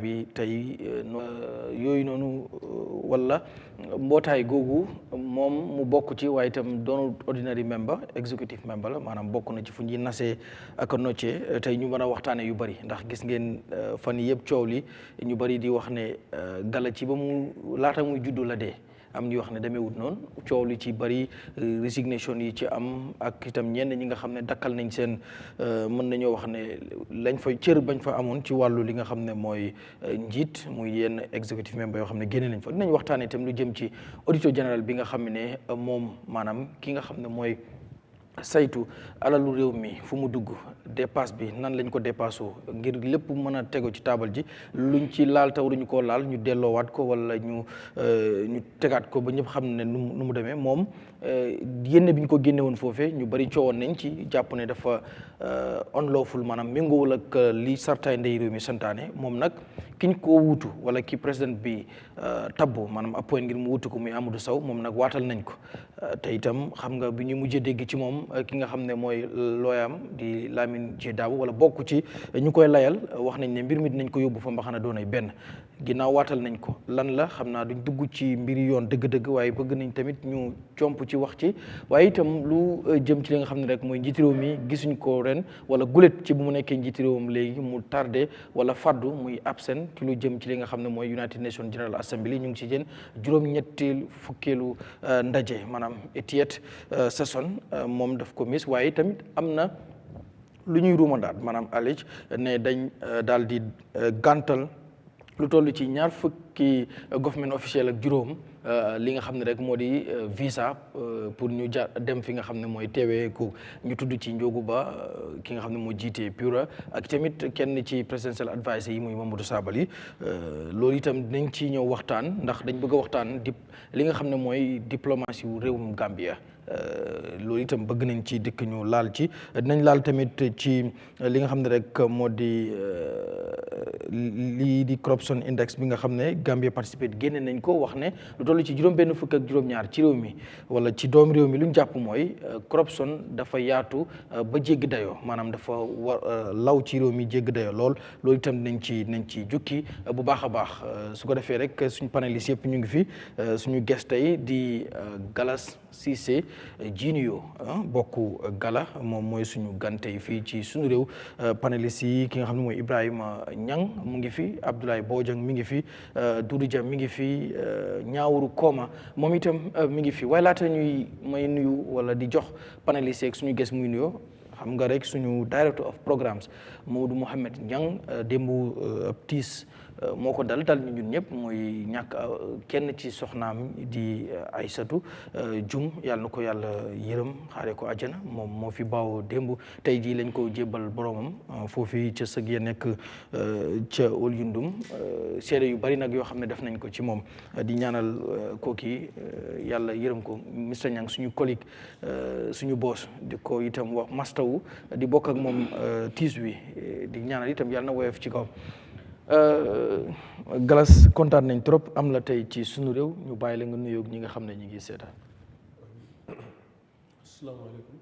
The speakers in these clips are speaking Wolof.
bi tey yooyu noonu wala mbootaay googu moom mu bokk ci waaye itam doonu ordinary member executive member la maanaam bokk na ci fu ñuy nasee ak noccee tey ñu mën a waxtaane yu bari ndax gis ngeen fan yëpp coow li ñu bari di wax ne Gala ci ba mu laata muy juddu la dee am ñuy wax ne demeewut noonu coow li ci bari resignation yi ci am ak itam ñenn ñi nga xam ne dakkal nañ seen mën nañoo wax ne lañ fa cër bañ fa amoon ci wàllu li nga xam ne mooy njiit muy yenn executive member yoo xam ne génne nañ fa dinañ waxtaanee itam lu jëm ci auditor général bi nga xam ne moom maanaam ki nga xam ne mooy saytu alalu réew mi fu mu dugg dépasse bi nan lañ ko dépassé ngir lépp mën a tegu ci taabal ji luñ ci laal taw duñu koo laal ñu delloowaat ko wala ñu tegaat ko ba ñëpp xam ne nu mu demee moom génne bi ñu ko génne woon foofee ñu bari coowoon nañ ci jàpp ne dafa unlawful maanaam méngoowul ak li sartaay ndey réew mi santaane moom nag kiñ ko wuutu wala ki président bi tabbu maanaam appoint ngir mu wuutu ko muy Amadou Sow moom nag waatal nañ ko te itam xam nga bi ñu mujjee dégg ci moom ki nga xam ne mooy looyaam di Lamine J Dabo wala bokk ci ñu koy layal wax nañ ne mbir mi dinañ ko yóbbu fa mbaxana doonay benn ginnaaw waatal nañ ko lan la xam naa duñ dugg ci mbiri yoon dëgg-dëgg waaye bëgg nañ tamit ñu comp ci wax ci waaye itam lu jëm ci li nga xam ne rek mooy njiiti réew mi gisuñ ko ren wala gulet ci bu mu nekkee njiiti réewam léegi mu tardé wala faddu muy absent ci lu jëm ci li nga xam ne mooy United Nations General Assembly ñu ngi ci jën juróom-ñetti fukkeelu ndaje maanaam 80th session moom daf ko mis waaye tamit am na lu ñuy ruumandaat maanaam allege ne dañ daal di gàntal lu toll ci ñaar fukki government officiel ak juróom li nga xam ne rek moo di visa pour ñu dem fi nga xam ne mooy teewee ku ñu tudd ci Njogu Ba ki nga xam ne moo jiite Pura ak tamit kenn ci presidential adviser yi muy Mamadou Sabally loolu itam dinañ ci ñëw waxtaan ndax dañ bëgg a waxtaan li nga xam ne mooy diplomatie wu réewum Gambia loolu itam bëgg nañ ci dikk ñu laal ci dinañ laal tamit ci li nga xam ne rek moo di lii di corruption index bi nga xam ne Gambia participate génne nañ ko wax ne lu toll ci juróom-benn fukk ak juróom-ñaar ci réew mi wala ci doom réew mi lu ñu jàpp mooy corruption dafa yaatu ba jéggi dayoo maanaam dafa law ci réew mi jéggi dayoo loolu itam nañ ci jukki bu baax a baax su ko defee rek suñu panélistes yëpp ñu ngi fi suñu guest tey di Gallas Csay Jr bokku Gala moom mooy suñu gante yi fii ci Sunu Réew panélistes yi ki nga xam ne mooy Ibrahima Niang mu ngi fi Abdoulaye Bojang mi ngi fi Doudou Dia mi ngi fi Ñaawuru Koma moom itam mi ngi fi waaye laata ñuy may nuyu wala di jox panélistes yeeg suñu ges muy nuyoo xam nga rek suñu director of programmes Mamadou Mohamed Niang démb tiis moo ko dal ñu ñun ñëpp mooy ñàkk kenn ci soxnaam di Aysatu Jum yàlla na ko yàlla yërëm xaare ko àjjana moom moo fi baaw démb tey jii lañ ko jébbal boromam foofu ca sëg ya nekk ca Ol Yundum seede yu bari nag yoo xam ne def nañ ko ci moom di ñaanal kooki yàlla yërëm ko Mr Niang suñu collègue suñu boss di ko itam wax mastawu di bokk ak moom tiis wi di ñaanal itam yàlla na woyof ci kaw Gallas kontaan nañ trop am la tey ci Sunu Réew ñu bàyyi la nga nuyoog ñi nga xam ne ñi ngi seetaan. asalaamaaleykum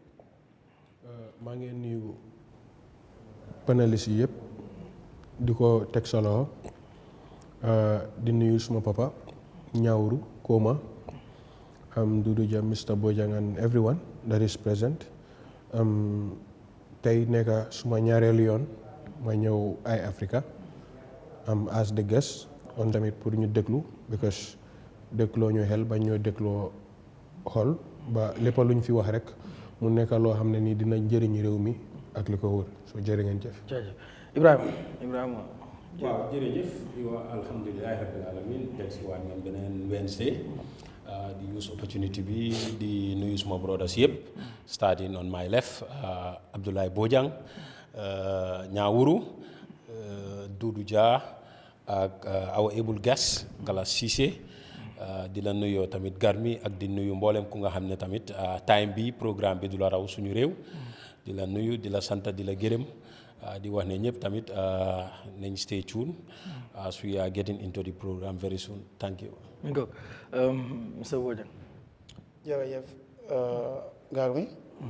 maa ngi nuyu panélistes yi yëpp di ko teg solo di nuyu suma papa Ñaawuru Koma Doudou Dia Mr Bojang and everyone that is present tey nekk suma ñaareelu yoon ma ñëw Eyeafrica as the guest on tamit pour ñu déglu because dégloo ñu xel ba ñoo dégloo xol ba lépp lu ñu fi wax rek mu nekk loo xam ne nii dina njëriñ réew mi ak li ko wër soo jërë ngeen jëf. jaajëf Ibrahima. waaw jërëjëf yow alhamdulilah rabbil alamin del si waat ngeen beneen Wednesday di use opportunity bi di nuyu suma brothers yëpp starting on my left Abdoulaye Bojang Ñaawuru Doudou Dia ak our able guest Gallas Csay di la nuyoo tamit garmi ak di nuyu mboolem ku nga xam ne tamit time bi programme bi du la raw Sunu Réew di la nuyu di la sant di la gërëm di wax ne ñëpp tamit nañ stay tuned as we are getting into the program very soon. Thank you. Mr Bojang. jërëjëf garmi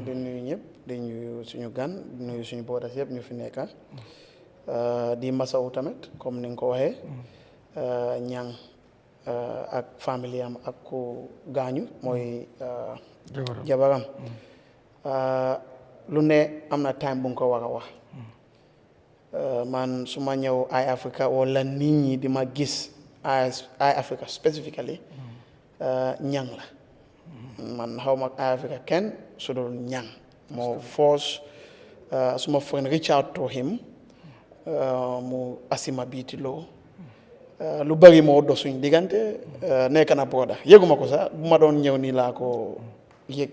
di nuyu ñëpp di nuyu suñu gan di nuyu suñu boodas yëpp ñu fi nekka di masawu tamit comme ni nga ko waxee ñang ak famille am ak ku gaañu mooy jabaram lu ne am na time bu nga ko war a wax man su ma ñëw Eyeafrica wala nit ñi di ma gis Eyeafrica specifically ñang la man xaw ma Eyeafrica kenn su dul ñang moo force suma friend reach out to him mu asima biitiloo lu bari moo do suñ diggante nekk na broda yëguma ko sax bu ma doon ñëw nii laa ko yëg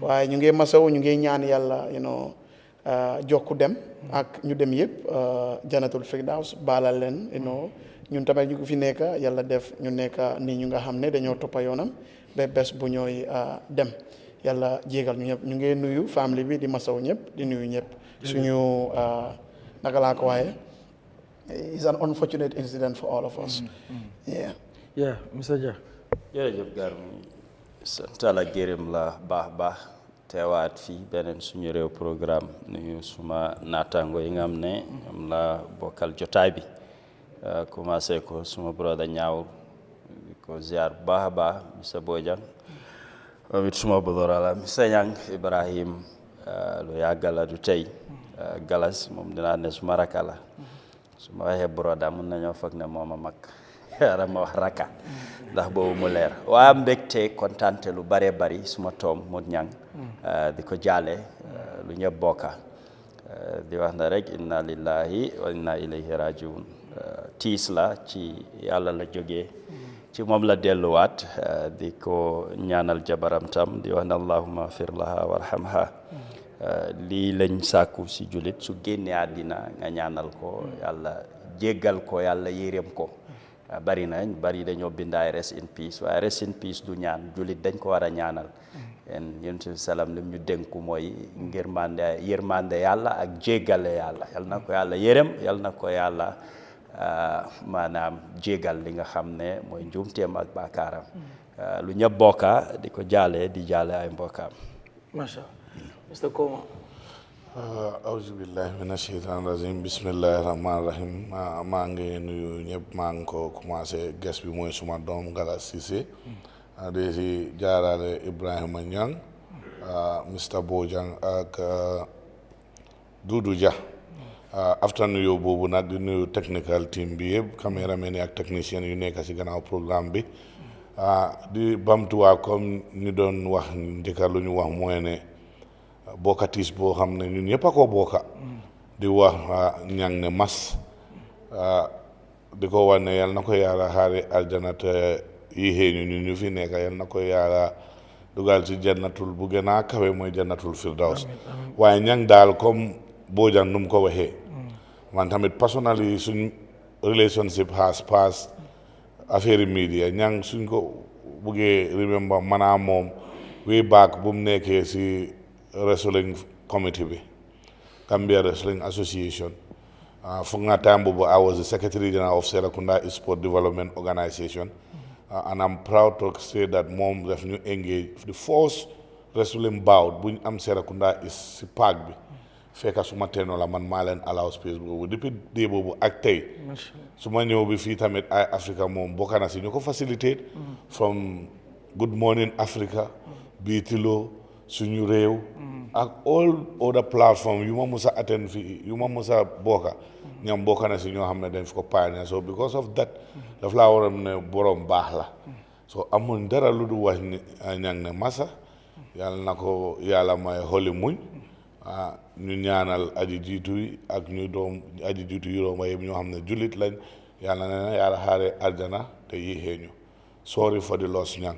waaye ñu ngi masaw ñu ngi ñaan yàlla jokku dem ak ñu dem yëpp janatul firdaws baalal leen ñun tamit ñu fi nekk yàlla def ñu nekk nii ñu nga xam ne dañoo toppa yoonam ba bés bu ñooy dem yàlla jégal ñu ñëpp ñu ngi nuyu famille bi di masaw ñëpp di nuyu ñëpp suñu naka laa ko waaye it's an unfortunate incident for all of us. Yeah, Mr. Jah. jërëjëf Garmi sant la gërëm la baax teewaat fii beneen suñu réew programme nuyu suma naataango yi nga xam ne am la bokkal jotaay bi commencé ko suma broda ñaaw ko ziar baax Mr. Bojang amit suma bodora la Mr. Nyang Ibrahim lu yàggala du tey Gallas moom dinaa ne suma raka la su ma waxee broda mun nañoo foog ne moom a mag yaara ma wax raka ndax boobu mu leer waaye mbégte kontante lu bare bari suma toom mu ñang di ko jaale lu ñëpp bokka di wax na rek inna lillahi wa inna ilayhi rajiun tiis la ci yàlla la jógee ci moom la delluwaat di ko ñaanal jabaram tam di wax ne allahumma fir laha warhamha lii lañ sàkku si julit su génnee àddina nga ñaanal ko yàlla jéggal ko yàlla yërëm ko bari dañoo bindaay rest in peace waaye rest in peace du ñaan julit dañ ko war a ñaanal en yonent bi salaam lim ñu dénku mooy yërmande yàlla ak jéggale yàlla yal na ko yàlla yërëm yal na ko yàlla maanaam jéggal li nga xam ne mooy njuumteem ak baakaaram lu ñëpp bokka di ko jaale di jaale ay mbokkaam Masha Allah. Mr. Koma. Auzu billahi mina shaytaani rajim bismillahi rahmaani rahim maa ngi nuyu ñëpp maa ngi ko commencé guest bi mooy suma doom Gallas Cissé di si jaarale Ibrahima Niang Mr. Bojang ak Doudou Dia after nuyu boobu nag di nuyu technical team bi yëpp caméraman yi ak technicien yu nekk si gannaaw programme bi di bamtuwaa comme ñu doon wax njëkka lu ñu wax mooy ne bokkatis boo xam ne ñun ñëpp a ko bokka di wax ñang ne mas di ko wax ne yal na ko yàlla xaari aljana te yéexee ñu fi nekk yal na ko yàlla dugal ci jannatul bu gën a kawe mooy jannatul firdaws waaye ñang daal comme Bojang nu mu ko waxee man tamit personally suñ relationship has passed affaire media ñang suñ ko buggee remember maanaam moom way back bu mu nekkee si wrestling committee bi Gambia Wrestling Association foog naa time boobu I was the Secretary General of Serekunda Sport Development Organization and I'm proud to say that moom daf ñu engage the first wrestling bout bu ñu am Serekunda is si park bi fekka suma teeno la man maa leen allow space boobu depuis dee boobu ak tey su ma ñëw bi fii tamit Eyeafrica moom bokk na si ñu ko facilitate from Good Morning Africa Biitilo Sunu Réew ak all other platform yu ma musa attend fii yu ma musa bokka ñam bokk na si ñoo xam ne dañ fi ko pioneer so because of that daf laa waroon ne borom baax la so amuñ dara lu du wax ni ñang ne masa yàlla na ko yàlla may xoli muñ ñu ñaanal aji jiitu yi ak ñu doom aji jiitu yi rooma yëpp ñoo xam ne jullit lañ yàlla ne na yàlla xaare aljana te yéexee ñu sorry for the loss ñang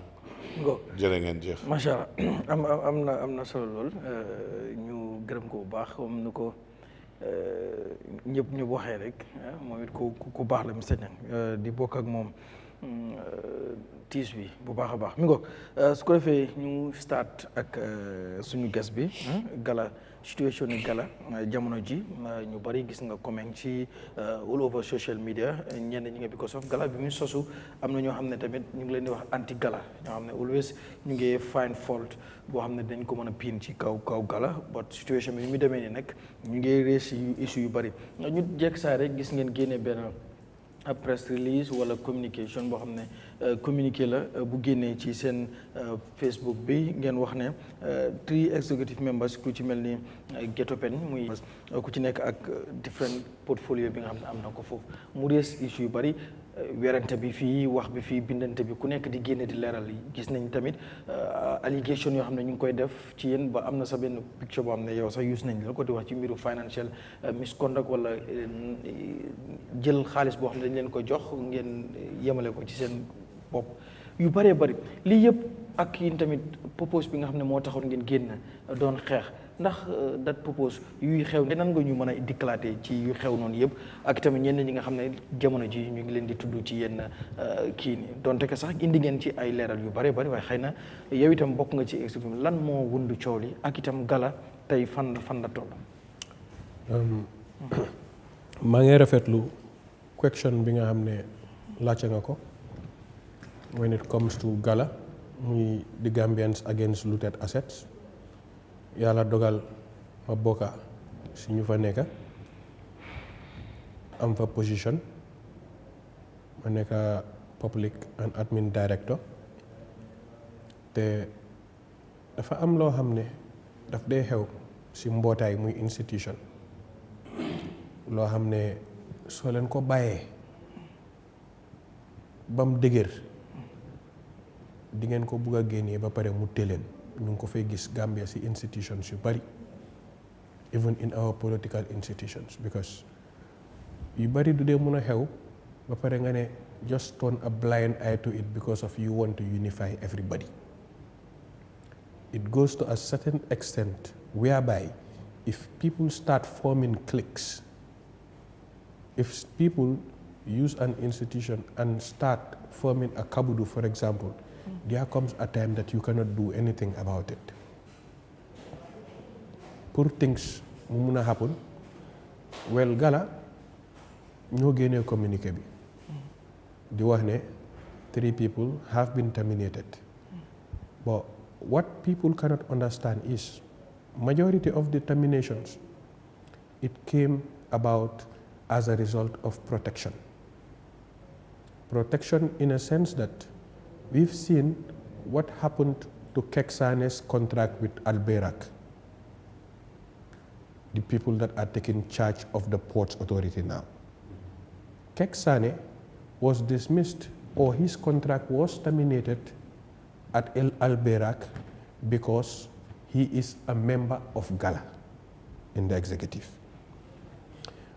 jërë ngeen jëf macha allah am na solo lool ñu gërëm ko bu baax comme ni ko ñëpp waxee rek moom it ku baax la Mr. Niang di bokk ak moom tiis bi bu baax a baax mi ngoog su ko defee ñu start ak suñu guest bi Gala situation ni Gala jamono ji ñu bari gis nga comment ci all over social media ñenn ñi nga because of Gala bi muy sosu am na ñoo xam ne tamit ñu ngi leen di wax anti Gala ñoo xam ne always ñu ngi find fault boo xam ne dañ ko mën a piin ci kaw Gala but situation bi mu demee nii nag ñu ngi rees issue yu bari ñu jekk saa rek gis ngeen génne benn press release wala communication boo xam ne communiqué la bu génnee ci seen Facebook bi ngeen wax ne 3 executive members ku ci mel ni Getopen muy ku ci nekk ak different portfolio bi nga xam ne am na ko foofu mu rees issue yu bari werante bi fii wax bi fii bindante bi ku nekk di génne di leeral gis nañ tamit allégation yoo xam ne ñu ngi koy def ci yéen ba am na sa benn picture boo xam ne yow sax use nañ la ko di wax ci mbiru financial misconduct wala jël xaalis boo xam ne dañ leen ko jox ngeen yemale ko ci seen bopp yu bëree bëri lii yëpp ak yéen tamit propose bi nga xam ne moo taxoon ngeen génn doon xeex ndax dat propose yuy xew nan nga ñu mën a déclarer ci yu xew noonu yëpp ak tamit ñenn ñi nga xam ne jamono ji ñu ngi leen di tudd ci yenn kii ni donte que sax indi ngeen ci ay leeral yu bëree bëri waaye xëy na yow itam bokk nga ci expliqué lan moo wundu coow li ak itam Gala tey fan la toll. maa ngi rafetlu question bi nga xam ne laajte nga ko when it comes to Gala muy the Gambians against looted assets yàlla dogal ma bokka si ñu fa nekka am fa position ma nekka public and admin director te dafa am loo xam ne daf dee xew si mbootaay muy institution loo xam ne soo leen ko bàyyee bam dëgër di ngeen ko bugg a génnee ba pare mu téleen ñu ngi ko fay gis Gambia si institutions yu bari even in our political institutions because yu bari du dee mun a xew ba pare nga ne just turn a blind eye to it because of you want to unify everybody. It goes to a certain extent whereby if people start forming cliques, if people use an institution and start forming a kabudu, for example, there comes a time that you cannot do anything about it. Pour things mu mun a happen, well, Gala ñoo génnee communiqué bi di wax ne 3 people have been terminated. But what people cannot understand is majority of the terminations, it came about as a result of protection. Protection in a sense that we've seen what happened to Keksane's contract with Alberak, the people that are taking charge of the ports authority now. Keksane was dismissed, or his contract was terminated at Alberak because he is a member of GALA in the executive.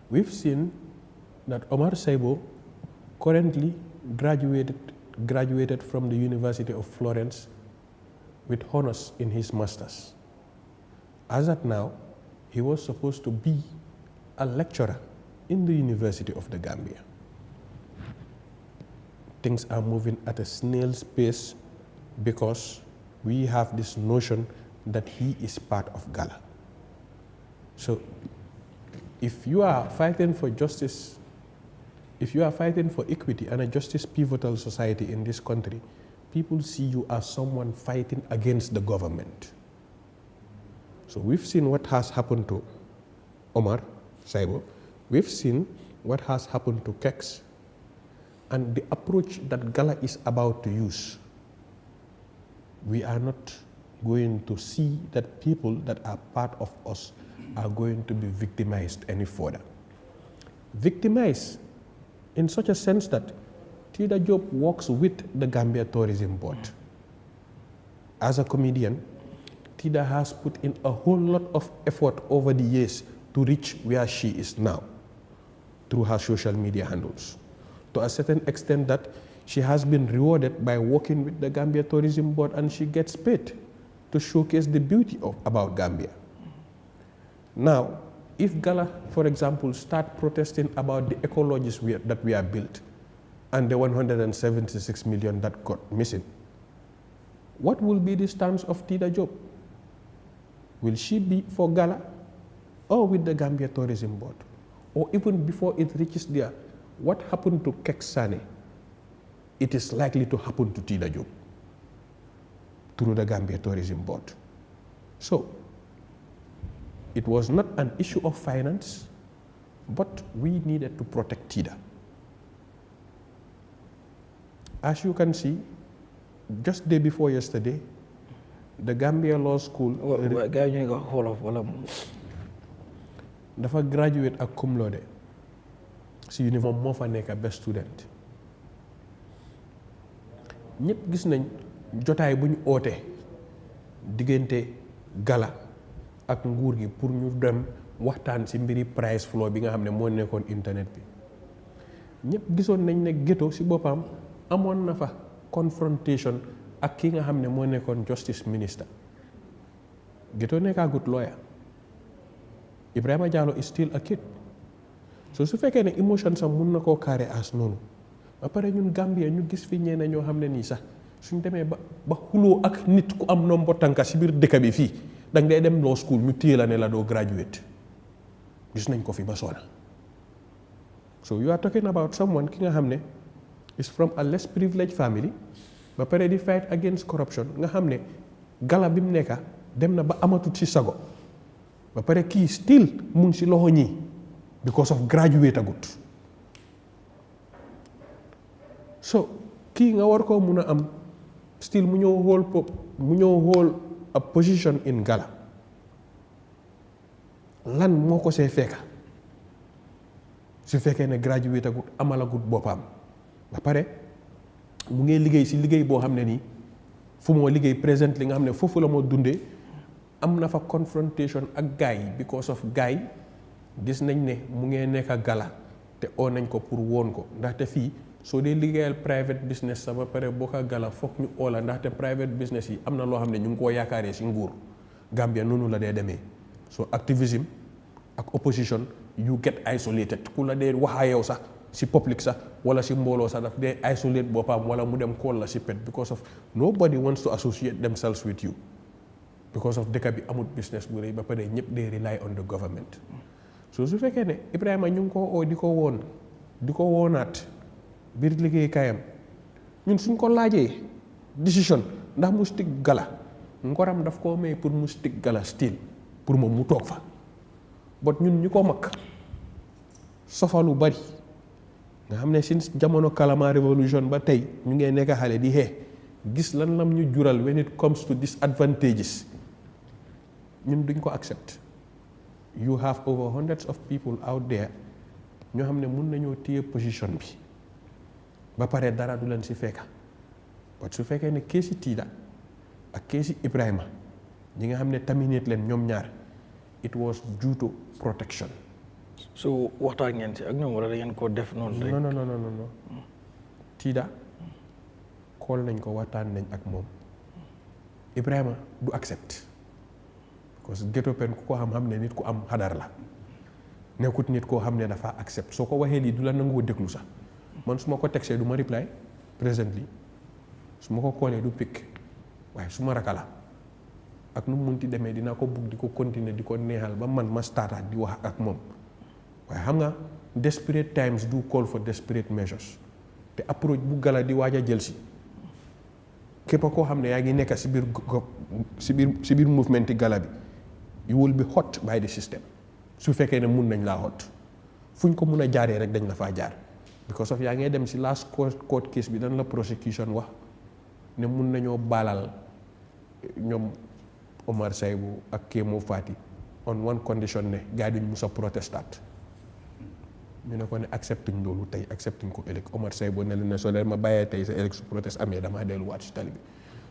We've seen that Omar Saibo currently graduated from the University of Florence with honors in his masters. As at now, he was supposed to be a lecturer in the University of the Gambia. Things are moving at a snail's pace because we have this notion that he is part of GALA. So if you are fighting for justice, if you are fighting for equity and a justice pivotal society in this country, people see you as someone fighting against the government. So we've seen what has happened to Omar Saibo. We've seen what has happened to Keks. And the approach that GALA is about to use, we are not going to see that people that are part of us are going to be victimized any further. Victimized in such a sense that Tida Job works with the Gambia Tourism Board. As a comedian, Tida has put in a whole lot of effort over the years to reach where she is now through her social media handles, to a certain extent that she has been rewarded by working with the Gambia Tourism Board, and she gets paid to showcase the beauty about Gambia. Now, if GALA, for example, start protesting about the ecologies that we are built, and the 176 million that got missing, what will be the stance of Tida Job? Will she be for GALA or with the Gambia Tourism Board? Or even before it reaches there, what happened to Kek Sane? It is likely to happen to Tida Job through the Gambia Tourism Board. So, it was not an issue of finance, but we needed to protect Tida. As you can see, just day before yesterday, the Gambia Law School dafa graduate ak cum laude si uniforme moo fa nekk best student. ñëpp gis nañ jotaay bu ñu oote diggante GALA ak nguur gi pour ñu dem waxtaan si mbiri price flow bi nga xam ne moo nekkoon internet bi. ñëpp gisoon nañ ne Ghetto si boppam amoon na fa confrontation ak ki nga xam ne moo nekkoon justice minister. Ghetto nekkagut lawyer. Ibrahima Jallow is still a kid. So su fekkee ne emotion sax mun na koo carré as noonu ba pare ñun Gambia ñu gis fi ñeneen ñoo xam ne nii sax suñ demee ba xuloo ak nit ku am nombo tànka si biir dëkk bi fii danga day dem law school ñu téye la ne la doo graduate gis nañ ko fi ba soona. So you are talking about someone ki nga xam ne is from a less privileged family ba pare di fight against corruption nga xam ne GALA bi mu nekka dem na ba amatut si sago ba pare kii still mu ngi si loxo ñii because of graduate agut. So kii nga war koo mun a am still mu ñëw hold a position in GALA lan moo ko see fekka su fekkee ne graduate agut amalagut boppam ba pare mu ngi liggéey si liggéey boo xam ne nii fu moo liggéey present li nga xam ne foofu la moo dundee am na fa confrontation ak gaay yi because of gaay gis nañ ne mu ngi nekk GALA te oo nañ ko pour woon ko ndaxte fii soo dee liggéeyal private business sa ba pare bokk GALA foog ñu oo la ndaxte private business yi am na loo xam ne ñu ngi koo yaakaaree si nguur Gambia noonu la dee demee. So activism ak opposition you get isolated ku la dee waxa yow sax si public sax wala si mbooloo sax daf dee isolate boppam wala mu dem call la si pet because of nobody wants to associate themselves with you because of dëkk bi amut business bu rëy ba pare ñëpp dee rely on the government. So su fekkee ne Ibrahima ñu ngi koo oo di ko woonaat biir liggéey kaayam ñun suñ ko laajee décision ndax mu stick GALA ngoram daf koo may pour mu stick GALA still pour moom mu toog fa but ñun ñu ko mag sofa lu bari nga xam ne since jamono Kalama revolution ba tey ñu ngee nekk xale di xee gis lan lam ñu jural when it comes to disadvantages ñun duñ ko accept. You have over hundreds of people out there ñoo xam ne mun nañoo téye position bi ba pare dara du leen si fekka but su fekkee ne keesi Tida ak keesi Ibrahima ñi nga xam ne terminate leen ñoom ñaar it was due to protection. So waxtaan ngeen si ak ñoom wala da ngeen ko def noonu rek. non Tida call nañ ko waxtaan nañ ak moom Ibrahima du accept parce que Ghetto Pen ku ko xam ne nit ku am xadar la nekkut nit koo xam ne dafa accept soo ko waxee lii du la nangoo déglu sax man su ma ko textee du ma reply presently su ma ko koolee du pick waaye su ma raka la ak nu mu munti demee dinaa ko bugg di ko continuer di ko neexal ba man ma startaat di wax ak moom waaye xam nga desperate times do call for desperate measures te approach bu GALA di waaj a jël si képp koo xam ne yaa ngi nekk si biir movement yi GALA bi you will be hot by the system su fekkee ne mun nañ laa hot fuñ ko mun a jaaree rek dañ la faa jaar because of yaa ngee dem si last court case bi dañ la prosecution wax ne mun nañoo baalal ñoom Omar Saibou ak Kémo Fati on one condition ne gars yi duñ mus a protestat ñu ne ko ne acceptuñ loolu tey acceptuñ ko ëllëg Omar Saibou ne leen ne soo leen ma bàyyee tey sa ëllëg su protest amee damaa delluwaat si tali bi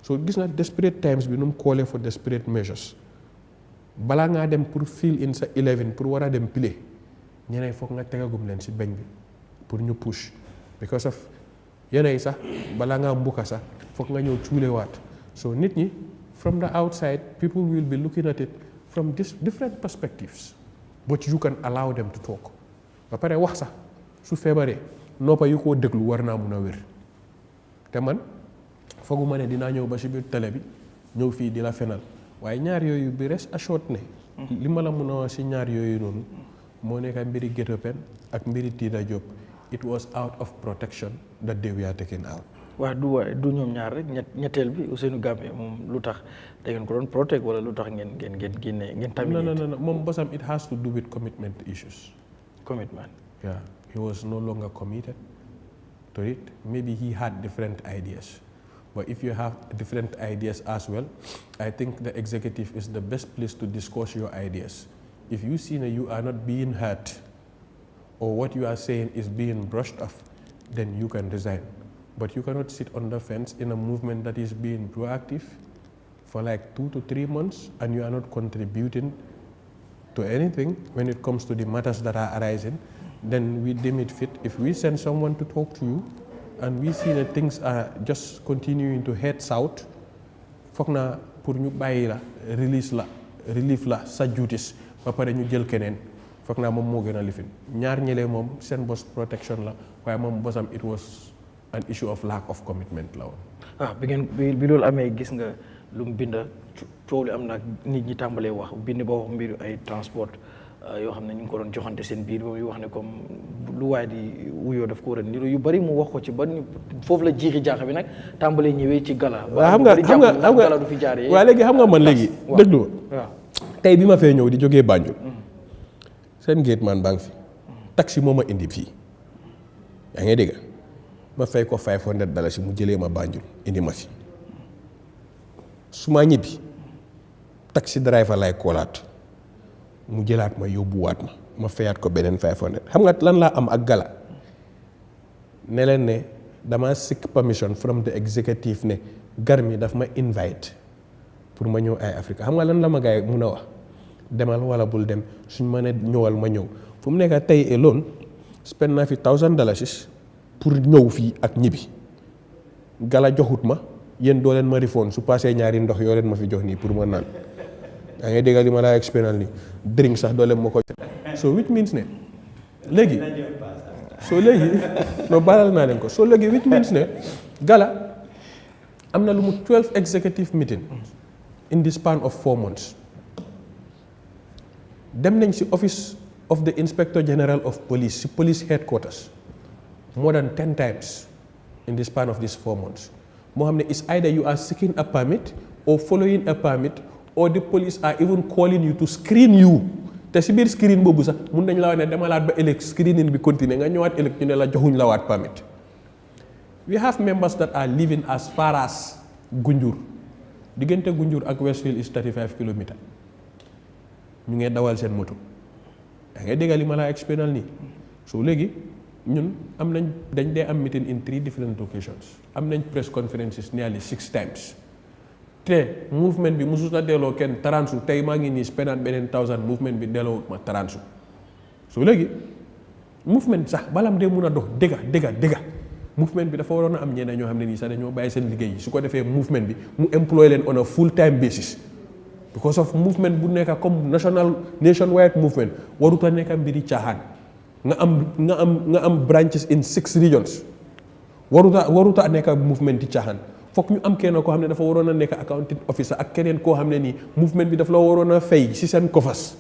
so gis nga desperate times bi nu mu callee for desperate measures balaa ngaa dem pour fill in sa 11 pour war a dem play ñeneen foog nga tegagum leen si beñ bi pour ñu push because of yeneen sax balaa ngaa mbuka sax foog nga ñëw cuulewaat so nit ñi from the outside people will be looking at it from different perspectives but you can allow them to talk ba pare wax sax su feebaree noppa yu koo déglu war naa mun a wér te man fooguma ne dinaa ñëw ba si biir télé bi ñëw fii di la fenal waaye ñaar yooyu bi rest assured ne li ma la mun a wax si ñaar yooyu noonu moo nekk mbiri Ghetto Pen ak mbiri Tida Jobe it was out of protection that they were taken out. waaw du ñoom ñaar rek ñetteel bi Ousseynou Gambie moom lu tax da ngeen ko doon protect wala lu tax ngeen génne ngeen terminate. non moom bosam it has to do with commitment issues. Commitment. Yeah, he was no longer committed to it. Maybe he had different ideas. But if you have different ideas as well, I think the executive is the best place to discuss your ideas. If you see that you are not being heard or what you are saying is being brushed off, then you can resign. But you cannot sit on the fence in a movement that is being proactive for like 2 to 3 months and you are not contributing to anything when it comes to the matters that are arising. Then we deem it fit. If we send someone to talk to you and we see that things are just continuing to head south, foog na pour ñu bàyyi la relief la sa duties ba pare ñu jël keneen foog naa moom moo gën a lifin ñaar ñëlee moom seen bos protection la waaye moom bosam it was an issue of lack of commitment la woon. bi loolu amee gis nga lu mu bind coow li am na nit ñi tàmbalee wax bind ba wax mbiru ay transport yoo xam ne ñu ngi ko doon joxante seen biir ba muy wax ne comme lu waay di wuyoo daf ko war a niru yu bari mu wax ko ci ba foofu la jiixi jaaxa bi nag tàmbalee ñëwee ci gala. waaw xam nga gala du fi jaaree. waaw léegi xam nga man léegi déglu waaw tey bi ma fee ñëw di jógee Banjul seen gate man baa ngi fi taxi moo ma indi fii yaa ngi dégg ma fay ko $500 mu jëlee ma Banjul indi ma fi su ma ñibbi taxi driver lay koolaat mu jëlaat ma yóbbuwaat ma fayaat ko beneen $500 xam nga lan laa am ak gala ne leen ne dama seek permission from the executive ne gar mi daf ma invite pour ma ñëw Eyeafrica xam nga lan la ma gaay mun a wax demal wala bul dem suñ ma ne ñëwal ma ñëw fu mu nekk tey alone spend naa fi $1,000 pour ñëw fii ak ñibbi gala joxut ma yéen doo leen ma rifoon su passé ñaari ndox yoo leen ma fi jox nii pour ma naan yaa ngi dégg li ma laa expérience ni drink sax doo leen ma ko so which means ne léegi no baalal naa leen ko so léegi which means ne gala am na lu mu 12 executive meeting in the span of 4 months dem nañ si office of the inspector general of police si police headquarters more than 10 times in the span of these 4 months moo xam ne is either you are seeking a permit or following a permit or the police are even calling you to screen you te si biir screen boobu sax mun nañ la wax ne demalaat ba ëllëg screening bi continuer nga ñëwaat ëllëg ñu ne la joxuñ la waat permit. We have members that are living as far as Gunjur diggante Gunjur ak Westfield is 35 kilometers ñu ngee dawal seen moto da ngay dégg li ma laa explainal nii so léegi ñun am nañ dañ dee am meeting in 3 different locations am nañ press conferences nearly 6 times te movement bi mosut a delloo kenn taransu tey maa ngi nii spendaat beneen 1000 movement bi delloowut ma taransu so léegi movement sax balam dee mun a dox dëgga movement bi dafa waroon a am ñeneen ñoo xam ne nii sax dañoo bàyyi seen liggéey yi su ko defee movement bi mu employ leen on a full time basis because of movement bu nekk comme nationwide movement warut a nekk mbiri caaxaan nga am branches in 6 regions warut a nekk movement di caaxaan foog ñu am kenn koo xam ne dafa waroon a nekk accounting officer ak keneen koo xam ne nii movement bi daf la waroon a fay si seen kofas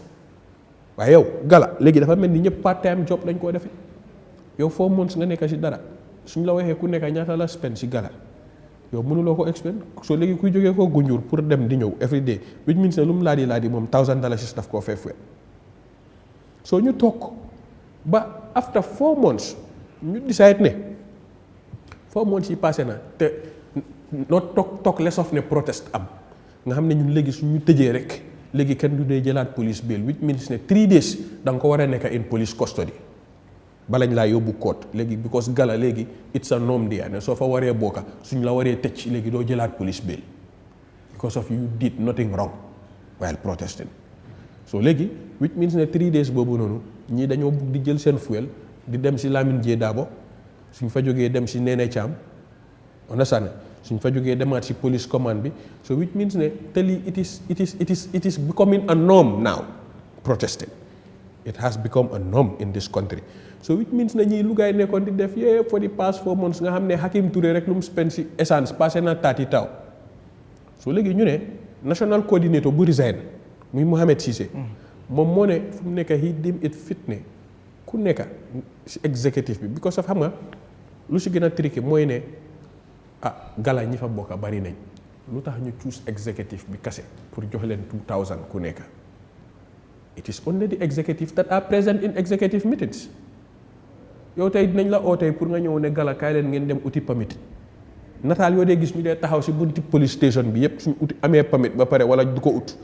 waaye yow gala léegi dafa mel ni ñëpp part time job lañ koo defee yow 4 months nga nekk si dara suñ la waxee ku nekk ñaata la spend si gala yow mënuloo ko expend soo léegi kuy jógee koo Gunjur pour dem di ñëw every day which means ne lu mu laa di moom $1,000 daf koo fay fuel soo ñu toog ba after 4 months ñu decide ne 4 months yi passé na te noo toog less of ne protest am nga xam ne ñun léegi suñu tëjee rek léegi kenn du dee jëlaat police bail which means ne 3 days da nga ko war a nekk in police custody balañ laa yóbbu court léegi because gala léegi it's a norm there ne soo fa waree bokka suñ la waree tëj léegi doo jëlaat police bail because of you did nothing wrong while protesting so léegi which means ne 3 days boobu noonu ñii dañoo bugg di jël seen fuel di dem si Lamine J Dabo suñ fa jógee dem si Nene Cham understand suñ fa jógee demaat si police command bi so which means ne tali it is becoming a norm now protesting it has become a norm in this country. So which means na ñii lu gaay nekkoon di def yëpp for the past 4 months nga xam ne Hakim Touré rek lu mu spend si essence passé na 30 taw so léegi ñu ne national coordinator bu resign muy Mohamed Cissé moom moo ne fu mu nekk he deem it fit ne ku nekk si executive bi because of xam nga lu si gën a tricky mooy ne gala ñi fa bokk bari nañ lu tax ñu choose executive bi kase pour jox leen 2000 ku nekk it is only the executive that are present in executive meetings yow tey dinañ la oo tey pour nga ñëw ne gala kaay leen ngeen dem uti permit nataal yoo dee gis ñu dee taxaw si bunti police station bi yëpp suñu uti amee permit ba pare wala du ko ut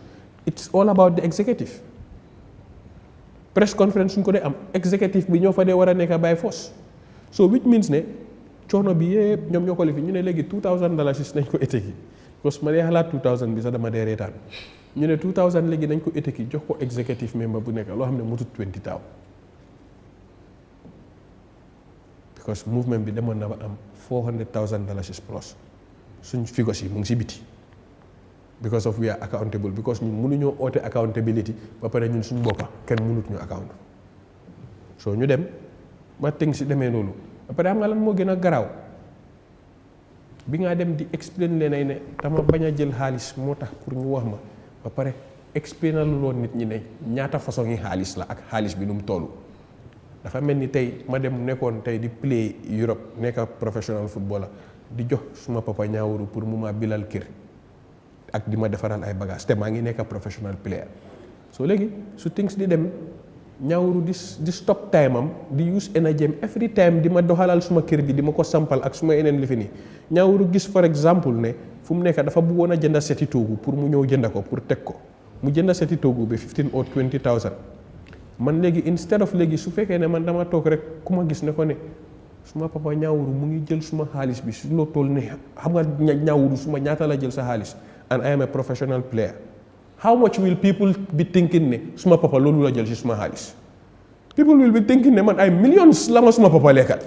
it's all about the executive press conference suñ ko dee am executive bi ñoo fa dee war a nekk by force so which means ne coono bi yëpp ñoom ñoo ko lifi ñu ne léegi $2000 nañ ko éteki parce que ma dee xalaat 2000 bi sax dama dee reetaan ñu ne 2000 léegi nañ ko éteki jox ko executive member bu nekk loo xam ne mutut 20 taw because movement bi demoon na ba am $400,000 plus suñ figures yi mu ngi si biti because of we are accountable because ñun mënuñoo oote accountability ba pare ñun suñ boppa kenn mënut ñu account so ñu dem ma tënk si demee loolu ba pare xam nga lan moo gën a garaaw bi nga dem di explain leen ay ne dama bañ a jël xaalis moo tax pour ñu wax ma ba pare explain lu loon nit ñi ne ñaata façon yi xaalis la ak xaalis bi nu mu toll dafa mel ni tey ma dem nekkoon tey di play Europe nekk professional footballer di jox suma papa ñaawuru pour mu ma bilal kër ak di ma defaral ay bagages te maa ngi nekk professional player so léegi su things di dem ñaawuru di stop time am di use energy every time di ma doxalal suma kër gi di ma ko sampal ak suma yeneen li fi nii ñaawuru gis for exemple ne fu mu nekk dafa bëggoon a jënda seti toogu pour mu ñëw jënda ko pour teg ko mu jënda seti toogu bi 15 or 20,000 man léegi instead of léegi su fekkee ne man dama toog rek ku ma gis ne ko ne suma papa ñaawuru mu ngi jël suma xaalis bi su loo toll ne xam nga ñaawuru suma ñaata la jël sa xaalis and I am a professional player how much will people be thinking ne suma papa loolu la jël si suma xaalis people will be thinking ne man ay millions la ma suma papa lekkal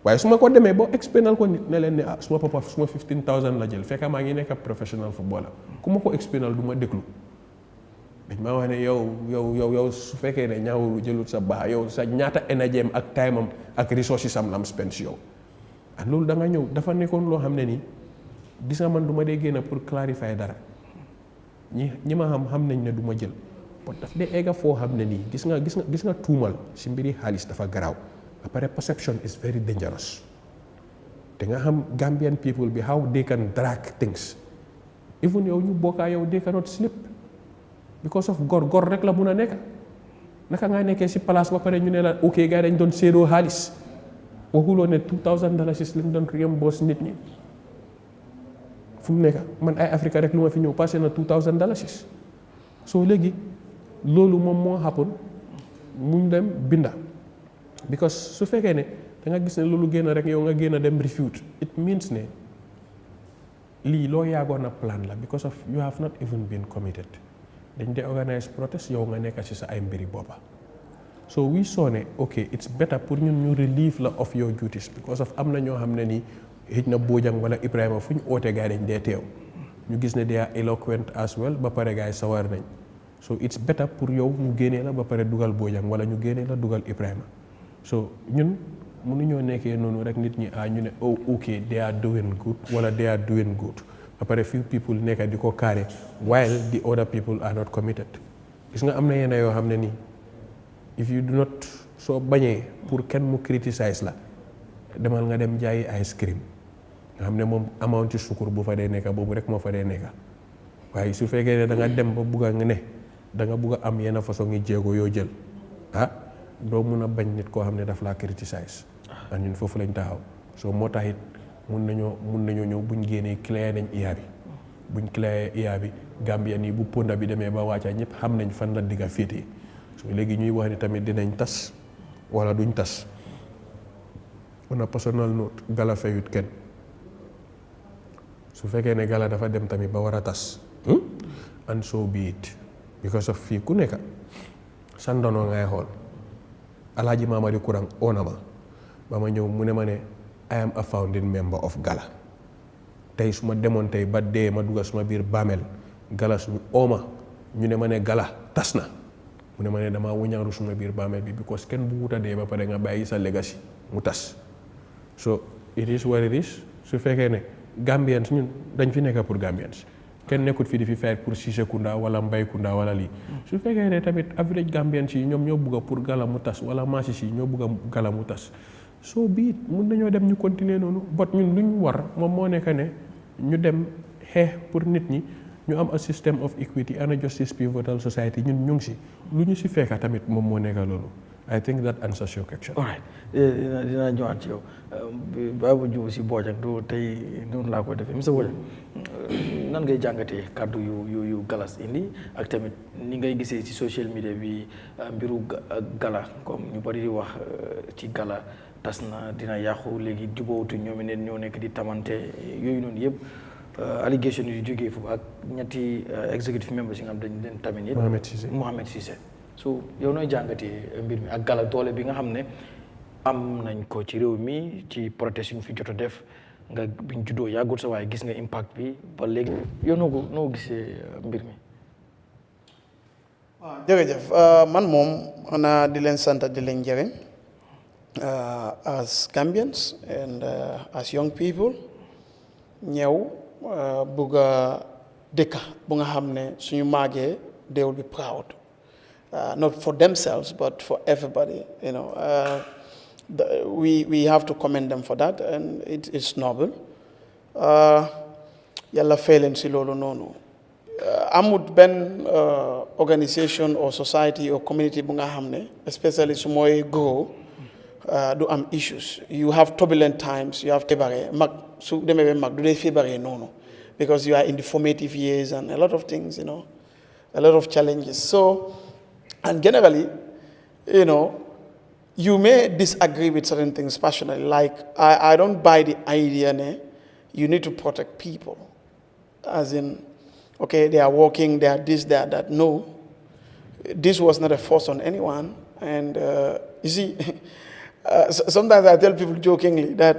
waaye su ma ko demee boo explainal ko nit ne leen ne suma papa suma 15,000 la jël fekk maa ngi nekk professional footballer ku ma ko explainal du ma déglu dañ ma wax ne yow su fekkee ne ñaawuru jëlut sa baax yow sa ñaata énergie am ak time am ak resources am la am spend si yow ak loolu da nga ñëw dafa nekkoon loo xam ne nii gis nga man du ma dee génn pour clarifier dara ñi ma xam nañ ne du ma jël bon daf dee egga foo xam ne nii gis nga tuumal si mbiri xaalis dafa garaaw après perception is very dangerous te nga xam Gambian people bi how they can drag things even yow ñu bokkaa yow they cannot sleep because of gor rek la mun a nekk naka nga nekkee si place ba pare ñu ne la ok gars dañ doon séedoo xaalis waxuloo ne $2,000 lañ doon reimburse nit ñi fu mu nekk man Eyeafrica rek lu ma fi ñëw passé na $2,000 soo léegi loolu moom moo happen muñ dem binda because su fekkee ne da nga gis ne loolu génn rek yow nga génn dem refute it means ne lii loo yaagoon a plan la because of you have not even been committed dañ dee organise protest yow nga nekk ci sa ay mbiri boppa so we saw ne ok it's better pour ñun ñu relieve la of your duties because of am na ñoo xam ne nii xëj na Bojang wala Ibrahima fu ñu oote gars yi dañ dee teew ñu gis ne they are eloquent as well ba pare gars yi sawar nañ so it's better pour yow ñu génnee la ba pare dugal Bojang wala ñu génnee la dugal Ibrahima so ñun mënuñoo nekkee noonu rek nit ñi ñu ne oh ok they are doing good wala they are doing good ba pare few people nekk di ko carré while the other people are not committed gis nga am na yenn yoo xam ne nii if you do not soo bañee pour kenn mu criticize la demal nga dem jaayi ice cream nga xam ne moom amount ci sukur bu fa dee nekka boobu rek moo fa dee nekka waaye su fekkee ne da nga dem ba bugga nga ne da nga bugg a am yenn façon ngi jéego yoo jël doo mun a bañ nit koo xam ne daf laa criticize ak ñun foofu lañ taxaw soo moo tax it mun nañoo ñëw buñ génnee clé nañ IA bi buñ clé IA bi Gambien yi bu ponda bi demee ba wàcca ñëpp xam nañ fan la digga féetee so léegi ñuy wax ni tamit dinañ tas wala duñ tas on a personal note Gala fayut kenn su fekkee ne Gala dafa dem tamit ba war a tas and so be it because of fii ku nekka sa ndono ngay xool Alhaji Mamadi Kurang oona ma ba ma ñëw mu ne ma ne I am a founding member of Gala tey su ma demoon tey ba dee ma dugga suma biir bàmmeel Gala suñu ooma ñu ne ma ne Gala tas na mu ne ma ne damaa wuñaaru suma biir bàmmeel bi because kenn bu wuta dee ba pare nga bàyyi sa legacy mu tas so it is what it is su fekkee ne Gambians ñun dañ fi nekk pour Gambians kenn nekkut fi di fi fight pour Sisekunda wala Mbaykunda wala lii su fekkee ne tamit average Gambians yi ñoom ñoo bugga pour Gala mu tas wala Masisi yi ñoo bugga Gala mu tas so biit mun nañoo dem ñu continuer noonu but ñun lu ñu war moom moo nekk ne ñu dem xeex pour nit ñi ñu am a system of equity and a justice pivotal society ñun ñu ngi si lu ñu si fekka tamit moom moo nekk loolu I think that answers your question. All right dinaa ñëwaat ci yow Babou Diouf si Bojang du tey noonu laa koy defee monsieur Bojang nan ngay jàngatee kàddu yu Gallas indi ak tamit ni ngay gisee ci social media bi mbiru Gala comme ñu bari di wax ci Gala tas na dina yàqu léegi jubóotu ñoom neen ñoo nekk di tamante yooyu noonu yëpp allégation yu jógee foofu ak ñetti executive members yi nga xam dañ leen tamit Mohamed Cissé so yow nooy jàngatee mbir mi ak Gala doole bi nga xam ne am nañ ko ci réew mi ci protest yu ñu fi jot a def nga biñ juddoo yàggul sa waaye gis nga impact bi ba léegi yow noo gisee mbir mi. waaw jërëjëf man moom xanaa di leen sant di leen njëriñ as Gambians and as young people ñëw bugg a dëkka bu nga xam ne suñu màggee they will be proud not for themselves but for everybody you know we have to commend them for that and it's noble yàlla fay leen si loolu noonu amut benn organisation or society or community bu nga xam ne especially su mooy grow do am issues you have turbulent times you have feebaree mag su demee ba mag du dee feebaree noonu because you are in the formative years and a lot of things you know a lot of challenges so and generally you know you may disagree with certain things passionately like I don't buy the idea you need to protect people as in okay they are working they are this they are that no this was not a force on anyone and you see sometimes I tell people jokingly that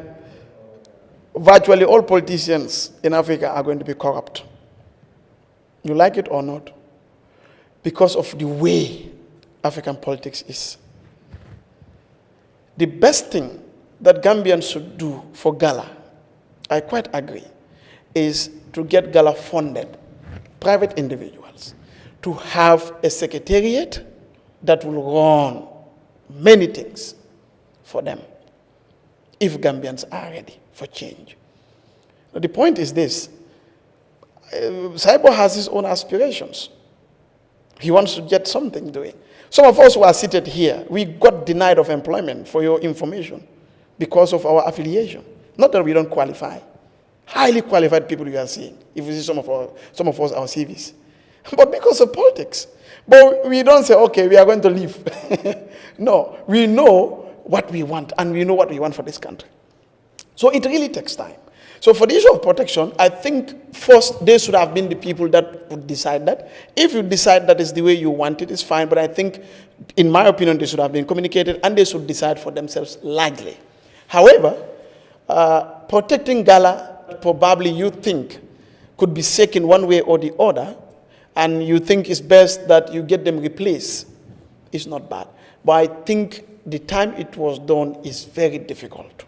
virtually all politicians in Africa are going to be corrupt. You like it or not? Because of the way African politics is. The best thing that Gambians should do for Gala, I quite agree, is to get Gala funded, private individuals, to have a secretariat that will run many things for them, if Gambians are ready for change. Now, the point is this. Cyber has his own aspirations. He wants to get something doing. Some of us who are seated here, we got denied of employment for your information because of our affiliation. Not that we don't qualify. Highly qualified people you are seeing, if you see some of us, our CVs. But because of politics. But we don't say, okay, we are going to leave. No, we know what we want, and we know what we want for this country. So it really takes time. So for the issue of protection, I think first they should have been the people that would decide that. If you decide that is the way you want it, it's fine. But I think, in my opinion, they should have been communicated and they should decide for themselves largely. However, protecting Gala, probably you think could be shaken one way or the other, and you think it's best that you get them replaced, it's not bad. But I think the time it was done is very difficult.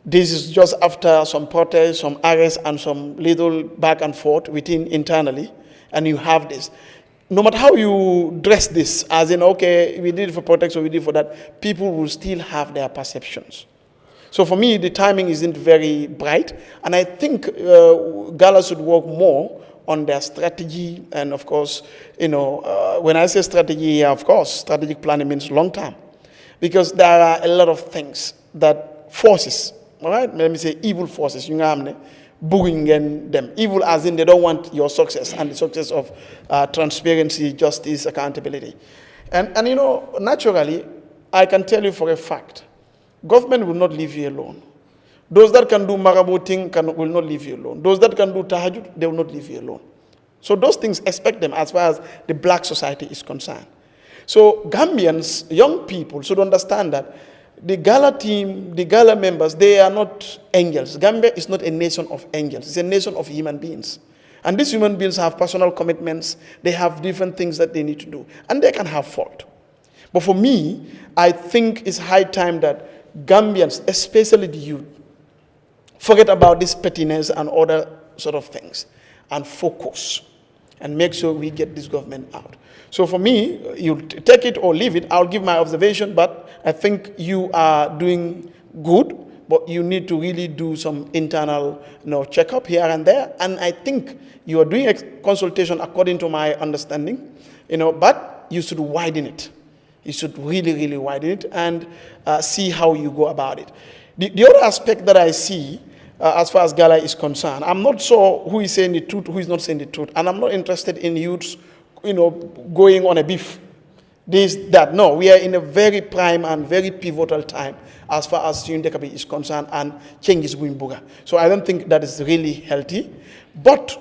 This is just after some protests, some arrests, and some little back and forth within internally, and you have this. No matter how you dress this, as in, okay, we did it for protection, we did it for that, people will still have their perceptions. So for me, the timing isn't very bright, and I think Gala should work more on their strategy, and of course, you know, when I say strategy, of course, strategic planning means long term, because there are a lot of things that forces, all right, let me say evil forces, you know, booing them. Evil as in they don't want your success and the success of transparency, justice, accountability. And you know, naturally, I can tell you for a fact, government will not leave you alone. Those that can do marabouting will not leave you alone. Those that can do tahajjud, they will not leave you alone. So those things, expect them as far as the black society is concerned. So Gambians, young people should understand that the Gala team, the Gala members, they are not angels. Gambia is not a nation of angels. It's a nation of human beings. And these human beings have personal commitments. They have different things that they need to do. And they can have fault. But for me, I think it's high time that Gambians, especially the youth, forget about this pettiness and other sort of things and focus and make sure we get this government out. So for me, you take it or leave it. I'll give my observation, but I think you are doing good, but you need to really do some internal checkup here and there. And I think you are doing a consultation according to my understanding, but you should widen it. You should really, really widen it and see how you go about it. The other aspect that I see, as far as GALA is concerned, I'm not sure who is saying the truth, who is not saying the truth, and I'm not interested in youths, going on a beef, this, that. No, we are in a very prime and very pivotal time as far as Student Dekabi is concerned and change is going bigger. So I don't think that is really healthy, but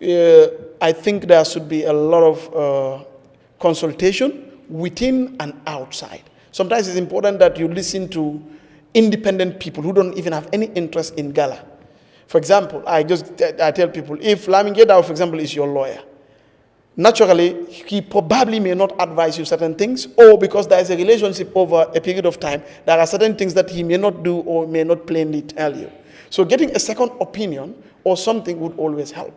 I think there should be a lot of consultation within and outside. Sometimes it's important that you listen to independent people who don't even have any interest in GALA. For example, I tell people, if Lamin Gedao, for example, is your lawyer, naturally, he probably may not advise you certain things, or because there is a relationship over a period of time, there are certain things that he may not do or may not plainly tell you. So getting a second opinion or something would always help.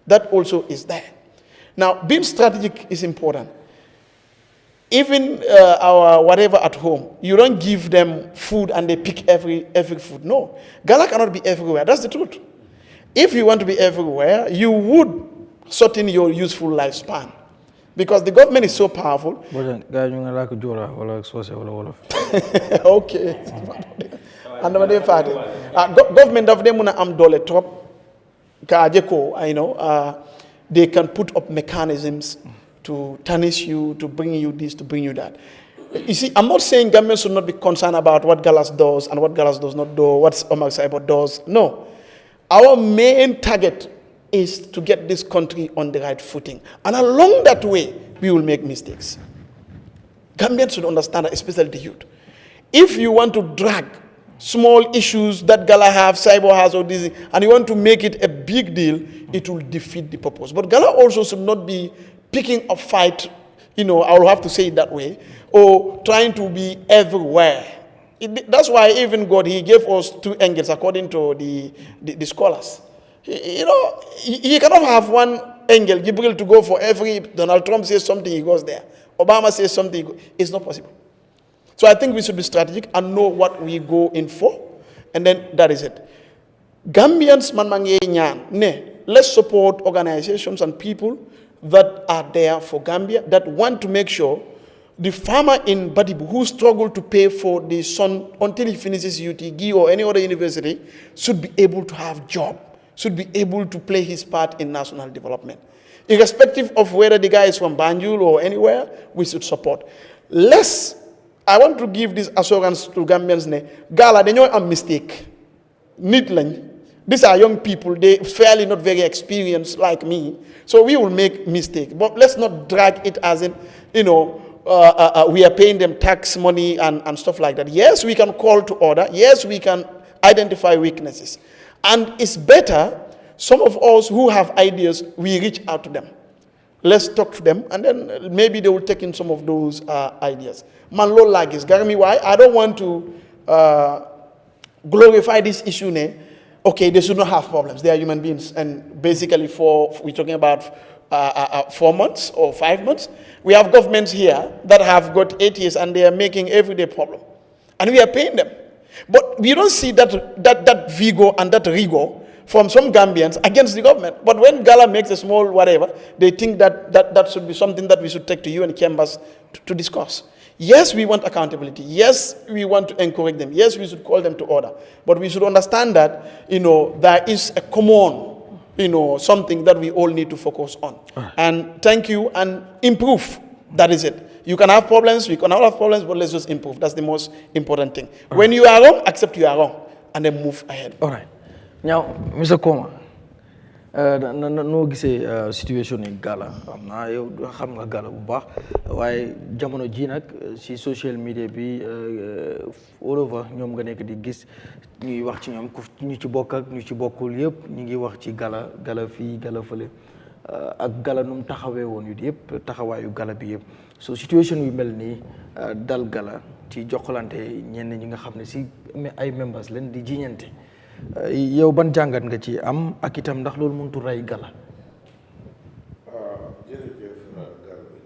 That also is there. Now, being strategic is important. Even our whatever at home, you don't give them food and they pick every food. No. GALA cannot be everywhere. That's the truth. If you want to be everywhere, you would shorten your useful lifespan. Because the government is so powerful. Okay. Government of them am dole trop. They can put up mechanisms to tarnish you, to bring you this, to bring you that. You see, I'm not saying government should not be concerned about what GALAS does and what GALAS does not do, what Omar Cyber does. No. Our main target is to get this country on the right footing. And along that way, we will make mistakes. Gambians should understand that, especially the youth. If you want to drag small issues that GALA have, Cyber has, or this, and you want to make it a big deal, it will defeat the purpose. But GALA also should not be picking a fight, I will have to say it that way, or trying to be everywhere. That's why even God, he gave us two angels according to the scholars. He cannot have one angel, Gabriel, to go for every, Donald Trump says something, he goes there. Obama says something, it's not possible. So I think we should be strategic and know what we go in for, and then that is it. Gambians, let's support organizations and people that are there for Gambia, that want to make sure the farmer in Badibu who struggled to pay for the son until he finishes UTG or any other university should be able to have job, should be able to play his part in national development. Irrespective of whether the guy is from Banjul or anywhere, we should support. I want to give this assurance to Gambians. GALA, they know a mistake. These are young people, they fairly not very experienced like me. So we will make mistakes. But let's not drag it as in, we are paying them tax money and stuff like that. Yes, we can call to order. Yes, we can identify weaknesses. And it's better, some of us who have ideas, we reach out to them. Let's talk to them, and then maybe they will take in some of those ideas. Manlo Lagis, Garmi, why? I don't want to glorify this issue. Okay, they should not have problems. They are human beings. And basically, we're talking about 4 months or 5 months. We have governments here that have got 8 years and they are making everyday problem. And we are paying them. But we don't see that vigor and that rigor from some Gambians against the government. But when GALA makes a small whatever, they think that should be something that we should take to you and chambers to discuss. Yes, we want accountability. Yes, we want to encourage them. Yes, we should call them to order. But we should understand that, there is a common, something that we all need to focus on. And thank you and improve. That is it. You can have problems, we can all have problems, but let's just improve. That's the most important thing. When you are wrong, accept you are wrong, and then move ahead. All right. Now, Mr. Koma, noo gisee situation yi Gala xam naa yow xam nga Gala bu baax waaye jamono ji nag si social media bi all over ñoom nga nekk di gis ñuy wax ci ñoom ñu ci bokk ak ñu ci bokkul yëpp ñu ngi wax ci Gala fii Gala fële ak Gala nu mu taxawee woon yu yëpp taxawaayu Gala bi yëpp so situation yu mel nii dal Gala ci jokkalante ñenn ñi nga xam ne si ay members leen di jiñante yow ban jàngat nga ci am ak itam ndax loolu mënut a rey Gala. jërëjëf Garmi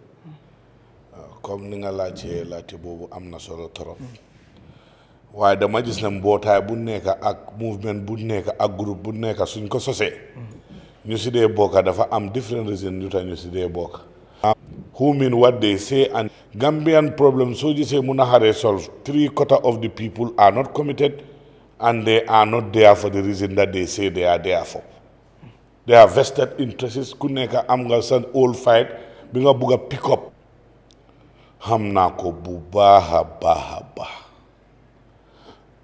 comme ni nga laajte boobu am na solo trop waaye dama gis ne mbootaay bu nekk ak movement bu nekk ak groupe bu nekk suñ ko sosee ñu si dee bokka dafa am different reason yu tax ñu si dee bokka who mean what they say and Gambian problem soo gisee mu naxaree solve 3/4 of the people are not committed and they are not there for the reason that they say they are there for. They are vested interests ku nekk am nga sa old fight bi nga bugg a pick up xam naa ko bu baax a baax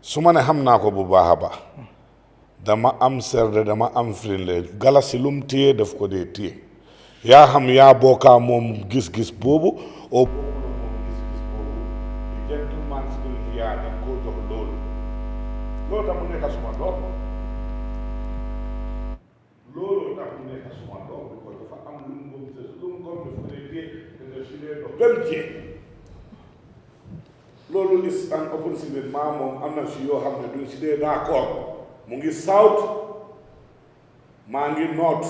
su ma ne xam naa ko bu baax a baax dama am serde dama am firnde Gala si lu mu téye daf ko dee téye yaa xam yaa bokkaa moom gis-gis boobu o gentleman spirit yaa dañ koo jox loolu tax mu nekk suma doom loolu tax mu nekk suma doom bi ko dafa am lu mu gëm te lu mu gëm dafa lay téye te nga si lee dox bem téye loolu is an open secret maa moom am na si yoo xam ne duñ si dee d'accord mu ngi south maa ngi north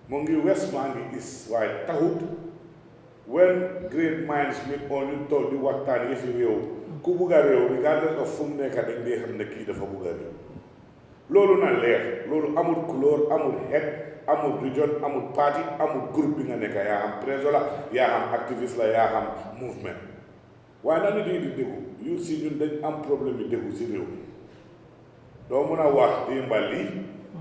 mu ngi west maa ngi east waaye taxut when great minds meet on ñu toog di waxtaan yëfi réew ku bugg a réew regardless of fu mu nekk dañ dee xam ne kii dafa bugg a réew loolu na leer loolu amul couleur amul head amul region amul parti amul groupe bi nga nekk yaa xam président la yaa xam activiste la yaa xam movement waaye na nit yi di déggu yu si ñun dañ am problème yi déggu si réew mi doo mun a wax démba lii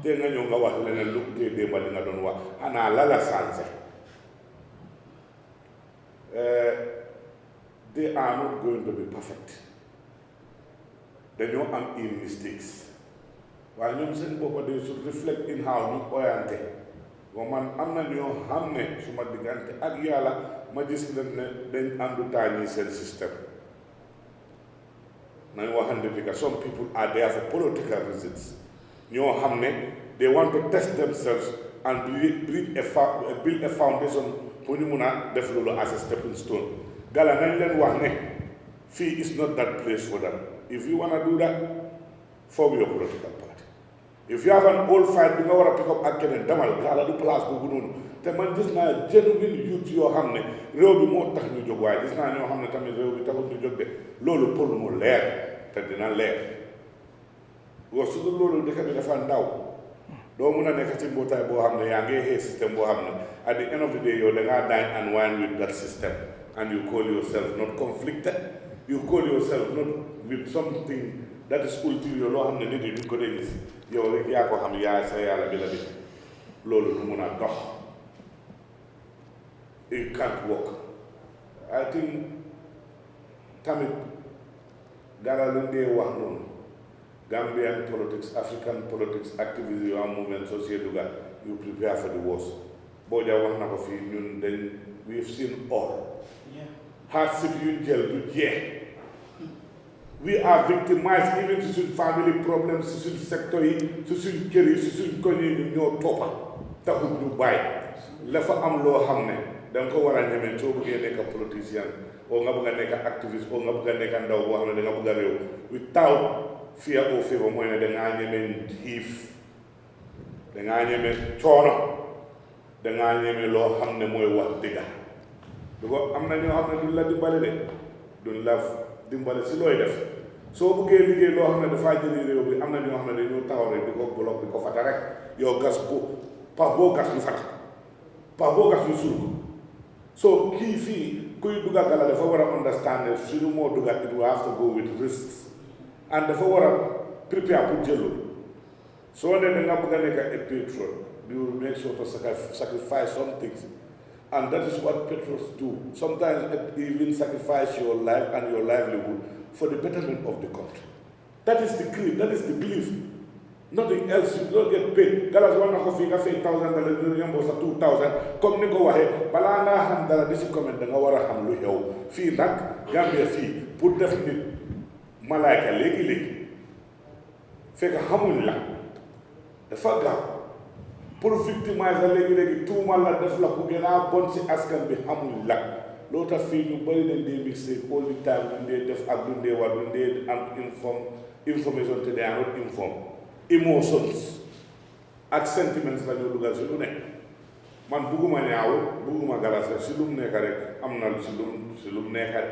te nga ñëw nga wax leneen lu tee démba li nga doon wax xanaa lala sanse they are not going to be perfect dañoo am mistakes waaye ñoom seen boppa they should reflect in how ñu oyante wa man am na ñoo xam ne su ma diggante ak yàlla ma gis leen ne dañ àndu taañi seen système nañ waxante bi some people are there for political reasons ñoo xam ne they want to test themselves and build a foundation pour ñu mun a def loolu as a stepping stone Gala nañ leen wax ne fii is not that place for them if you wanna do that form your political party if you have an old fight bi nga war a pick up ak keneen demal Gala du place boobu noonu te man gis naa genuine youth yoo xam ne réew bi moo tax ñu jóg waaye gis naa ñoo xam ne tamit réew bi taxul ñu jóg de loolu pour mu leer te dina leer wa su dul loolu dëkk bi dafa ndaw doo mun a nekk ci mbootaay boo xam ne yaa ngi xëy système boo xam ne at the end of the day yow da ngaa dine and wine with that system and you call yourself not conflicted you call yourself not with something that is ulterior loo xam ne nit yi duñ ko dee gis yow rek yaa ko xam yaa sa yàlla bi la bi loolu du mun a dox it can't work I think tamit Gala lu dee wax noonu Gambian politics, African politics, activism, and movement, society, you prepare for the worst. Boja wax na ko fii ñun dañ we've seen all. Hardship yu jël du jeex. We are victimized even si suñ family problems si suñ secteur yi si suñ kër yi si suñ koñ yi ñoo toppa taxul ñu bàyyi la fa am loo xam ne da nga ko war a ñeme soo bëggee nekk politicien oo nga bëgg a nekk activiste oo nga bëgg a nekk ndaw boo xam ne da nga bëgg a réew without fear or favor mooy ne dangaa ñeme xiif dangaa ñeme coono dangaa ñeme loo xam ne mooy wax dëgga du ko am na ñoo xam ne duñ la dimbale de duñ la dimbale si looy def soo bëggee liggéey loo xam ne dafaa jëli réew bi am na ñoo xam ne dañoo taxaw rek di ko bloc di ko fata rek yow gas bu pax boo gas ñu fata pax boo gas ñu suul ko soo kii fii kuy dugga Gala dafa war a understand ne suñu moo dugga it will have to go with risks and dafa war a prepare pour jël loolu soo ne da nga bëgg a nekk a patron you will make sure to sacrifice some things and that is what patrons do sometimes even sacrifice your life and your livelihood for the betterment of the country that is the creed that is the belief Nothing else, you don't get paid. Galas one na ko fi nga fay $1,000 ñu ñambo sa 2000 comme ni ko waxe bala nga xam dara di ci comment da nga wara xam lu xew fi nak Gambia fi pour def nit malaika legi fekk xamul la dafa gaaw pour victimiser legi tuumal la def la ku gëna bon ci askan bi xamul la loo tax fii ñu bëri nañ dee mixé all the time ñu dee def ak lu dee war lu dee am information te they are not informed emotions ak sentiments la ñoo dugal si lu nekk man bugguma ñaaw bugguma galas rek si lu mu nekk rek am na si lu mu nekk rek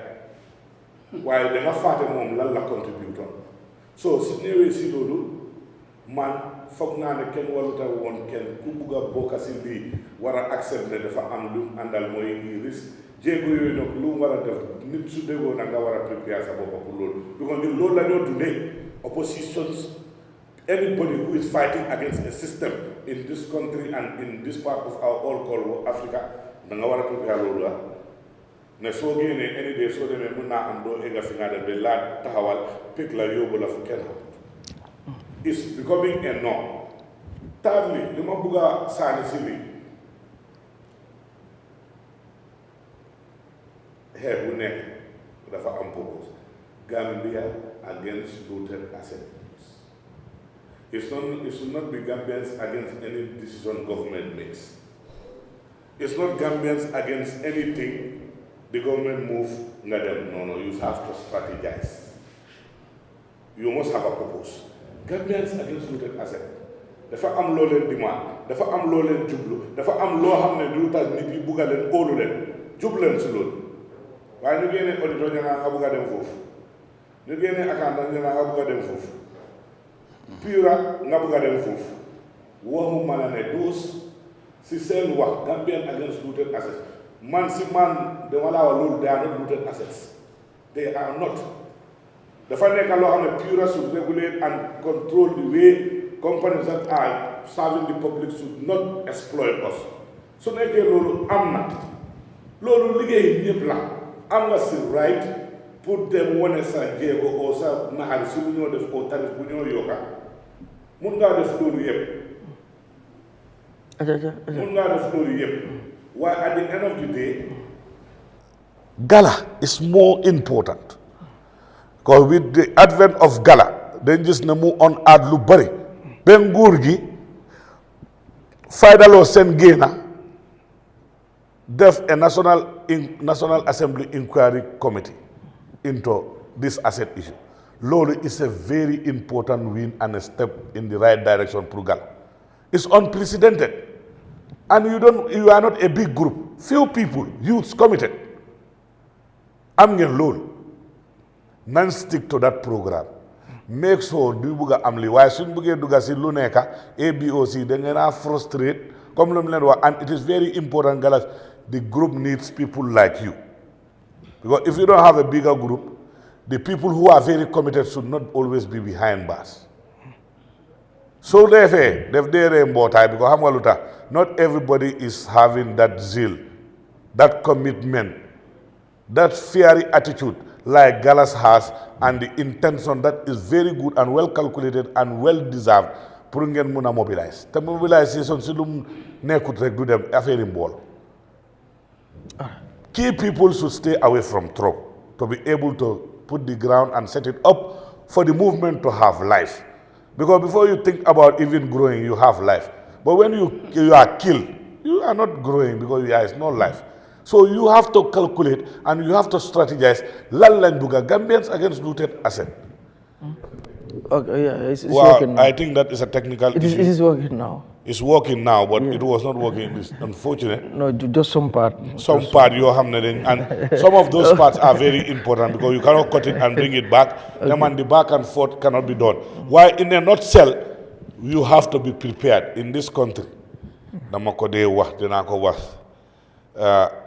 waaye danga fàtte moom lan la contribute so si ñëwee si loolu man foog naa ne kenn waruta woon kenn ku bugg a bokka si lii war a accept ne dafa am lu mu àndal mooy ngi risque jéego yooyu nag lu mu war a def nit su déggoo nag nga war a préparer sa bopp pour loolu because ñun loolu la ñoo dundee oppositions anybody who is fighting against a system in this country and in this part of our all called Africa da nga war a préparer loolu la ne soo génnee any day soo demee mën naa am doo egga fi nga dem ba laa taxawal picc la yóbbu la fu kenn xam is becoming a norm. Thirdly, li ma bëgg a saani si lii xeex bu nekk dafa am purpose. Gambia against looted assets. It should not be Gambians against any decision government makes. It's not Gambians against anything the government move. No, you have to strategize. You must have a purpose. Gambians against looted assets. Dafa am loo leen demand, dafa am loo leen jublu, dafa am loo xam ne du tax nit yi bugg a leen óolu leen jublu leen si loolu waaye ñu génnee auditeur ñu naan nga bugg a dem foofu ñu génnee accountant ñu naan nga bugg a dem foofu pura nga bugg a dem foofu waxuma la ne doos si seen wax Gambian against looted assets man si man dama laa wax loolu they are not looted assets they are not dafa nekk loo xam ne pura should regulate and control the way companies that are serving the public should not exploit us. So nekkee loolu am na loolu liggéey ñëpp la am nga si right pour dem wane sa jéego oo sa naxari si lu ñoo def oo tarif bu ñoo yokka mun ngaa def loolu yëpp mun ngaa def loolu yëpp waaye at the end of the day GALA is more important because with the advent of GALA dañ gis ne mu on add lu bari ben nguur gi faydaloo seen génna def a national assembly inquiry committee into this asset issue loolu is a very important win and a step in the right direction pour GALA. It's unprecedented and you are not a big group, few people, youths committed. Am ngeen loolu nan stick to that program. Make sure du buga am li waaye suñ bëggee dugga si lu nekka ABOC da ngeen a frustrate comme lu mu leen wax and it is very important Galas the group needs people like you because if you don't have a bigger group the people who are very committed should not always be behind bars so defee def dee ree mbootaay because xam nga lu tax not everybody is having that zeal that commitment that fiery attitude like Galas has and the intention that is very good and well calculated and well deserved pour ngeen mun a mobilize te mobilisation si lu nekkut rek du dem affaire yi mbool key people should stay away from trouble to be able to put the ground and set it up for the movement to have life because before you think about even growing you have life but when you are killed you are not growing because there is no life. So you have to calculate and you have to strategize. Gambians against looted asset. Okay, yeah, it's working now. I think that is a technical issue. It is working now. It's working now, but it was not working. It's unfortunate. No, just some part. Some part you have, and some of those parts are very important because you cannot cut it and bring it back. Okay. The back and forth cannot be done. Why, in a nutshell, you have to be prepared in this country.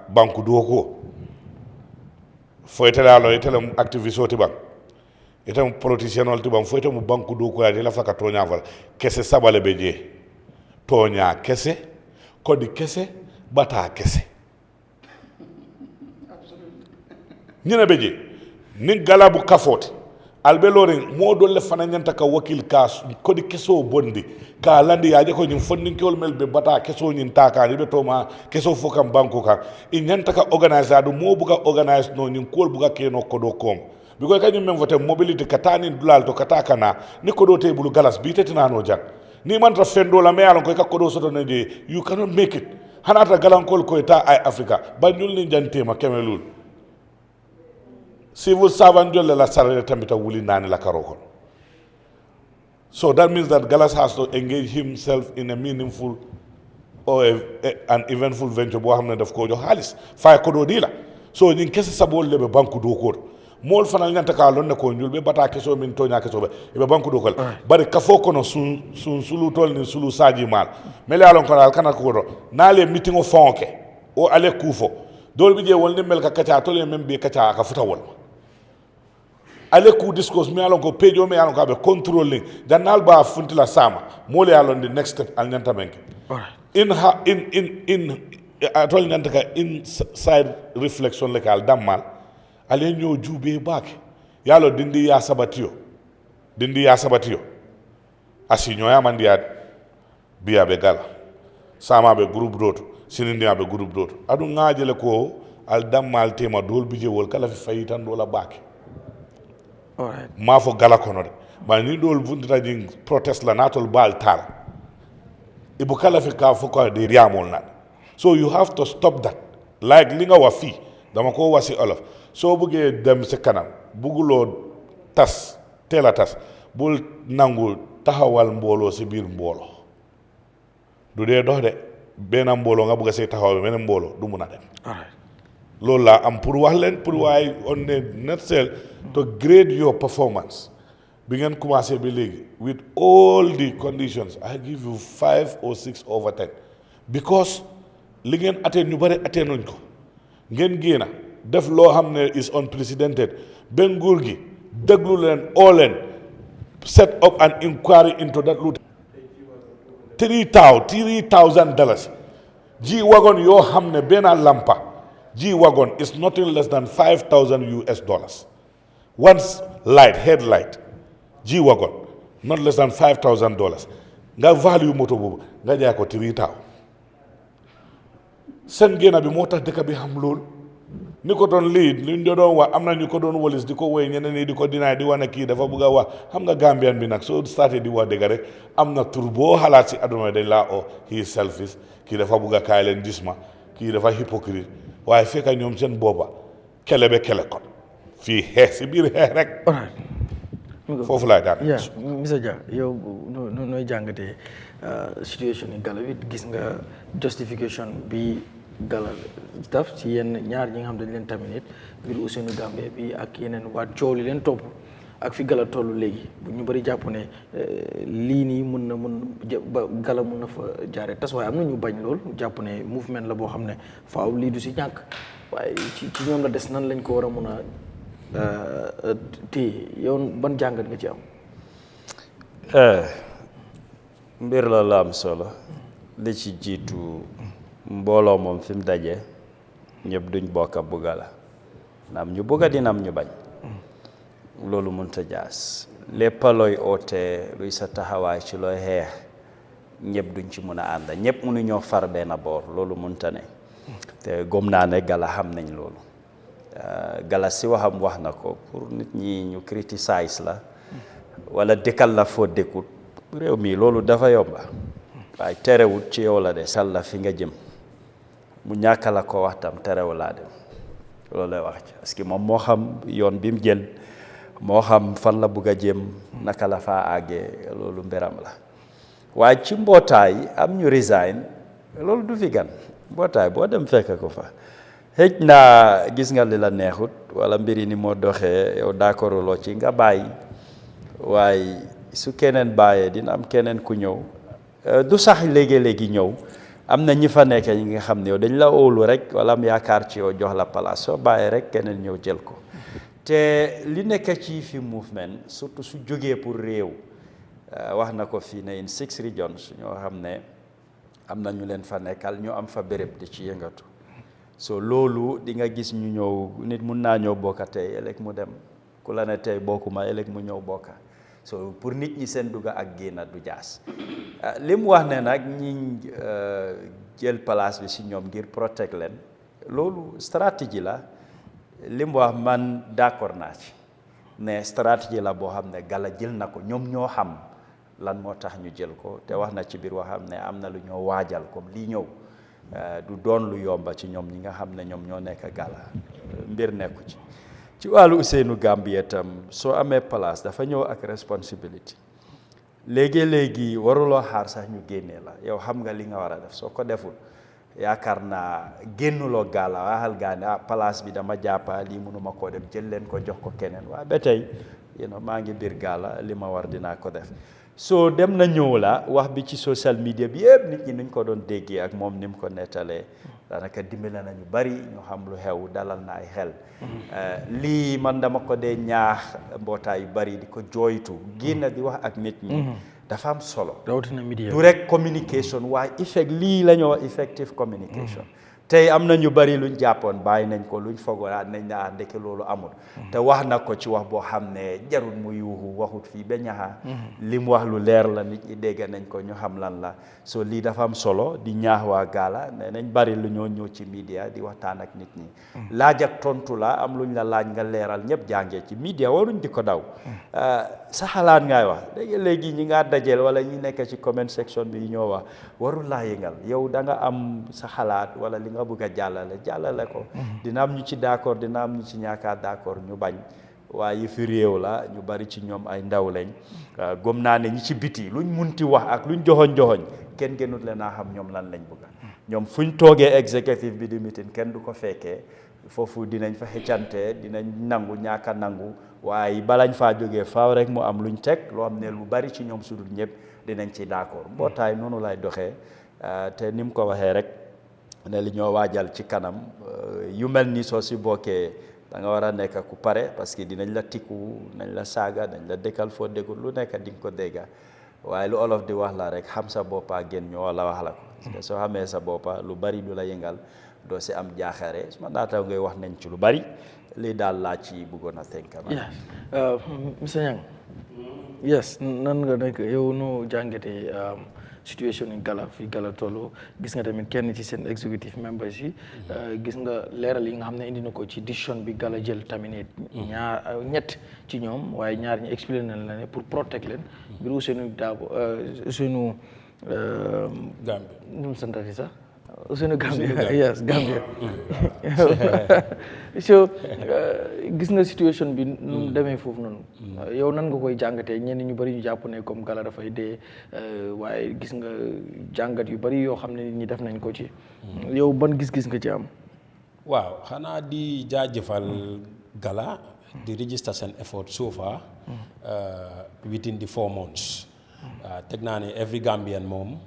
Banku doko fo itala lo itala activiste oti bang itala politicien oti bang fo itala banku doko ya la faka tonya val kese sabale beje tonya kese kodi kese bata kese ñene beje ni GALA bu kafoti albelorin modol le fana nyanta ka wakil ka ko di keso bondi ka landi yaje ko nyum fondin kol mel be bata keso nyin taka ni be to ma keso fokam banko ka in nyanta ka organizer do mo buga organize no nyin kol buga keno ko do kom biko kanyum men vote mobility katani dulal to kataka na ni ko do te bulu galas bi tetina no jang ni man ta fendo la me alon ko ka ko do soto ne de you cannot make it hanata galankol ko ta ay africa banyul ni jantema kemelul civil servant jolle la salary tambita wuli nani la karokon. So that means that Gallas has to engage himself in a meaningful or an eventful venture bo xamne daf ko jox xaliss fay ko do dila so ñin kesse sabol lebe banku do ko mol fanal ñanta ka lon ne ko ñul be bata keso min toña keso be banku do ko bari ka foko no sun sulu tol ni sulu saji mal mele alon ko dal kana ko do na le meeting o fonke o ale kufo dol bi je wol ne mel ka kacha tol men be kacha ka futawol ale ku discourse mi alon ko pejo mi alon ko be controlling danal ba funtila sama mole alon the next step al nyanta menke in atol nyanta ka inside reflection le kal damal ale ñoo jube baake yalo dindi ya sabatio asinyo ya mandia biya be gala sama be groupe d'autre sinindi be groupe d'autre adu ngaajele ko al damal tema dol bije wol kala fi fayitan do la baake alright ma fo gala kono de ba ni dol vundita jing protest la natol bal tar ibu kala fi ka fo ko de riamol na so you have to stop that like linga wa fi dama ko wasi olof so buge dem ci kanam bugulo tas tela tas bul nangu taxawal mbolo ci bir mbolo du de dox de benam mbolo nga buga sey taxawal benen mbolo du muna dem alright lola am pour wax len pour way on the net cell to grade your performance bi ngeen commencé bi legi with all the conditions I give you 5 or 6 over 10 because li ngeen atteindre ñu bari atteindre ko ngeen gëna def lo xamne is unprecedented ben nguur gi deglu len all set up an inquiry into that loot $3,000 G wagon yo xamne bena lampa G wagon is nothing less than $5,000 one light headlight G wagon not less than $5,000 nga value moto bobu nga jaay ko 3,000 sen gena bi motax deka bi xam lool ni ko don lead li ñu doon wax amna ñu ko doon wolis diko woy ñeneen ni diko dinaay di wane ki dafa bëgga wax xam nga Gambian bi nak so starté di wax dëgg rek amna turbo xalaat ci aduna dañ la o he is selfish ki dafa bëgga kaay leen gisma ki dafa hypocrite waaye fekk ñoom seen boppa kele be kele kon fii xeex si biir xeex rek foofu laay daan Mr Jah yow nooy jàngatee situation yi Gala bi gis nga justification bi Gala daf ci yenn ñaar ñi nga xam dañ leen terminate ngir Ousseynou Gambie bi ak yeneen waa coow li leen topp ak fi Gala tollu léegi bu ñu bëri jàpp ne lii nii mun ba Gala mun na fa jaare tas waaye am na ñu bañ lool jàpp ne mouvement la boo xam ne faaw lii du si ñàkk waaye ci ñoom la des nan lañ ko war a mun a téye yow ban jàngat nga ci am mbir la am solo li ci jiitu mbooloo moom fi mu daje ñëpp duñ bokk a bugga la naam ñu bugga dina am ñu bañ loolu mënta jaas lépp looy oote luy sa taxawaay ci looy xeex ñëpp duñ ci mën a ànd ñëpp mënu ñoo far benn boor loolu mënta ne te gom naa ne Gala xam nañ loolu Gala si waxam wax na ko pour nit ñi ñu criticize la wala dëkkal la foo dëkkut réew mi loolu dafa yomba waaye terewut ci yow la de sal la fi nga jëm mu ñàkk la ko wax tam terewu laa dem loolu lay wax ci parce que moom moo xam yoon bi mu jël moo xam fan la bugg a jëm naka la faa àggee loolu mbiram la waaye ci mbootaay am ñu resign loolu du fi gan mbootaay boo dem fekk ko fa xëj naa gis nga li la neexut wala mbiri ni moo doxee yow d'accord loo ci nga bàyyi waaye su keneen bàyyee dina am keneen ku ñëw du sax léegi-léegi ñëw am na ñi fa nekk ñi nga xam ne yow dañ la óolu rek wala am yaakaar ci yow jox la place soo bàyyee rek keneen ñëw jël ko te li nekk ci fi movement surtout su jógee pour réew wax na ko fii ne in 6 regions ñoo xam ne am na ñu leen fa nekkal ñu am fa béréb di ci yëngatu so loolu di nga gis ñu ñëw nit mun naa ñëw bokka tey ëllëg mu dem ku la ne tey bokkuma ëllëg mu ñëw bokka so pour nit ñi seen dugga ak génn du jaas li mu wax ne nag ñi jël place bi si ñoom ngir protect leen loolu stratégie la li mu wax man d'accord naa ci ne stratégie la boo xam ne Gala jël na ko ñoom ñoo xam lan moo tax ñu jël ko te wax na ci biir waxam ne am na lu ñoo waajal comme lii ñëw du doon lu yomba ci ñoom ñi nga xam ne ñoom ñoo nekk Gala mbir nekku ci wàllu Ousseynou Gambia tam soo amee place dafa ñëw ak responsibility léegi waruloo xaar sax ñu génnee la yow xam nga li nga war a def soo ko deful yaakaar naa génnuloo Gala waxal gaa ne place bi dama jàppa lii mënuma koo dem jël leen ko jox ko keneen waaye ba tey maa ngi biir Gala li ma war dinaa ko def so dem na ñëw la wax bi ci social media bi yëpp nit ñi nuñ ko doon déggee ak moom ni mu ko nettalee daanaka dimbale na ñu bari ñu xam lu xew dalal na ay xel lii man dama ko dee ñaax mbootaay yu bari di ko jooytu génn di wax ak nit ñi dafa am solo du rek communication waaye lii la ñoo wax effective communication tey am na ñu bari luñ jàppoon bàyyi nañ ko luñ fogoon nañ naa ndeke loolu amul te wax na ko ci wax boo xam ne jarul mu yuuxu waxut fii ba ñaxa li mu wax lu leer la nit ñi dégg nañ ko ñu xam lan la so lii dafa am solo di ñaax waa Gala ne nañ bari lu ñoo ñëw ci media di waxtaan ak nit ñi laaj ak tontu la am luñ la laaj nga leeral ñëpp jàngee ci media waruñ di ko daw sa xalaat ngay wax léegi ñi ngaa dajeel wala ñi nekk ci comment section bi ñoo wax warul laa yëngal yow da nga am sa xalaat wala li nga bëgg a jàllale ko dina am ñu ci d'accord dina am ñu ci ñaakaar d'accord ñu bañ waaye fi réew la ñu bari ci ñoom ay ndaw lañ gëm naa ne ñi ci biti luñ munti wax ak luñ joxoñ kenn gënut leen a xam ñoom lan lañ bëgg ñoom fuñ toogee executive bi di meeting kenn du ko fekkee foofu dinañ fa xëccante dinañ nangu ñaaka nangu waaye balañ faa jógee faaw rek mu am luñ teg loo xam ne lu bari ci ñoom sudul ñëpp dinañ ci d'accord mbootaay noonu lay doxee te ni mu ko waxee rek ne li ñoo waajal ci kanam yu mel ni soo si bokkee da nga war a nekk ku pare parce que dinañ la tikku nañ la saaga dañ la dëkkal foo déggul lu nekk di nga ko dégga waaye lu olof di wax la rek xam sa boppa gën ñoo la wax la ko parce que soo xamee sa boppa lu bari du la yëngal doo si am jaaxare su ma naataw ngay wax nañ ci lu bari lii daal laa ci bëggoon a tënk monsieur Niang yes nan nga nekk yow noo jàngatee situation in Gala fii Gala tollu gis nga tamit kenn ci seen executive members yi gis nga leeral yi nga xam ne indi na ko ci décision bi Gala jël tamit ñett ci ñoom waaye ñaar ñi expliqué nañ la ne pour protect leen mbiru Ousseynou Dabo Ousseynou Gambia nu mu santati sax Ousseynou Gambia yes Gambia so gis nga situation bi nu mu demee foofu noonu yow nan nga koy jàngatee ñenn ñu bari ñu jàpp ne comme Gala dafay dee waaye gis nga jàngat yu bari yoo xam ne nit ñi def nañ ko ci yow ban gis-gis nga ci am waaw xanaa di jaajëfal Gala di register seen effort so far within the 4 months teg naa ne every Gambian moom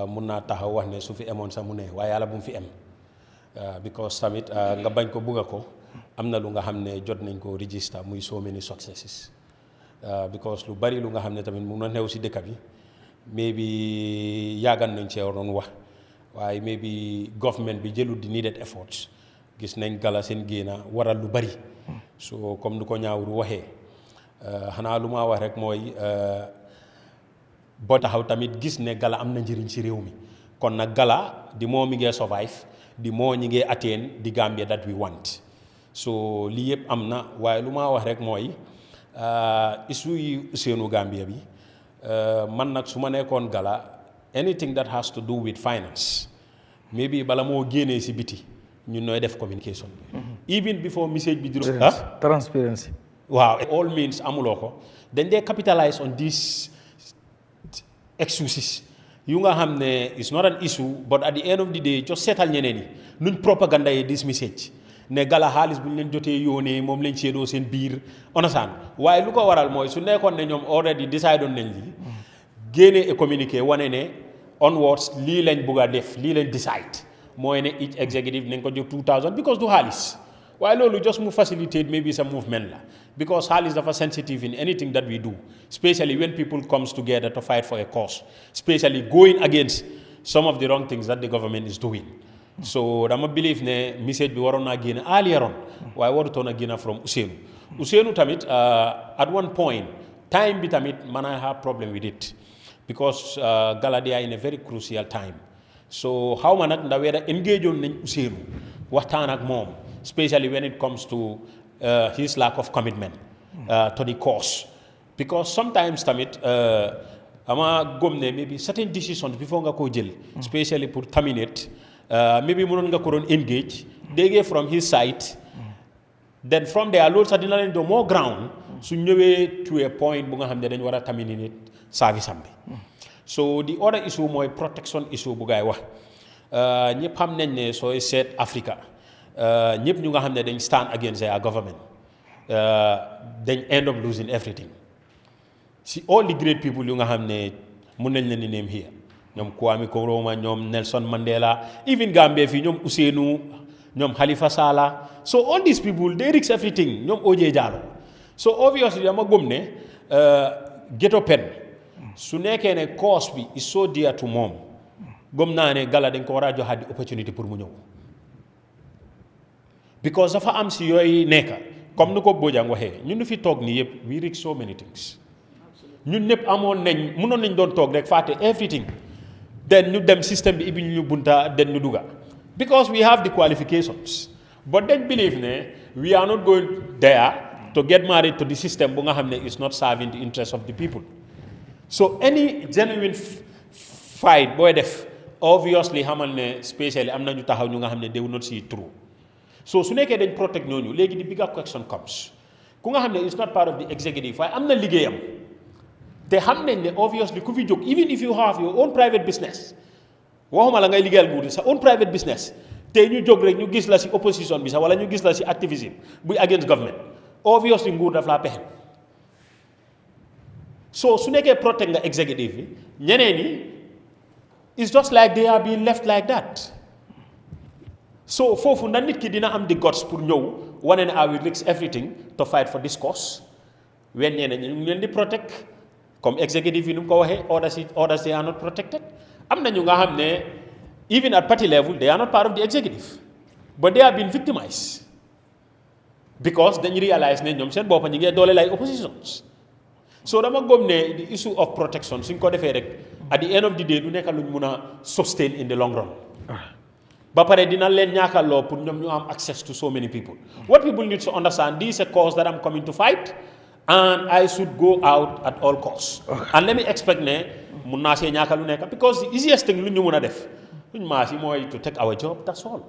mun naa taxaw wax ne su fi emoon sax mu ne waaye yàlla bu mu fi em because tamit nga bañ ko bugga ko am na lu nga xam ne jot nañ ko register muy so many successes because lu bari lu nga xam ne tamit mun na new si dëkk bi maybe yàggan nañ cee waroon wax waaye maybe government bi jëlut di needed efforts gis nañ Gala seen génna waral lu bari so comme nu ko ñaawuru waxee xanaa lu ma wax rek mooy boo taxaw tamit gis ne Gala am na njëriñ ci réew mi kon nag Gala di moo mi ngee survive di moo ñi ngee attain di Gambia that we want so lii yëpp am na waaye lu ma wax rek mooy issue yi Ousseynou Gambia bi man nag su ma nekkoon Gala anything that has to do with finance maybe bala moo génnee si biti ñun nooy def communication bi even before message bi di transparency waaw all means amuloo ko dañ dee capitalize on this excuses yu nga xam ne it's not an issue but at the end of the day just seetal ñeneen yi nuñ propaganda yi this message ne Gala xaalis bu ñu leen jotee yónnee moom lañ seedoo seen biir onasaan waaye lu ko waral mooy su nekkoon ne ñoom already decide on nañ lii génnee et communiqué wane ne onwards lii lañ bugg a def lii lañ decide mooy ne each executive nañ ko jox 2000 because du xaalis waaye loolu just mu facilitate maybe some movement la because xaalis dafa sensitive in anything that we do especially when people comes together to fight for a cause especially going against some of the wrong things that the government is doing so dama believe ne message bi waroon naa génn earlier on waaye warutoon a génn from Ousseynou tamit at one point time bi tamit man I have problem with it because GALA they are in a very crucial time so xaw ma nag ndax weda engage on nañ Ousseynou waxtaan ak moom especially when it comes to his lack of commitment to the cause because sometimes tamit ama gom ne maybe certain decisions before nga koo jël especially pour terminate maybe mënoon nga ko doon engage déggee from his side then from there loolu sax dina leen do more ground su ñëwee to a point bu nga xam ne dañ war a terminate service am bi so the other issue mooy protection issue bu gaay wax ñëpp xam nañ ne sooy seet Africa ñëpp ñu nga xam ne dañ stand against their government dañ end up losing everything si all the great people yu nga xam ne mun nañ leen di name here ñoom Kwame Nkrumah ñoom Nelson Mandela even Gambia fii ñoom Ousseynou ñoom Halifa Sallah so all these people they risk everything ñoom OJ Jallow so obviously dama gëm ne ghetto pen su nekkee ne cause bi is so dear to moom gëm naa ne GALA dañ ko war a joxaat di opportunity pour mu ñëw because dafa am si yooyu nekka comme ni ko Bojang waxee ñun ñu fi toog nii yëpp we risk so many things ñun ñëpp amoon nañ mënoon nañ doon toog rek fàtte everything then ñu dem système bi ibi ñu bunta then ñu dugga because we have the qualifications but then believe ne we are not going there to get married to the system bu nga xam ne is not serving the interest of the people so any genuine fight booy def obviously xamal ne spécially am na ñu taxaw ñu nga xam ne they will not see through so su nekkee dañ protect ñooñu léegi the bigger question comes ku nga xam ne is not part of the executive waaye am na liggéeyam te xam nañ ne obviously ku fi jóg even if you have your own private business waxuma la ngay liggéeyal nguur sa own private business te ñu jóg rek ñu gis la si opposition bi sax wala ñu gis la si activism buy against government obviously nguur daf laa pexe so su nekkee protect nga executive bi ñeneen ñi it's just like they are being left like that so foofu na nit ki dina am the guts pour ñëw wane ne I will risk everything to fight for this cause when ñeneen ñi ñu ngi leen di protect comme executive yi nu mu ko waxee others they are not protected am na ñu nga xam ne even at party level they are not part of the executive but they are being victimized because dañu realize ne ñoom seen boppa ñu ngi doole lay oppositions so dama gëm ne the issue of protection suñ ko defee rek at the end of the day du nekk luñ mun a sustain in the long run ba pare dina leen ñaakaloo pour ñoom ñu am access to so many people what people need to understand this is a cause that I'm coming to fight and I should go out at all costs and let me expect ne mun naa see ñaaka lu nekk because the easiest thing lu ñu mun a def luñ maas yi mooy to take our job that's all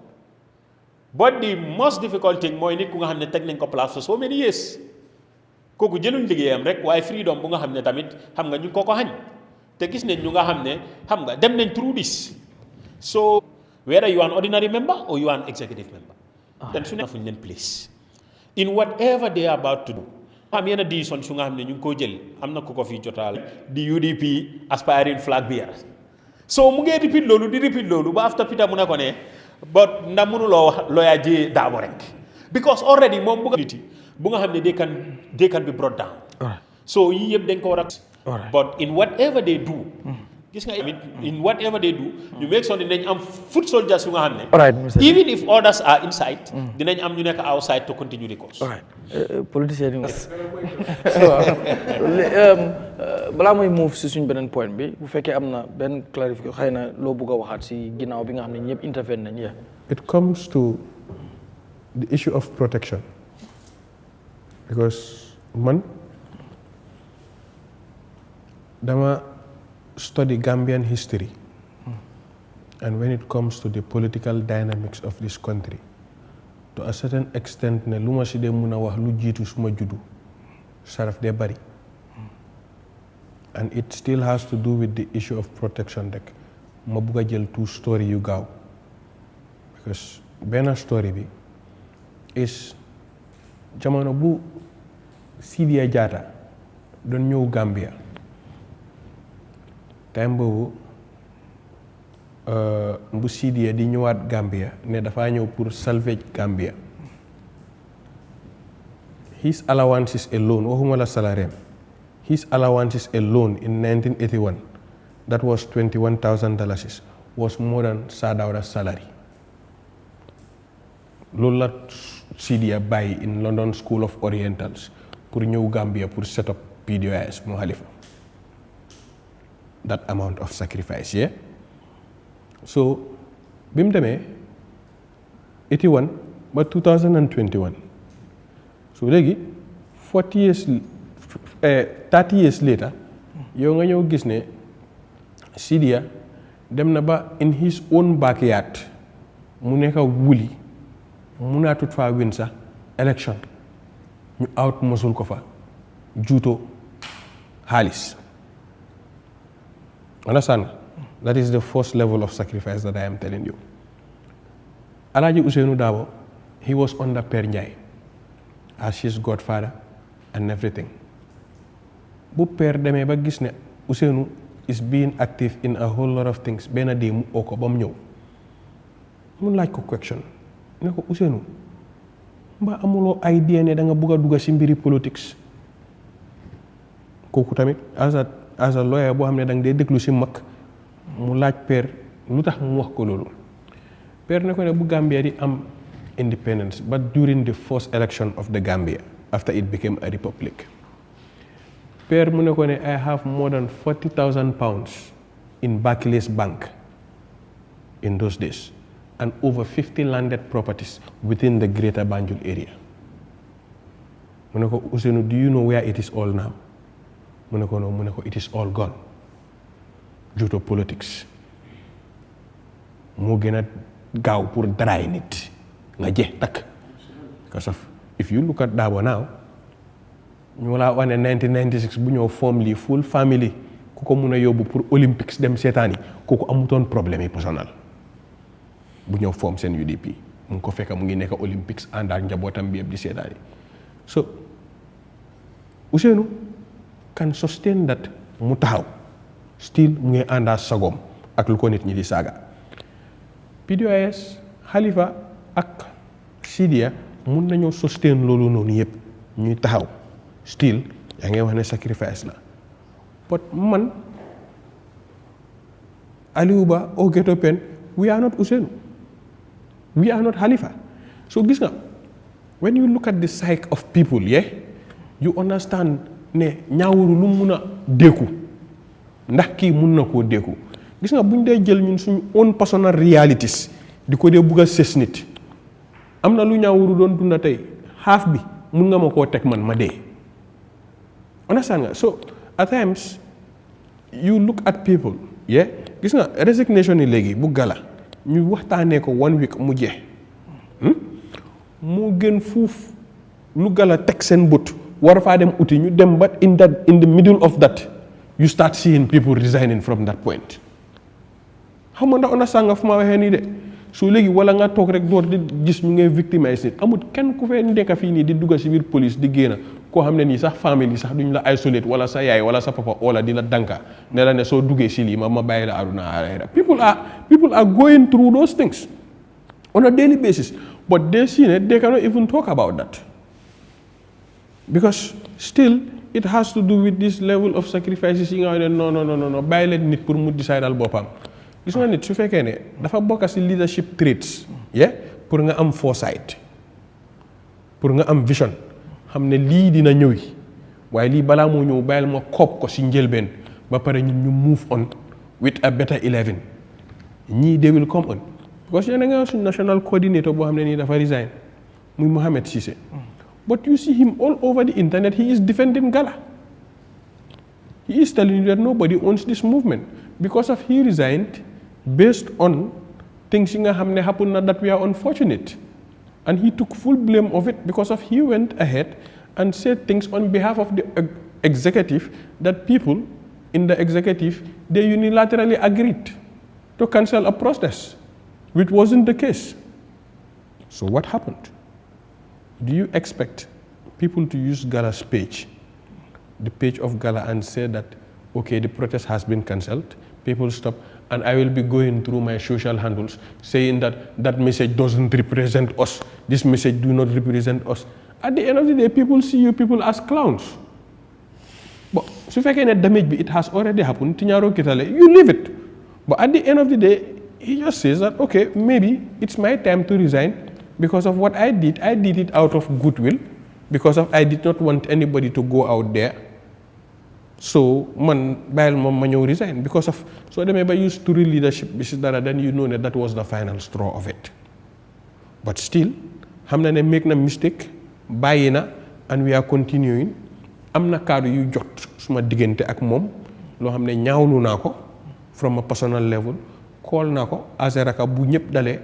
but the most difficult thing mooy nit ku nga xam ne teg nañ ko place for so many years kooku jëluñ liggéeyam rek waaye freedom bu nga xam ne tamit xam nga ñu ko xañ te gis nañ ñu nga xam ne xam nga dem nañ through this so whether you are an ordinary member or you are an executive member then su ne fuñ leen place in whatever they are about to do am yenn décision su nga xam ne ñu ngi ko jël am na ku ko fi jotaal di UDP aspiring flag bearer so mu ngee repeat loolu ba after Peter mu ne ko ne but ndax mënuloo wax lawyer J Darboe rek because already moom bu nga xam ne they can be brought down so yii yëpp dañ ko war a but in whatever they do gis nga in whatever they do you make sure dinañ am foot soldiers yu nga xam ne even if others are inside dinañ am ñu nekk outside to continue the cause politicien yi balaa mooy move si suñ beneen point bi bu fekkee am na benn clarification xëy na loo bëgg a waxaat si ginnaaw bi nga xam ne ñëpp intervene nañ it comes to the issue of protection because man dama study Gambian history and when it comes to the political dynamics of this country to a certain extent ne lu ma si dee mun a wax lu jiitu suma juddu saraf dee bari and it still has to do with the issue of protection rek ma bugg a jël two story yu gaaw because benn story bi is jamono bu Sidia Jatta doon ñëw Gambia time boobu bu Sidia di ñëwaat Gambia ne dafa ñëw pour salvage Gambia his allowances alone waxuma la salaire his allowances alone in 1981 that was $21,000 was more than Sir Dawda's salary loolu la Sidia bàyyi in London School of Orientals pour ñëw Gambia pour set up PDOIS moo Halifa. That amount of sacrifice, yeah? So, bi mu demee 81 ba 2021 so léegi 30 years later yow nga ñëw gis ne Sidia dem na ba in his own backyard mu nekk wuli mu naatut faa win sax election ñu out mosul ko fa juuto xaalis. Understand? That is the first level of sacrifice that I am telling you. Alhaji Ousainou Darboe, he was under Per Njie as his godfather and everything. Bu Per demee ba gis ne Ousainou is being active in a whole lot of things benn day mu oo ko ba mu ñëw mu laaj ko question ne ko Ousainou mbaa amuloo idea ne da nga bugg a dugg si mbiri politics kooku tamit as a lawyer boo xam ne da nga dee déglu si mag mu laaj Per lu tax mu wax ko loolu Per ne ko ne bu Gambia di am independence but during the first election of the Gambia after it became a republic Per mu ne ko ne I have more than 40,000 pounds in Barclays Bank in those days and over 50 landed properties within the greater Banjul area. Mu ne ko Ousainou, do you know where it is all now? Mu ne ko no, mu ne ko it is all gone due to politics. Moo gën a gaaw pour daraay nit nga jeex takk because of if you look at Darboe now ñu laa wax ne 1996 bu ñëw form lii full family ku ko mun a yóbbu pour Olympics dem seetaan yi kooku amutoon problème yi personnel bu ñëw form seen UDP mu ngi ko fekk mu ngi nekk Olympics ànd ak njabootam bi yëpp di seetaan yi so Ousainou can sustain that mu taxaw still mu ngi àndaa sagoom ak lu ko nit ñi di saaga PDOIS Halifa ak Sidia mun nañoo sustain loolu noonu yëpp ñuy taxaw still yaa ngi wax ne sacrifice la but man Aliou Bah or Geto Pen we are not Ousainou we are not Halifa so gis nga when you look at the psyche of people you understand ne ñaawuru lu mun a dékku ndax kii mun na koo dékku gis nga buñ dee jël ñun suñu own personal realities di ko dee bugg a sës nit am na lu ñaawuru doon dunda tey half bi mun nga ma koo teg man ma dee understand nga so at times you look at people gis nga resignation yi léegi bu Gala ñu waxtaanee ko 1 week mu jeex moo gën fuuf lu Gala teg seen bët war faa dem uti ñu dem ba in the middle of that you start seeing people resigning from that point xam nga ndax understand nga fu ma waxee nii de so léegi wala nga toog rek door di gis ñu ngay victimize nit amul kenn ku fee nekk fii nii di dugga si biir police di génn koo xam ne nii sax famille sax duñ la isolate wala sa yaay wala sa papa wala di la danka ne la ne soo duggee si lii ma bàyyi la aduna alayra people are going through those things on a daily basis but they see ne they cannot even talk about that because still it has to do with this level of sacrifices yi nga xam ne non bàyyi leen nit pour mu décider boppam gis nga nit su fekkee ne dafa bokk si leadership traits pour nga am foresight pour nga am vision xam ne lii dina ñëwi waaye lii balaa moo ñëw bàyyil ma koop ko si njëlbeen ba pare ñun ñu move on with a better 11 ñii they will come on because yéen a nga suñ national coordinator boo xam ne nii dafa resign muy Mohamed Cissé but you see him all over the internet he is defending Gala he is telling you that nobody owns this movement because of he resigned based on things yi nga xam ne happen na that we are unfortunate and he took full blame of it because of he went ahead and said things on behalf of the executive that people in the executive they unilaterally agreed to cancel a protest which wasn't the case. So what happened? Do you expect people to use Gala's page, the page of Gala, and say that okay, the protest has been cancelled, people stop, and I will be going through my social handles saying that that message doesn't represent us, this message do not represent us. At the end of the day, people see you people as clowns. But so if I can damage it has already happened, you leave it. But at the end of the day, he just says that okay, maybe it's my time to resign because of what I did it out of goodwill because of I did not want anybody to go out there. So man bàyyil moom ma ñëw resign because of soo demee ba use to leadership bi si dara then you know that was the final straw of it. But still xam na ne make na mistake bàyyi na and we are continuing. Am na kaddu yu jot suma diggante ak moom loo xam ne ñaawlu naa ko from a personal level call naa ko as a raka bu ñëpp dalee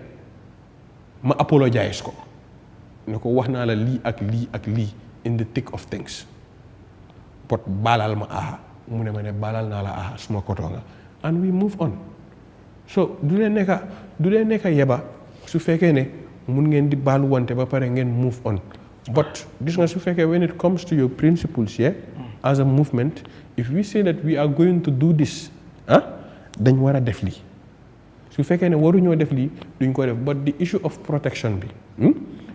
ma apologize ko ne ko wax naa la lii ak lii ak lii in the thick of things but baalal ma aha mu ne ma ne baalal naa la aha suma koto nga and we move on. So du leen nekka yeba su fekkee ne mun ngeen di baalu wante ba pare ngeen move on. But this one, when it comes to your principles here, as a movement, if we say that we are going to do this, then we are definitely. So if ne waru ñoo def li duñ ko def, but the issue of protection bi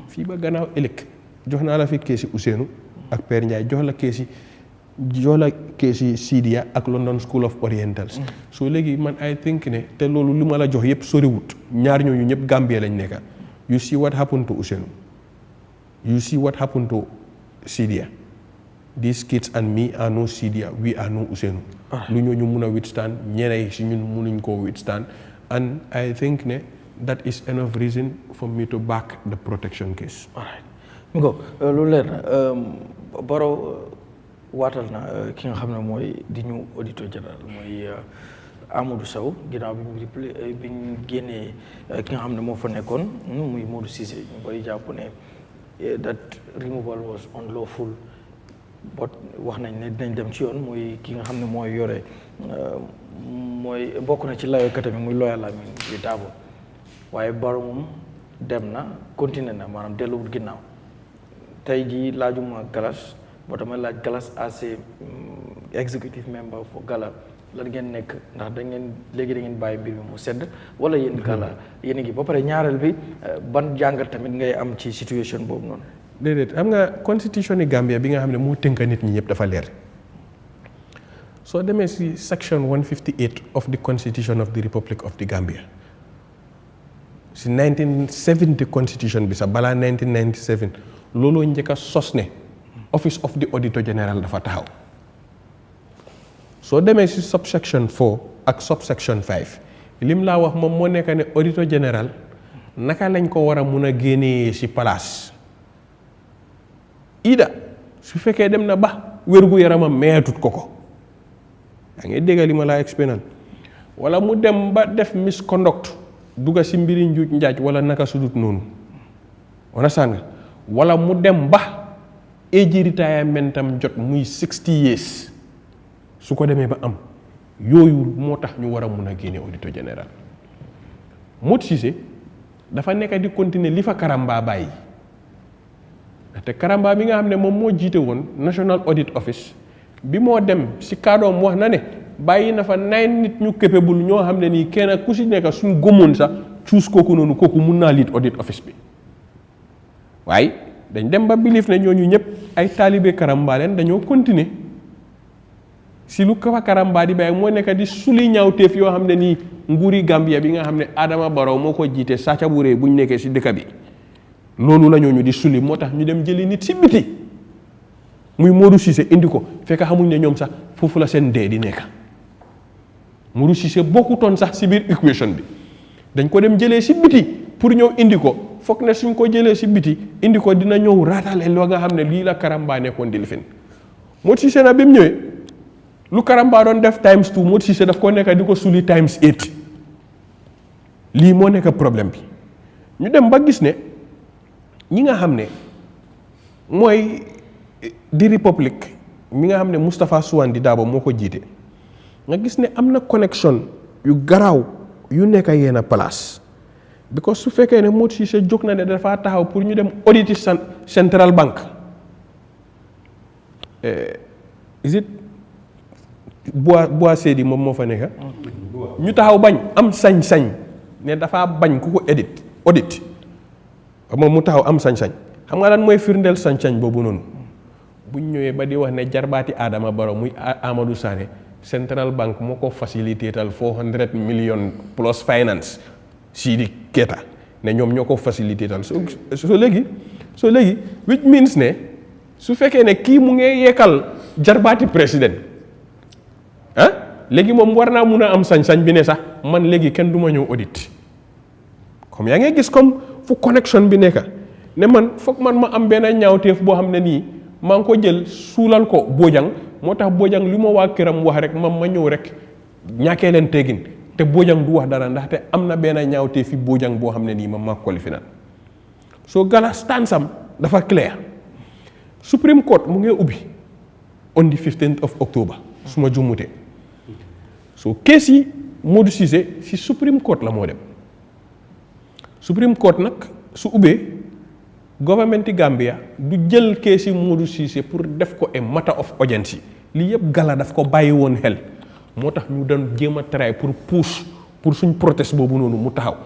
fii ba gannaaw ëllëg jox naa la fi keesi Ousseynou ak Père Ndiaye jox la keesi Sidia ak London School of Orientals. So léegi man I think ne te loolu lu ma la jox yëpp soriwut ñaar ñooñu ñëpp Gambia lañ nekka. You see what happened to Ousseynou. You see what happened to Sidia. These kids and me are no Sidia, we are no Ousseynou. Lu ñooñu mun a withstand ñeneen si ñun munuñ koo withstand. And I think that is enough reason for me to back the protection case. All right. Ngo lu leer na Barrow waatal na ki nga xam ne mooy di ñu auditeur général mooy Amadou Sow ginnaaw bi ñu génnee ki nga xam ne moo fa nekkoon muy Modou Cissé ñu bari jàpp ne that removal was unlawful but wax nañ ne dinañ dem ci yoon mooy ki nga xam ne mooy yore mooy bokk na ci layokat mi muy loyal Lamin di Dabo waaye Barrow moom dem na continuer na maanaam delluwut ginnaaw tey jii laajuma Gallas boo damay laaj Gallas as a executive member for GALA lan ngeen nekk ndax da ngeen bàyyi mbir mi mu sedd wala yéen GALA yéen a ngi ba pare ñaareel bi ban jàngat tamit ngay am ci situation boobu noonu. déedéet am nga constitution yi Gambia bi nga xam ne moo tënk nit ñi ñëpp dafa leer soo demee si section 158 of the constitution of the Republic of the Gambia si 1970 constitution bi sax balaa 1997 looloo njëkk a sos ne office of the auditor general dafa taxaw. soo demee si subsection 4 ak subsection 5 lim laa wax moom moo nekk ne auditor général naka lañ ko war a mun a génnee si place ida su fekkee dem na ba wérgu yaramam meetut ko yaa ngi dégg li ma laa explainal wala mu dem ba def misconduct dugga si mbiri njuuj njaaj wala naka sudut noonu understand nga wala mu dem ba age retirement am jot muy 60 years su ko demee ba am yooyu moo tax ñu war a mun a génne auditeur général Modou Cissé dafa nekk di continuer li fa Karamba bàyyi te Karamba bi nga xam ne moom moo jiite woon National Audit Office bi moo dem si kàddoom wax na ne bàyyi na fa 9 nit ñu capable ñoo xam ne nii kenn ku si nekk suñ gëmoon sax cuus kooku noonu kooku mun naa lead audit office bi waaye dañ dem ba believe ne ñooñu ñëpp ay taalibe Karamba leen dañoo continuer si lu kafa Karamba di bàyyi moo nekk di suli ñaawteef yoo xam ne nii nguuri Gambia bi nga xam ne Adama Barrow moo ko jiite sàcca bu rëy bu ñu nekkee si dëkk bi loolu la ñooñu di suli moo tax ñu dem jëli nit si biti muy Modou Cissé indi ko fekk xamuñ ne ñoom sax foofu la seen dee di nekk Modou Cissé bokkutoon sax si biir équation bi dañ ko dem jëlee si biti pour ñëw indi ko foog ne suñ ko jëlee si biti indi ko dina ñëw raatale loo nga xam ne lii la Karamba nekkoon di lifin Modou Cissé na bi mu ñëwee lu Karamba doon def times 2 Modou Cissé daf ko nekk di ko suli times 8 lii moo nekk problème bi ñu dem ba gis ne ñi nga xam ne mooy di République mi nga xam ne Moustapha Souandi Dabo moo ko jiite nga gis ne am na connection yu garaaw yu nekk yenn place because su fekkee ne Modou Cissé jóg na ne dafa taxaw pour ñu dem audit Central Bank is it bois séedi moom moo fa nekk ñu taxaw bañ am sañ-sañ ne dafa bañ ku ko audit moom mu taxaw am sañ-sañ xam nga lan mooy firndeel sañ-sañ boobu noonu buñ ñëwee ba di wax ne jarbaati Adama Barrow muy Amadou Sané Central Bank moo ko facilité tal 400 million plus finance Sidi Keita ne ñoom ñoo ko facilité tal so léegi which means ne su fekkee ne kii mu ngi yekkal jarbaati président léegi moom war naa mun a am sañ-sañ bi ne sax man léegi kenn du ma ñëw audit comme yaa ngi gis comme fu connexion bi nekk ne man foog man ma am benn ñaawteef boo xam ne nii maa ngi ko jël suulal ko Bojang moo tax Bojang li ma waa këram wax rek ma ñëw rek ñàkkee leen teggin te Bojang du wax dara ndaxte am na benn ñaawteef fi Bojang boo xam ne nii ma maa ko lifinal soo Gala stansam dafa clair Supreme Court mu ngi ubbi on the 15th of October su ma jummutee so kees yi Modou Cissé si Supreme Court la moo dem Supreme Court nag su ubbee government Gambia du jël kees yi Modou Cissé pour def ko a matter of urgency lii yëpp Gala daf ko bàyyi woon xel moo tax ñu doon jéem a try pour push pour suñ protest boobu noonu mu taxaw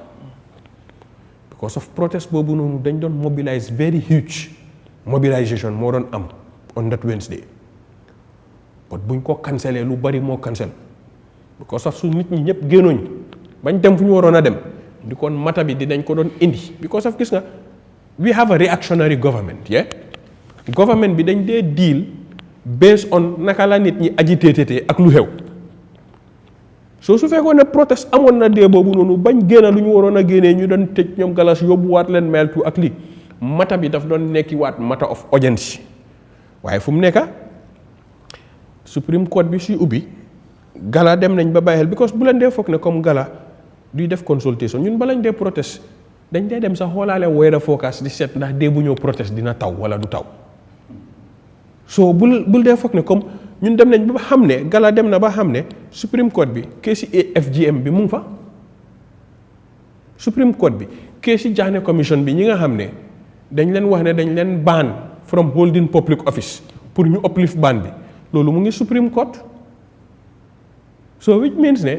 because of protest boobu noonu dañ doon mobilize very huge mobilisation moo doon am on that Wednesday but buñ ko cancelé lu bari moo cancel because of su nit ñi ñëpp génnooñ bañ dem fu ñu waroon a dem di kon mata bi dinañ ko doon indi because of gis nga we have a reactionary government government bi dañ dee deal based on naka la nit ñi agité ak lu xew soo su fekkoon ne protest amoon na dee boobu noonu bañ génn lu ñu waroon a génnee ñu doon tëj ñoom Galas yóbbuwaat leen meltu ak lii mata bi daf doon nekkiwaat matter of urgency waaye fu mu nekka Supreme Court bi suy ubbi Gala dem nañ ba bàyyi xel because bu leen dee foog ne comme Gala duy def consultation ñun balañ dee protest dañ dee dem sax xoolaale weather forecast di seet ndax dee bu ñëw protest dina taw wala du taw so bul dee foog ne comme ñun dem nañ ba xam ne Gala dem na ba xam ne Supreme Court bi keesi AFGM bi mu ngi fa Supreme Court bi keesi Jammeh commission bi ñi nga xam ne dañ leen wax ne dañ leen ban from holding public office pour ñu uplift ban bi loolu mu ngi Supreme Court so which means ne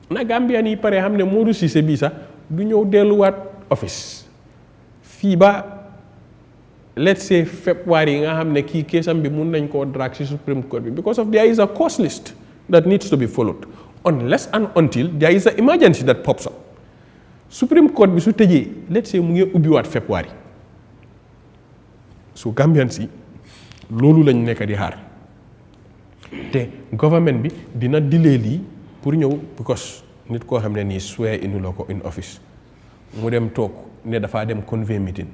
na Gambian yi pare xam ne Modou Cissé bii sax du ñëw delluwaat office fii ba let's say February yi nga xam ne kii keesam bi mun nañ koo drag ci Supreme Court bi because of there is a course list that needs to be followed unless and until there is an emergency that pops up Supreme Court bi su tëjee let's say mu ngi ubbiwaat February so Gambian si loolu lañ nekk di xaar te government bi dina delay lii pour ñëw because nit koo xam ne nii swear inu la ko in office mu dem toog ne dafaa dem convey meeting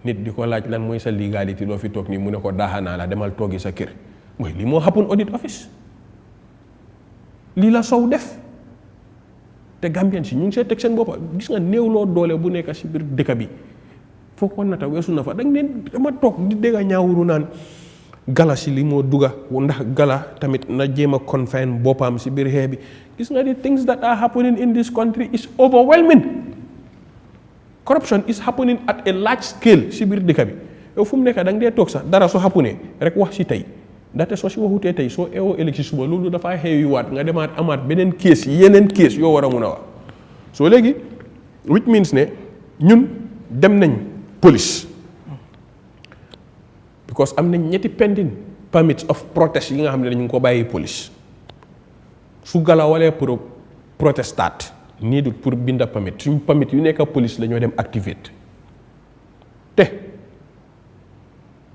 nit di ko laaj lan mooy sa légalité loo fi toog nii mu ne ko daaxanaa la demal toogi sa kër mooy lii moo happen audit office lii la Sow def te Gambien si ñu ngi see teg seen boppa gis nga néew loo doole bu nekk si biir dëkk bi foo ko nata weesu na fa danga ne dama toog di dégg ñaawuru naan Gala si li moo dugga ndax Gala tamit na jéem a confine boppam si biir xeex bi gis nga the things that are happening in this country is overwhelming corruption is happening at a large scale si biir dëkk bi yow fu mu nekk da nga dee toog sax dara soo happenee rek wax si tey ndaxte soo si waxutee tey soo eewoo ëllëg si suba loolu dafay xeewiwaat nga demaat amaat beneen kees yeneen kees yoo war a mun a wax soo léegi which means ne ñun dem nañ police because am nañ ñetti pending permits of protest yi nga xam ne dañu ko bàyyi police su Gala walee pour protestat nii du pour binda permit suñ permit yu nekk police la ñoo dem activate te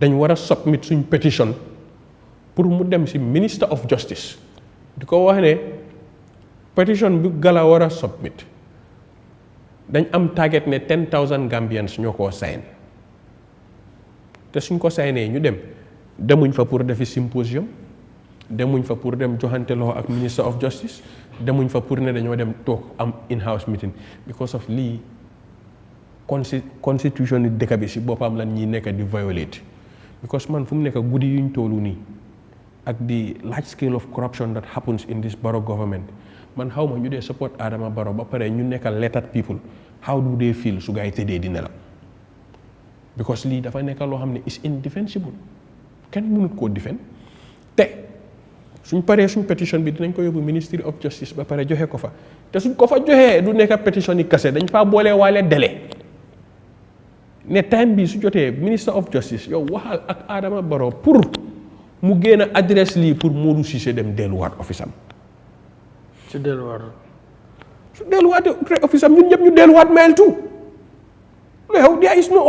dañ war a submit suñ pétition pour mu dem si minister of justice di ko wax ne pétition bi Gala war a submit dañ am target ne 10,000 Gambians ñoo koo sign te suñ ko signé ñu demuñ fa pour defi symposium demuñ fa pour dem joxante loxo ak minister of justice demuñ fa pour ne dañoo dem toog am in-house meeting because of lii constitution yi dëkk bi si boppam lan ñuy nekk di violate because man fu mu nekk guddi yuñ toolu nii ak the large scale of corruption that happens in this Barrow government man xaw ma ñu dee support Adama Barrow ba pare ñu nekk lettered people how do they feel su gaa yi tëddee di nelaw because lii dafa nekk loo xam ne is indefensible kenn mënut koo defend te suñ paree suñ pétition bi dinañ ko yóbbu Ministry of Justice ba pare joxe ko fa te suñ ko fa joxee du nekk pétition yi kase dañ faa boole waale délai ne time bi su jotee Minister of Justice yow waxal ak Adama Barrow pour mu génn a adresse lii pour Modou Cissé dem delluwaat office am su delluwaatee office am ñun ñëpp ñu delluwaat mel tout Well, there is no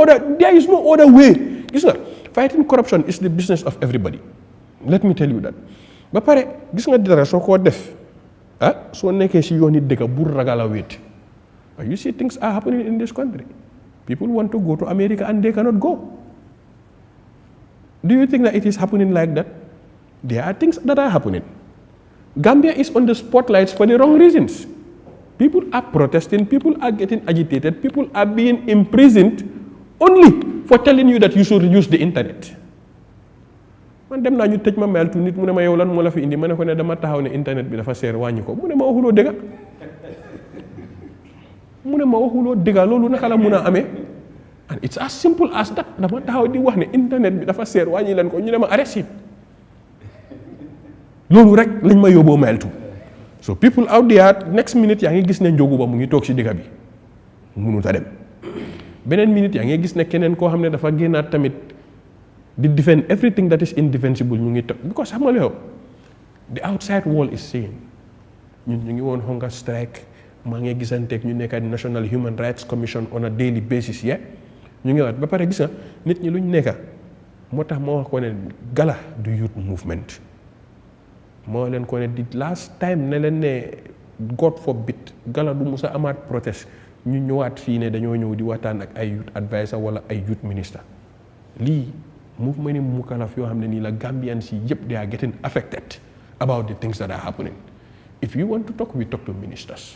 other way. Gis nga fighting corruption is the business of everybody. Let me tell you that. Ba pare gis nga dara soo ko def soo nekkee si yoon it dëkk bu ragal a wéet. But you see things are happening in this country. People want to go to America and they cannot go. Do you think that it is happening like that? There are things that are happening. Gambia is on the spotlights for the wrong reasons. People are protesting, people are getting agitated, people are being imprisoned only for telling you that you should use the internet. Man dem naa ñu tëj ma mail tu nit mu ne ma yow lan moo la fi indi ma ne ko ne dama taxaw ne internet bi dafa seer wàññi ko mu ne ma waxuloo dëgga mu ne ma waxuloo dëgga loolu naka la mun a amee and it's as simple as that dama taxaw di wax ne internet bi dafa seer wàññi leen ko ñu ne ma arrest it loolu rek lañ ma yóbboo mail tu so people out there next minute yaa ngi gis ne njógu ba mu ngi toog si dëkk bi munut a dem beneen minute yaa ngi gis ne keneen koo xam ne dafa génnaat tamit di defend everything that is indefensible ñu ngi toog because xam nga li the outside world is saying ñun ñu ngi woon hunger strike maa ngi gisanteeg ñu nekk National Human Rights Commission on a daily basis ñu ngi waat ba pare gis nga nit ñi luñ nekka moo tax moo wax ko ne GALA du youth movement moo leen ko ne di last time ne leen ne God forbid GALA du musa amaat protest ñu ñëwaat fii ne dañoo ñëw di waxtaan ak ay youth advisor wala ay youth minister lii movement ni mukalaf yoo xam ne nii la Gambians yi yëpp they are getting affected about the things that are happening. If we want to talk, we talk to ministers.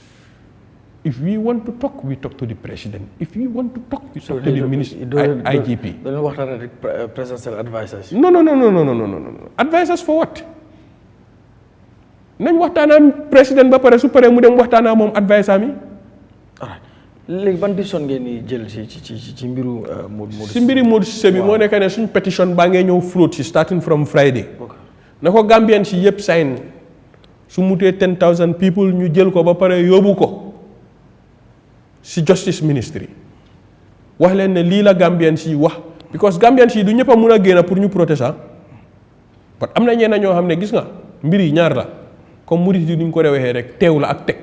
If we want to talk, we talk to the president. If we want to talk, we talk to the minister, IGP. Don't waxtaan ak presidential advisors. No. Advisors for what? Nañ waxtaanaa président ba pare su paree mu dem waxtaanaa moom advisor mi. léegi ban décision ngeen di jël ci mbiru Modou si mbiri Modou Cissé bi moo nekk ne suñ pétition baa ngee ñëw float si starting from Friday. na ko Gambian si yëpp sign su mutee 10,000 people ñu jël ko ba pare yóbbu ko si justice ministry wax leen ne lii la Gambian si wax because Gambian si du ñëpp a mun a génn pour ñu protester parce que am na ñenn ñoo xam ne gis nga mbir yi ñaar la comme murit yi duñ ko waxee rek teew la ak teg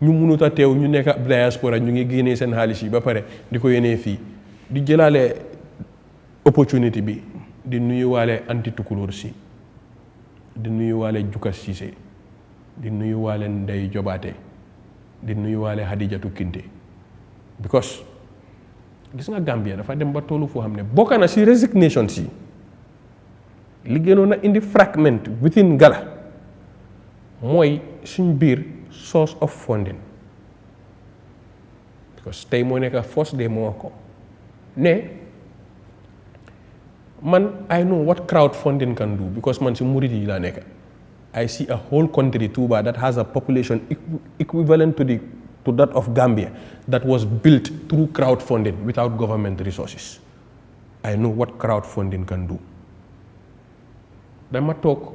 ñu munut a teew ñu nekk ab diaspora ñu ngi génnee seen xaalis yi ba pare di ko yénee fii di jëlaale opportunité bi di nuyuwaale anti tukulóor si di nuyuwaale Juka Cissé di nuyuwaale Ndey Jobaate di nuyuwaale Hadijatu Kinte because gis nga Gambia dafa dem ba tollu foo xam ne bokk na si resignation si li gënoon a indi fragment within GALA mooy suñ biir source of funding because tey moo nekk first day moo wax ko ne man I know what crowdfunding can do because man si murid yi laa nekk I see a whole country Touba that has a population equivalent to that of Gambia that was built through crowdfunding without government resources. I know what crowdfunding can do. Dama toog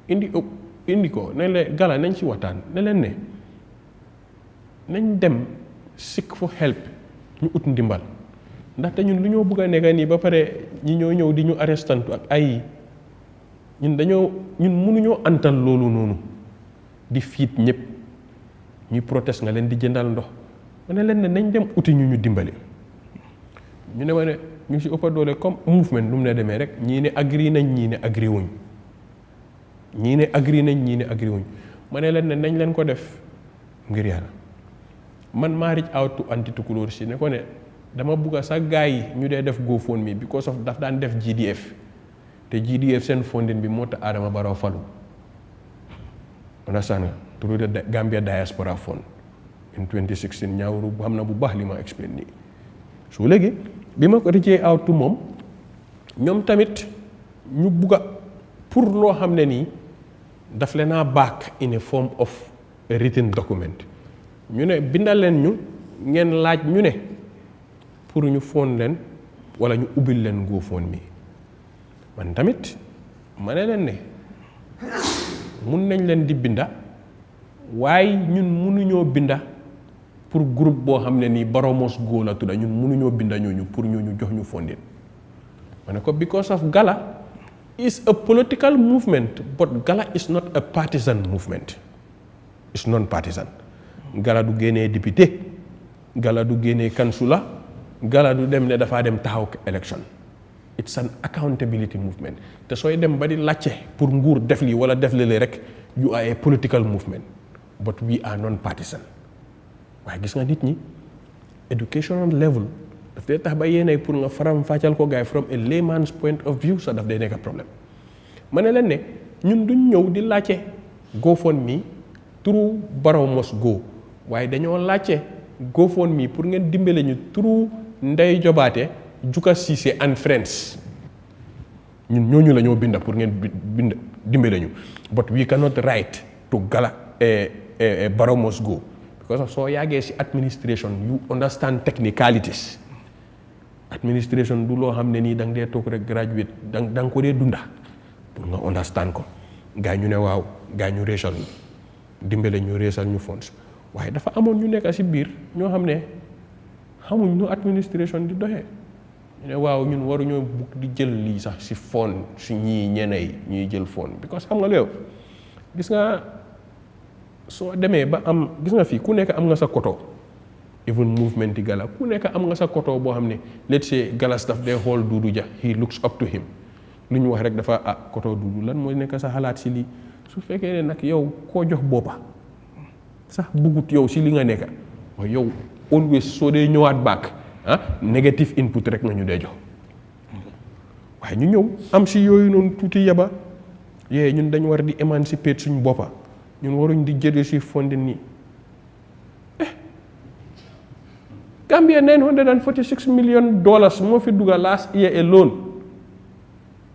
indi ko ne leen GALA nañ ci waxtaan ne leen ne nañ dem seek for help ñu ut ndimbal ndaxte ñun lu ñoo bëgg a nekk nii ba pare ñi ñoo ñëw di ñu arrestantu ak ay ñun mënuñoo antal loolu noonu di fiit ñëpp ñuy protest nga leen di jëndal ndox ma ne leen ne nañ dem uti ñu dimbali ñu ne ma ne ñu ngi si ëppa doole comme movement nu mu ne demee rek ñii ne agri nañ ñii ne agri wuñ ñii ne agri nañ ñii ne agri wuñ ma ne leen ne nañ leen ko def ngir yàlla man maa reach out to anti tukulóor si ne ko ne dama bugga sax gaa yi ñu dee def GoFundMe because of daf daan def GDF te GDF seen funding bi moo tax Adama Barrow falu understand nga through the Gambia Diaspora Fund in 2016 ñaawru xam na bu baax li ma explain nii su léegi bi ma ko reach out to moom ñoom tamit ñu bugga pour loo xam ne nii daf leen a back in a form of a written document ñu ne bindal leen ñu ngeen laaj ñu ne pour ñu fond leen wala ñu ubbil leen GoFundMe man tamit ma ne leen ne mun nañ leen di binda waaye ñun mënuñoo binda pour groupe boo xam ne nii Baromos Go la tudda ñun mënuñoo binda ñooñu pour ñooñu jox ñu fondin ma ne ko because of GALA is a political movement but GALA is not a partisan movement it's non partisan GALA du génnee député GALA du génnee kansula GALA du dem ne dafaa dem taxaw election. It's an accountability movement te sooy dem ba di laajte pour nguur def lii wala def lële rek you are a political movement but we are non-partisan waaye gis nga nit ñi educational level daf dee tax ba yéenay pour nga faram fàccal ko gaay from a layman's point of view sax daf day nekk problème ma ne leen ne ñun duñ ñëw di laajte GoFundMe through Barrow must go waaye dañoo laajte GoFundMe pour ngeen dimbale ñu through Ndeye Jobaate Juka Cissé and friends ñun ñooñu la ñoo binda pour ngeen bind dimbale ñu but we cannot write to GALA Barrow must go because soo yàggee si administration you understand technicalities administration du loo xam ne nii da nga dee toog rek graduate da nga ko dee dunda pour nga understand ko gaa ñu ne waaw gaa ñu réesal ñu dimbale ñu réesal ñu fonds waaye dafa amoon ñu nekk si biir ñoo xam ne xamuñ nu administration di doxee ñu ne waaw ñun waruñoo bugg di jël lii sax si fond su ñii ñeney ñuy jël fond because xam nga léew gis nga soo demee ba am gis nga fii ku nekk am nga sa koto even movement yi GALA ku nekk am nga sa koto boo xam ne let's say Gallas daf dee xool Duudu Ja he looks up to him lu ñu wax rek dafa koto Duudu lan mooy nekk sa xalaat si lii su fekkee ne nag yow koo jox boppa sax buggut yow si li nga nekk waaye yow always soo dee ñëwaat back negative input rek nga ñu dee jox waaye ñu ñëw am si yooyu noonu tuuti yaba yee ñun dañ war di émanciper suñ boppa ñun waruñ di jëlee si fonde nii Gambia $946 million moo fi dugga last year alone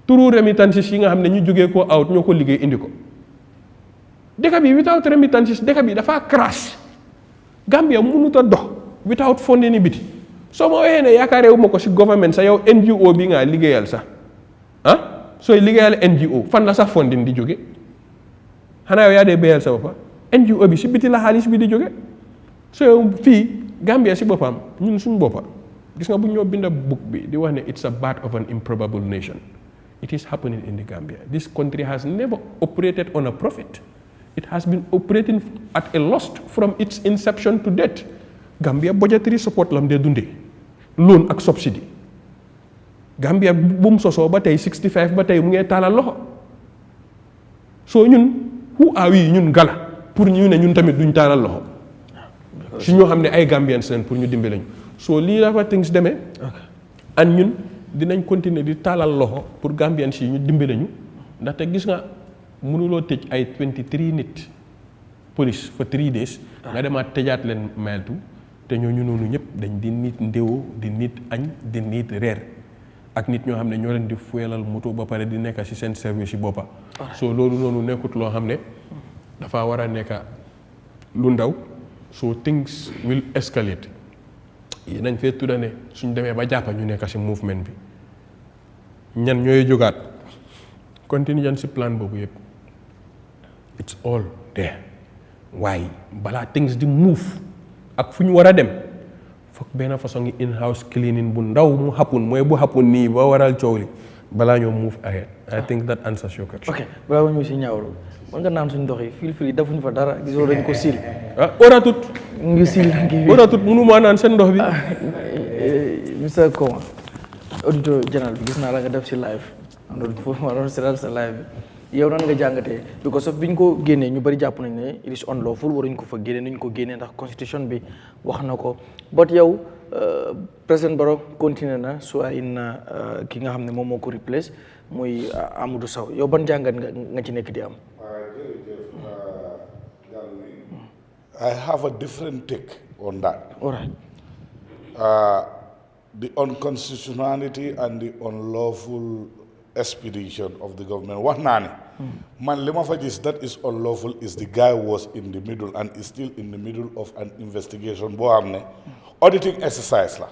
turu remittances yi nga xam ne ñu jógee ko out ñoo ko liggéey indi ko dëkk bi without remittances dëkk bi dafa crash Gambia mënut a dox without fonde ni biti soo ma waxee ne yaakaarewu ma ko si government sa yow NGO bi nga liggéeyal sax sooy liggéeyal NGO fan la sax fondin di jóge xanaa yow yaa dee béyal sa boppa NGO bi si biti la xaalis bi di jóge soo yow fii Gambia si boppam ñun suñ boppa gis nga bu ñoo binda book bi di wax ne it's a birth of an improbable nation it is happening in the Gambia this country has never operated on a profit it has been operating at a loss from its inception to date Gambia budgetary support lam dee dundee loan ak subsidy Gambia bu mu sosoo ba tey 65 ba tey mu ngee taalal loxo soo ñun who are we ñun GALA pour ñu ne ñun tamit duñ taalal loxo si ñoo xam ne ay Gambians leen pour ñu dimbale ñu soo lii la fa things demee an ñun dinañ continuer di taalal loxo pour Gambians yi ñu dimbale ñu ndaxte gis nga mënuloo tëj ay 23 nit police for 3 days nga demaat tëjaat leen mayeltu te ñooñu noonu ñëpp dañ di nit ndéwoo di nit añ di nit reer ak nit ñoo xam ne ñoo leen di fuyalal moto ba pare di nekk ci seen service yi boppa soo loolu noonu nekkut loo xam ne dafa war a nekk lu ndaw so things will escalate yi nañ fee tudda ne suñ demee ba jàppa ñu nekk ci movement bi ñan ñooy jógaat contingency plan boobu yëpp it's all there waaye balaa things di move ak fu ñu war a dem foog benn façon ngi in-house cleaning bu ndaw mu happen mooy bu happen nii ba waral coow li balaa ñoo move ahead I think that answers your question. ok balaa ma ñu si ñaawlu mën nga naan suñ ndox yi fii defuñu fa dara gisoo dañ ko siil. oratut. ngi siil ngi oratut mënuma naan seen ndox bi. Mr. Koma auditeur général bi gis naa la nga def si live ma doon seetal sa live bi yow nan nga jàngatee because of bi ñu ko génnee ñu bëri jàpp nañ ne it is unlawful waruñ ko fa génne nañ ko génnee ndax constitution bi wax na ko but yow président Barrow continué na su ay na ki nga xam ne moom moo ko replace muy Amadou Sow yow ban jàngat nga ci nekk di am. I have a different take on that. All right. The unconstitutionality and the unlawful expedition of the government. What nani? Man, lema fajis that is unlawful is the guy was in the middle and is still in the middle of an investigation. Bo amne auditing exercise la.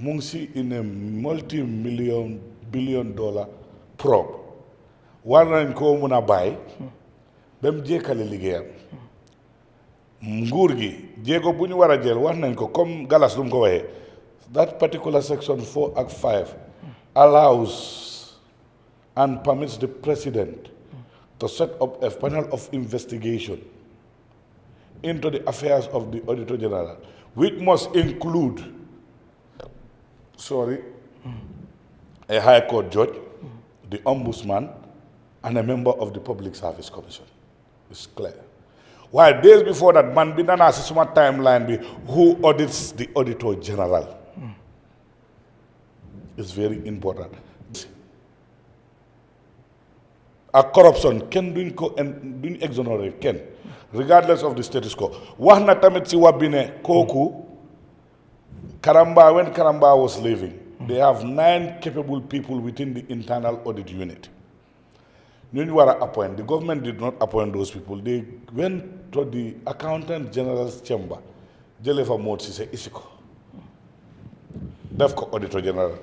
Mungsi in a multi-million billion dollar probe. Wan ko muna bay. Bem jeekale liggéeyam nguur gi jéego bu ñu war a jël wax nañ ko comme Gallas lu mu ko waxee that particular section 4 ak 5 allows and permits the president to set up a panel of investigation into the affairs of the Auditor General, which must include, a High Court judge, the Ombudsman, and a member of the Public Service Commission. It's clear. While days before that, man, we don't see some timeline be who audits the Auditor General. It's very important. A corruption can do exonerate can, regardless of the status quo. Wahna tamit si wabine koku Karamba, when Karamba was leaving, they have 9 capable people within the internal audit unit. The government did not appoint those people. They went to the Accountant General's chamber. Jelefa Motsi se isiko. Def ko Auditor General.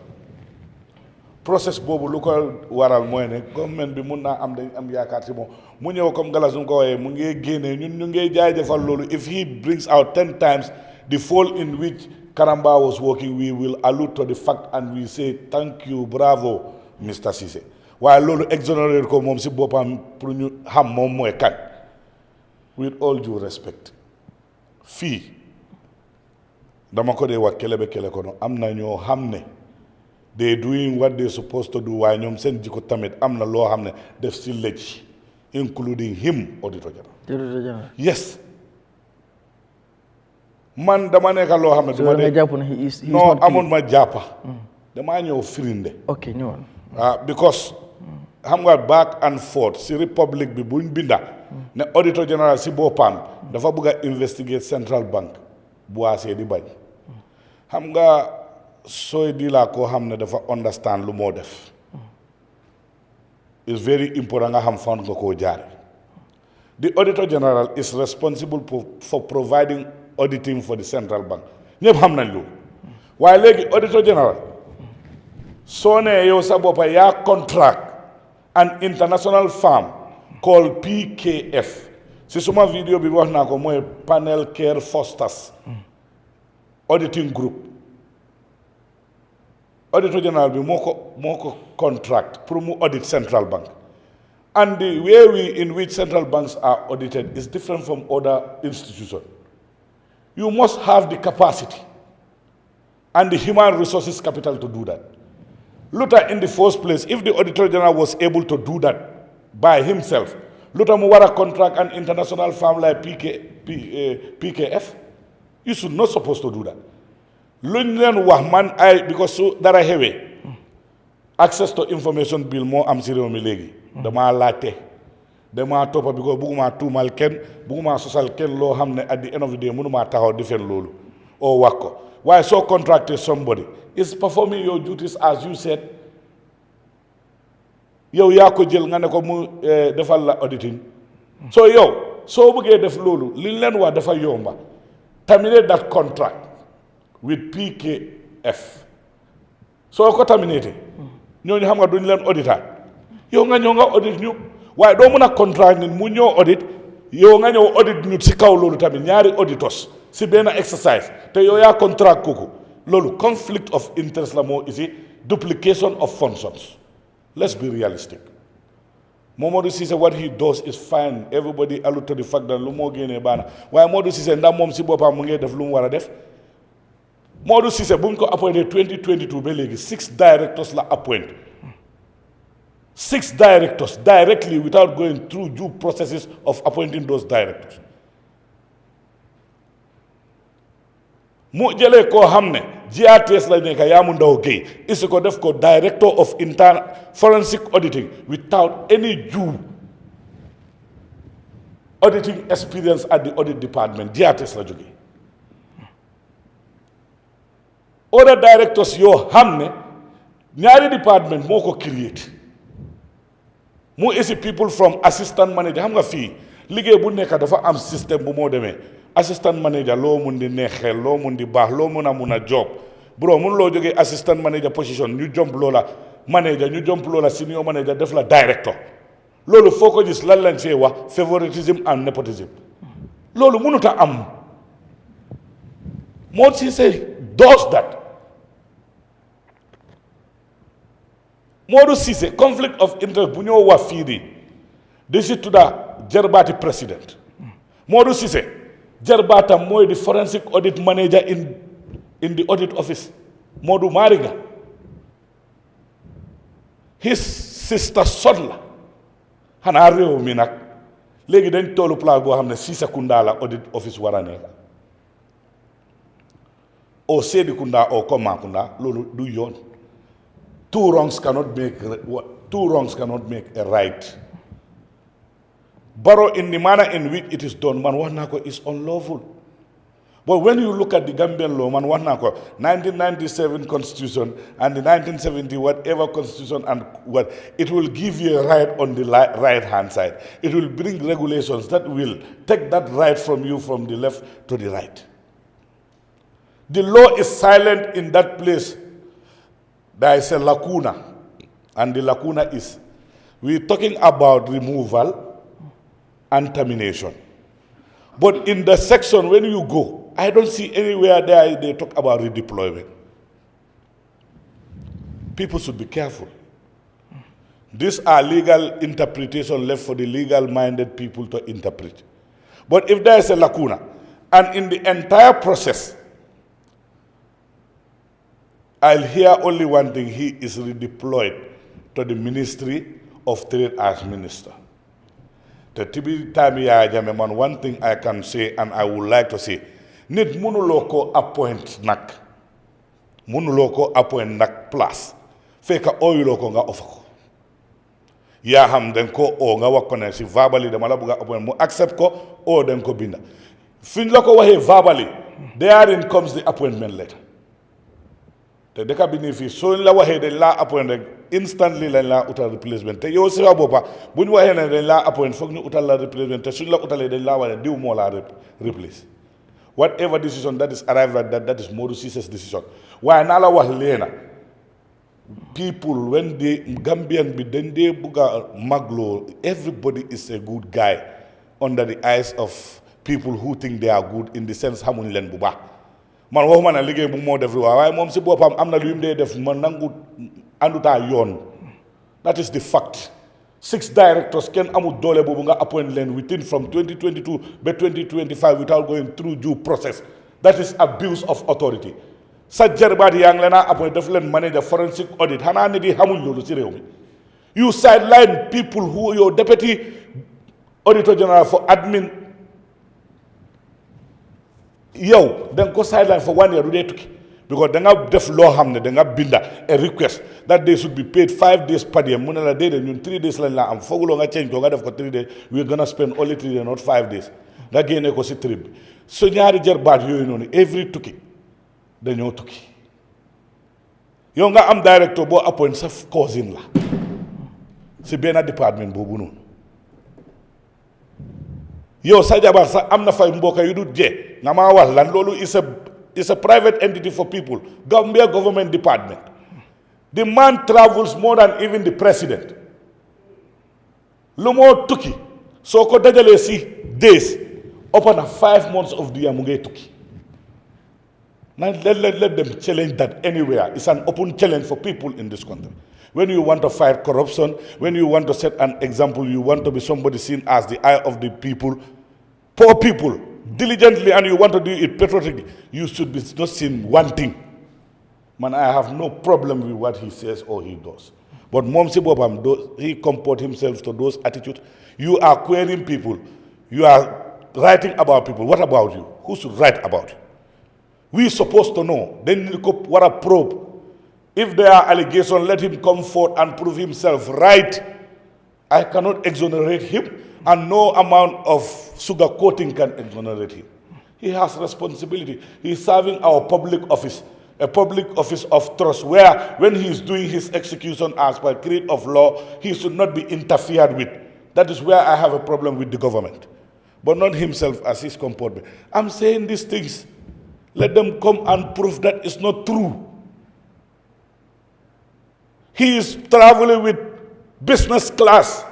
Process bobu lu ko waral moy ne government bi mun na am yaakaar ci moom mu ñew comme Gallas ko waye mu ngi génné ñun ñu ngi jaajëfal lolu. If he brings out 10 times the fall in which Karamba was working, we will allude to the fact and we say thank you, bravo, Mr. Cissé. While lolu exonerate ko mom ci bopam pour ñu xam mom moy kan. With all due respect, fii dama ko dee wax kelebe kele ko no am na ñoo xam ne they doing what they supposed to do waaye ñoom seen jikko tamit am na loo xam ne def si lëj, including him, Auditor General. Yes. Man dama nekk loo xam ne dama de non amoon ma jàppa damaa ñëw firinde. Ok ñëwoon. Because xam nga back and forth si republic bi buñ binda ne Auditor General si boppam dafa bëgg a investigate Central Bank bu waasee di bañ xam nga sooy di laa koo xam ne dafa understand lu moo def. It's very important nga xam fan nga koo jaare. The Auditor General is responsible for providing auditing for the Central Bank. ñëpp xam nañ loolu waaye léegi Auditor General soo nee yow sa boppa yaa contract an international firm called PKF. Si suma video bi wax naa ko mooy Panel Care Fosters auditing group. Auditor General bi moo ko contract pour mu audit Central Bank. And the way in which central banks are audited is different from other institutions. You must have the capacity and the human resources capital to do that. Luther, in the first place, if the Auditor General was able to do that by himself, Luther Muwara contract an international firm like PKF, you should not supposed to do that. Lunyan Wahman, because so that I have access to information bill more am siri mi legi. Dama latte. Dama topa because buguma tumal ken, buguma social ken lo hamne at the end of the day munuma taxaw defen lolu or wako. Why so contracted somebody is performing your duties as you said. Yow yaa ko jël nga ne ko mu defal la auditing. So yow soo bëggee def loolu li leen wax dafa yomba. Terminate that contract with PKF. Soo ko terminate ñooñu xam nga duñ leen auditaat. Yow nga ñëw nga audit ñu waaye doo mën a contract nit mu ñëw audit yow nga ñëw audit ñu si kaw loolu tamit ñaari auditors si benn exercise te yow yaa contract kooku loolu conflict of interest la moo isi duplication of functions. Let's be realistic. Momadou Cissé, what he does is fine. Everybody allude to the fact that lu moo génnee baana waaye Momadou Cissé ndax moom si boppam mu ngi def lu mu war a def. Momadou Cissé bu ñu ko appointé 2022 ba léegi 6 directors la appoint. 6 directors directly without going through due processes of appointing those directors. mu jëlee koo xam ne GRTS la nekk Yaamu Ndaw Gueye is ko def ko director of internal forensic auditing without any due auditing experience at the audit department. GRTS la jógee. Other directors yoo xam ne ñaari department moo ko create mu isi people from assistant manager xam nga fii liggéey bu nekk dafa am système bu moo demee. Assistant manager loo mun di neexee loo mun di baax loo mun a job bro mun loo jógee assistant manager position ñu jump loola manager ñu jump loola senior manager def la director loolu foo ko gis lan lañ see wax favoritism and nepotism loolu mënut a am. Modou Cissé does that. Modou Cissé conflict of interest bu ñoo wax fii di si tudda jarbaati président Modou Cissé jarbaatam mooy the forensic audit manager in the audit office Modou Mariga his sister son la xanaa réew mi nag léegi dañ tollu place boo xam ne Sisakunda la audit office war a nekk o Serekunda o Komakunda loolu du yoon two wrongs cannot make a right. Borrow in the manner in which it is done, man, is unlawful. But when you look at the Gambian law, man, 1997 constitution and the 1970 whatever constitution and what, it will give you a right on the right hand side. It will bring regulations that will take that right from you from the left to the right. The law is silent in that place. There is a lacuna, and the lacuna is, we're talking about removal and termination. But in the section, when you go, I don't see anywhere there they talk about redeployment. People should be careful. These are legal interpretation left for the legal-minded people to interpret. But if there is a lacuna, and in the entire process, I'll hear only one thing: he is redeployed to the Ministry of Trade as minister. The TB time Yahya Jammeh, man, one thing I can say and I would like to say, nit mënuloo ko appoint nak place fekk oyuloo ko nga offer ko yaa xam den ko o nga wax ko ne si verbally dama la bëgg a appoint mu accept ko o den ko binda fiñ la ko waxee verbally therein comes the appointment letter te dëkk bi nii fii soo la waxee dañ laa appoint rek instantly lañ laa utal replacement te yow si waa boppa bu ñu waxee ne dañ laa appoint foog ñu utal la replacement te suñ la utalee dañ laa wax ne diw moo laa replace. Whatever decision that is arrived at, that is Modou Ceesay's decision. Why nala wax leena people when they Gambian bi then they buga maglo, everybody is a good guy under the eyes of people who think they are good in the sense hamuñ leen bu baax man waxuma na liggéey bu moo def waaye moom si boppam am na lu mu dee def man nangu andutaa yoon. That is the fact. 6 directors can amut dole bobu nga appoint len within from 2022 to 2025 without going through due process. That is abuse of authority. Sa jarbaat yang lena appoint def len manager forensic audit hana ni di xamul lolu ci rew mi. You sideline people who your deputy auditor general for admin yow den ko sideline for 1 year du dey tukki because da nga def loo xam ne da nga binda a request that they should be paid 5 days per diem mu ne la déedéet ñun 3 days lañ la am fooguloo nga change ko nga def ko 3 days we're gonna spend only 3 days not 5 days nga génne ko si trip bi so ñaari jarbaat yooyu noonu every tukki dañoo tukki yow nga am directeur boo appoint sa cousin la si benn département boobu noonu yow sa jabar sax am na fay mbokk yu du jee nga maa wax lan loolu is a private entity for people. Gambia government department. The man travels more than even the president. Lumo tuki. So ko dajale si days. Upon 5 months of the year munge tuki. Now let them challenge that anywhere. It's an open challenge for people in this country. When you want to fight corruption, when you want to set an example, you want to be somebody seen as the eye of the people, poor people, diligently, and you want to do it patriotically, you should be not seen one thing. Man, I have no problem with what he says or he does. But Momsi Bobam, he comport himself to those attitudes. You are querying people. You are writing about people. What about you? Who should write about you? We're supposed to know. Then what a probe. If there are allegations, let him come forth and prove himself right. I cannot exonerate him. And no amount of sugarcoating can exonerate him. He has responsibility. He is serving our public office, a public office of trust, where when he is doing his execution as per creed of law, he should not be interfered with. That is where I have a problem with the government, but not himself as his comportment. I'm saying these things. Let them come and prove that it's not true. He is traveling with business class.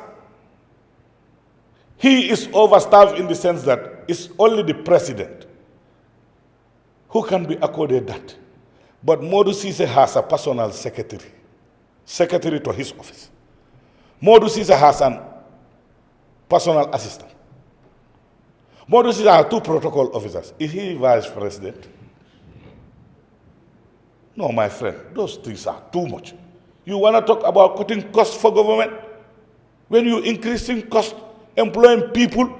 He is overstaffed in the sense that it's only the president who can be accorded that. But Modou Ceesay has a personal secretary to his office. Modou Ceesay has a personal assistant. Modou Cissé has 2 protocol officers. Is he vice president? No, my friend, those things are too much. You want to talk about cutting costs for government? When you increasing cost, employing people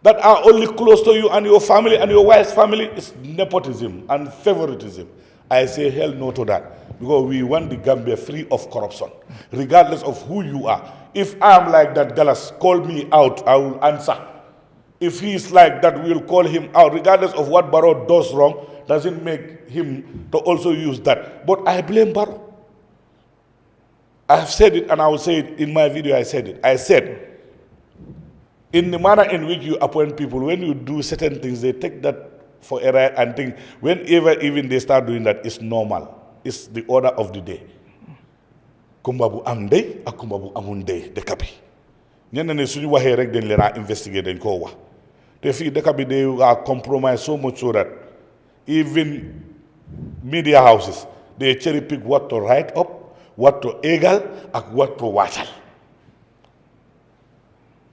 that are only close to you and your family and your wife's family, is nepotism and favoritism. I say hell no to that, because we want the Gambia free of corruption, regardless of who you are. If I am like that, Gallas, call me out, I will answer. If he is like that, we will call him out, regardless of what Barrow does wrong. Doesn't make him to also use that. But I blame Barrow. I have said it, and I will say it in my video. I said it. I said, in the manner in which you appoint people, when you do certain things, they take that for a right and think whenever even they start doing that, it's normal. It's the order of the day. Kumbabu am day, akumbabu amun day, dekabi. Ñenn ne suñu waxee rek dañ leen investigate dañ ko wax. Te fii dekabi they are compromised so much so that even media houses, they cherry pick what to write up, what to egal, and what to wàccal.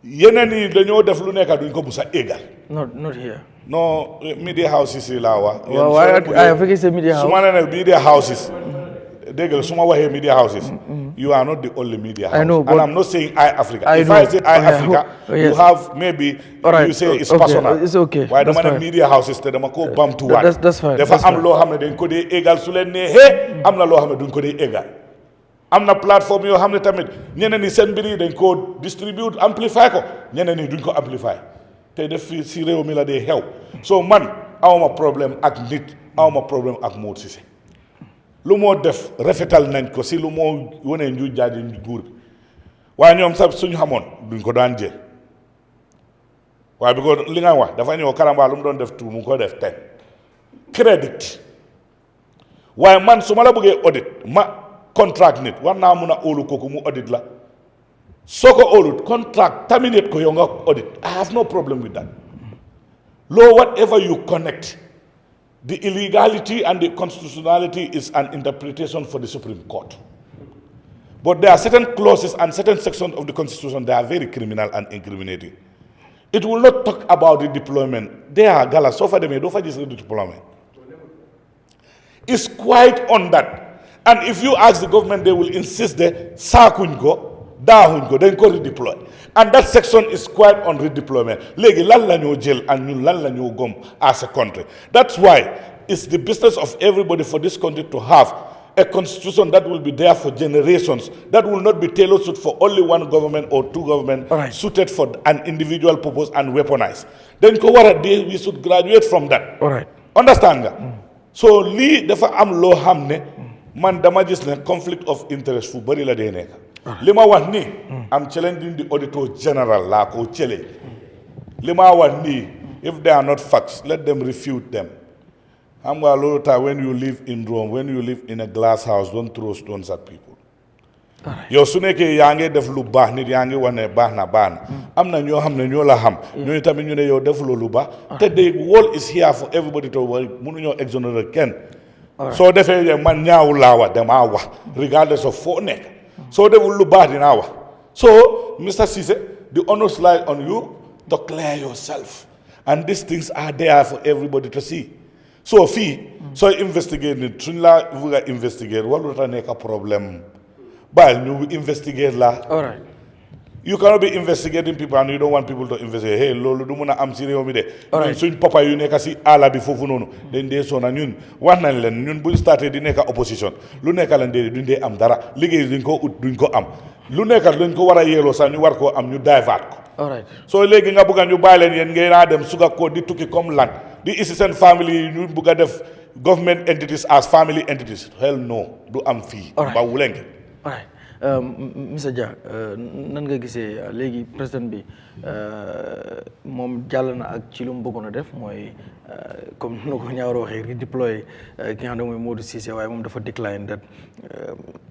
Yeneen yi dañoo def lu nekk duñ ko musa egal. Not here. No, media houses yi laa wax. Waaw I think it's a media house. Su ma nee media houses. Dégg nga su ma waxee media houses. You are not the only media house. I know, and I'm not saying Eyeafrica. If know. I say Eyeafrica, you have maybe you say it's personal. It's okay. Waaye dama ne media houses te dama ko bamtuwaat. That's fine. Dafa am loo xam ne dañ ko dee égal su leen neexee am na loo xam ne duñ ko dee égal. Am na plateforme yoo xam ne tamit ñeneen ñi seen mbir yi dañ ko distribute amplify ko ñeneen ñi duñ ko amplify te def fii si réew mi la dee xew. So man awma problème ak nit awma problème ak Modou Cissé. Lu moo def rafetal nañ ko si lu moo wane nju jaaji nguur bi waaye ñoom sax suñu xamoon duñ ko daan jël waaye bi ko li nga wax dafa ñëw Karamba lu mu doon def tout mu ko def 10 crédit waaye man su ma la bëggee audit ma contract nit war naa mun a óolu kooku mu audit la soo ko óolut contract terminate ko yow nga audit. I have no problem with that. Law, whatever you connect, the illegality and the constitutionality is an interpretation for the Supreme Court. But there are certain clauses and certain sections of the Constitution that are very criminal and incriminating. It will not talk about the deployment. There are GALA, so far they may offer this deployment. It's quite on that. And if you ask the government, they will insist that Sakungo, Dahungo, then go redeploy. And that section is quite on redeployment. Legi lan la ñoo jël and ñun lan la ñoo gom as a country. That's why it's the business of everybody for this country to have a constitution that will be there for generations, that will not be tailored for only one government or two governments, suited for an individual purpose and weaponized. Then we should graduate from that. All right. Understand nga? So lii dafa am loo xam ne man dama gis ne conflict of interest fu bari la dee nekk. Li ma wax nii I'm challenging the auditor general laa ko challenge. Li ma wax nii if they are not facts, let them refute them. I'm going to tell when you live in Rome, when you live in a glass house, don't throw stones at people. Yow su nekkee yaa ngi def lu baax nit yaa ngi wane baax na am na ñoo xam ne ñoo la xam ñooñu tamit ñu ne yow defuloo lu baax te the world is here for everybody to work mënuñoo exonerate kenn soo defee man ñaawu laa wax damaa wax regardless of foo nekk soo deful lu baax dinaa wax so Mr. Cissé the onus lies on you to clear yourself and these things are there for everybody to see. So so investigate it. Suñ la bëgg a investigate walu ta nekk problème bal ñu investigate la. All right. You cannot be investigating people and you don't want people to investigate. Hey, lolu du mëna am ci réew mi de. Ñun suñ papa yu nekk ci ala bi fofu nonu dañ dé sona ñun wax nañ leen ñun buñ starté di nekk opposition lu nekk lañ dé duñ dé am dara liggéey duñ ko ut duñ ko am lu nekk dañ ko wara yélo sa ñu war ko am ñu divert ko. All right. So légui nga bëgg ñu bay leen yeen ngay na dem suga ko di tukki comme lan di assistant family ñu bëgg def government entities as family entities. Hell no, do am fee. Ba wulenge. All right. Mr. Dia, nan nga gisee léegi président bi moom jàll na ak ci lu mu bëggoon a def mooy comme nu ko ñaawar waxee redeploy ki nga xam ne mooy Modou Cissé waaye moom dafa decline that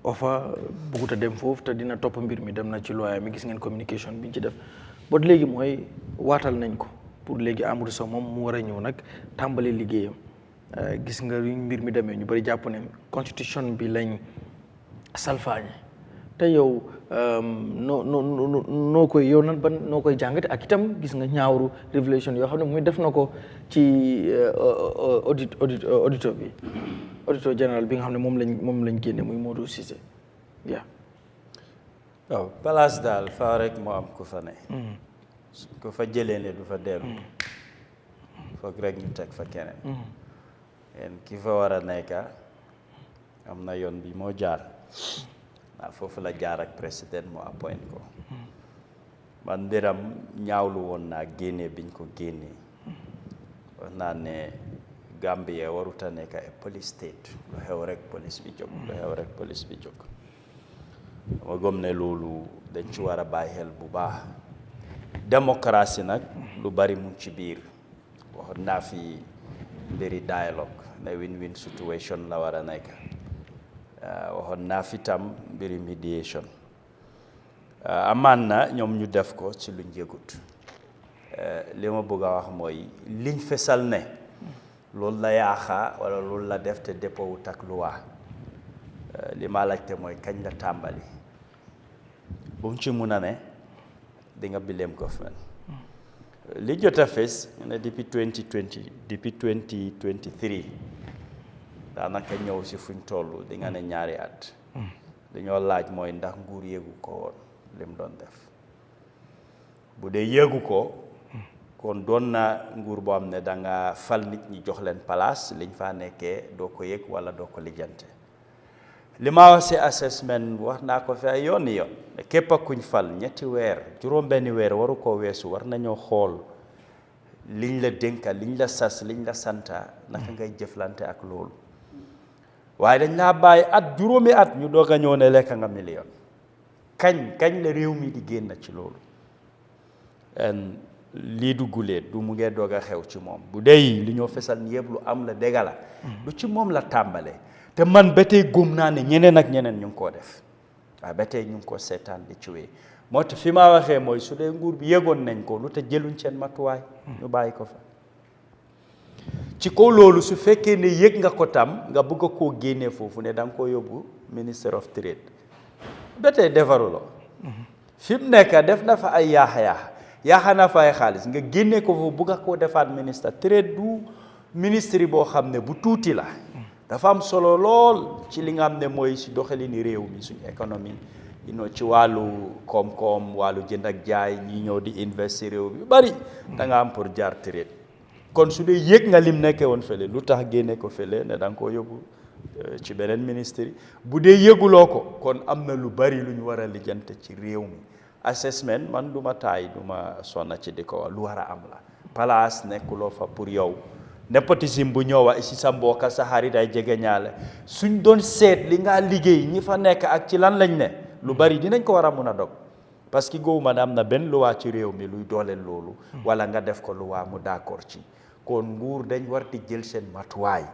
offer bëggut a dem foofu te dina topp mbir mi dem na ci loi mi gis ngeen communication bi ñu ci def but léegi mooy waatal nañ ko pour léegi Amadou Sow moom mu war a ñëw nag tàmbali liggéeyam gis nga mbir mi demee ñu bëri jàpp ne constitution bi lañ salfaañe te yow noo koy yow nan ban noo koy jàngate ak itam gis nga ñaawru révélation yoo xam ne muy def na ko ci auditeur bi auditeur général bi nga xam ne moom lañ génne muy Modou Cissé yaa waaw place daal faa rek moo am ku fa ne ku fa jëlee ne du fa dellu foog rek ñu teg fa keneen en ki fa war a nekka am na yoon bi moo jaar waaw foofu la jaar ak président mu appoint ko man mbiram ñaawlu woon naa génne biñ ko génnee wax naa ne Gambia warut a nekk ay police state lu xew rek police bi jóg lu xew rek police bi jóg ma gëm ne loolu dañ ci war a bàyyi xel bu baax démocratie nag lu bari mu ci biir waxoon naa fi mbiri dialogue ne win-win situation la war a nekk waxoon naa fi tam mbiri mediation amaan na ñoom ñu def ko ci luñ yëgut li ma bëgg a wax mooy liñ fesal ne loolu la yaaxa wala loolu la def te dépôt wut ak loi li ma laajte mooy kañ la tàmbali bu mu ci mun a ne di nga blame government li jot a fes ne depuis 2023 daanaka ñëw si fuñ toll di nga ne ñaari at dañoo laaj mooy ndax nguur yéegu ko woon lim doon def bu dee yéegu ko kon doon na nguur boo xam ne da nga fal nit ñi jox leen place liñ fa nekkee doo ko yëg wala doo ko lijjante li ma wax si assessment wax naa ko fi ay yoon képp ak kuñ fal ñetti weer juróom-benni weer waru koo weesu war nañoo xool liñ la dénka liñ la sas liñ la santa naka ngay jëflante ak loolu waaye dañ laa bàyyi at juróomi at ñu doog a ñëw ne lekk nga million kañ la réew mi di génn ci loolu lii du guleet du mu ngee doog a xew ci moom bu dee li ñoo fesal ni yëpp lu am la dégg la du ci moom la tàmbalee te man ba tey góom naa ne ñeneen ak ñeneen ñu ngi koo def waaye ba tey ñu ngi ko seetaan di ci wee moo tax fi ma waxee mooy su dee nguur bi yëgoon nañ ko lu te jëluñ seen matuwaay ñu bàyyi ko fa ci kaw loolu su fekkee ne yëg nga ko tam nga bëgg a koo génnee foofu ne da nga koo yóbbu Minister of Trade ba tey defaruloo fi mu nekk def na fa ay yaaxa na fa ay xaalis nga génnee ko foofu bëgg a koo defaat ministre Trade du ministre boo xam ne bu tuuti la dafa am solo lool ci li nga xam ne mooy si doxalini réew mi suñu économie ci wàllu koom-koom wàllu jënd ak jaay ñi ñëw di investir réew bi bari da nga am pour jaar Trade kon su dee yëg nga lim nekkee woon fële lu tax génne ko fële ne da nga koo yóbbu ci beneen ministre bu dee yëguloo ko kon am na lu bari lu ñu war a lijjante ci réew mi assessment man du ma taay du ma sonna ci di ko wax lu war a am la place nekkuloo fa pour yow népotisme bu ñëwa si sa mbokk sa xarit ay jege ñaale suñ doon seet li nga liggéey ñi fa nekk ak ci lan lañ ne lu bari dinañ ko war a mun a dog parce que googu man am na benn luwaa ci réew mi luy dooleel loolu wala nga def ko luwaa mu d'accord ci kon nguur dañ war di jël seen matuwaay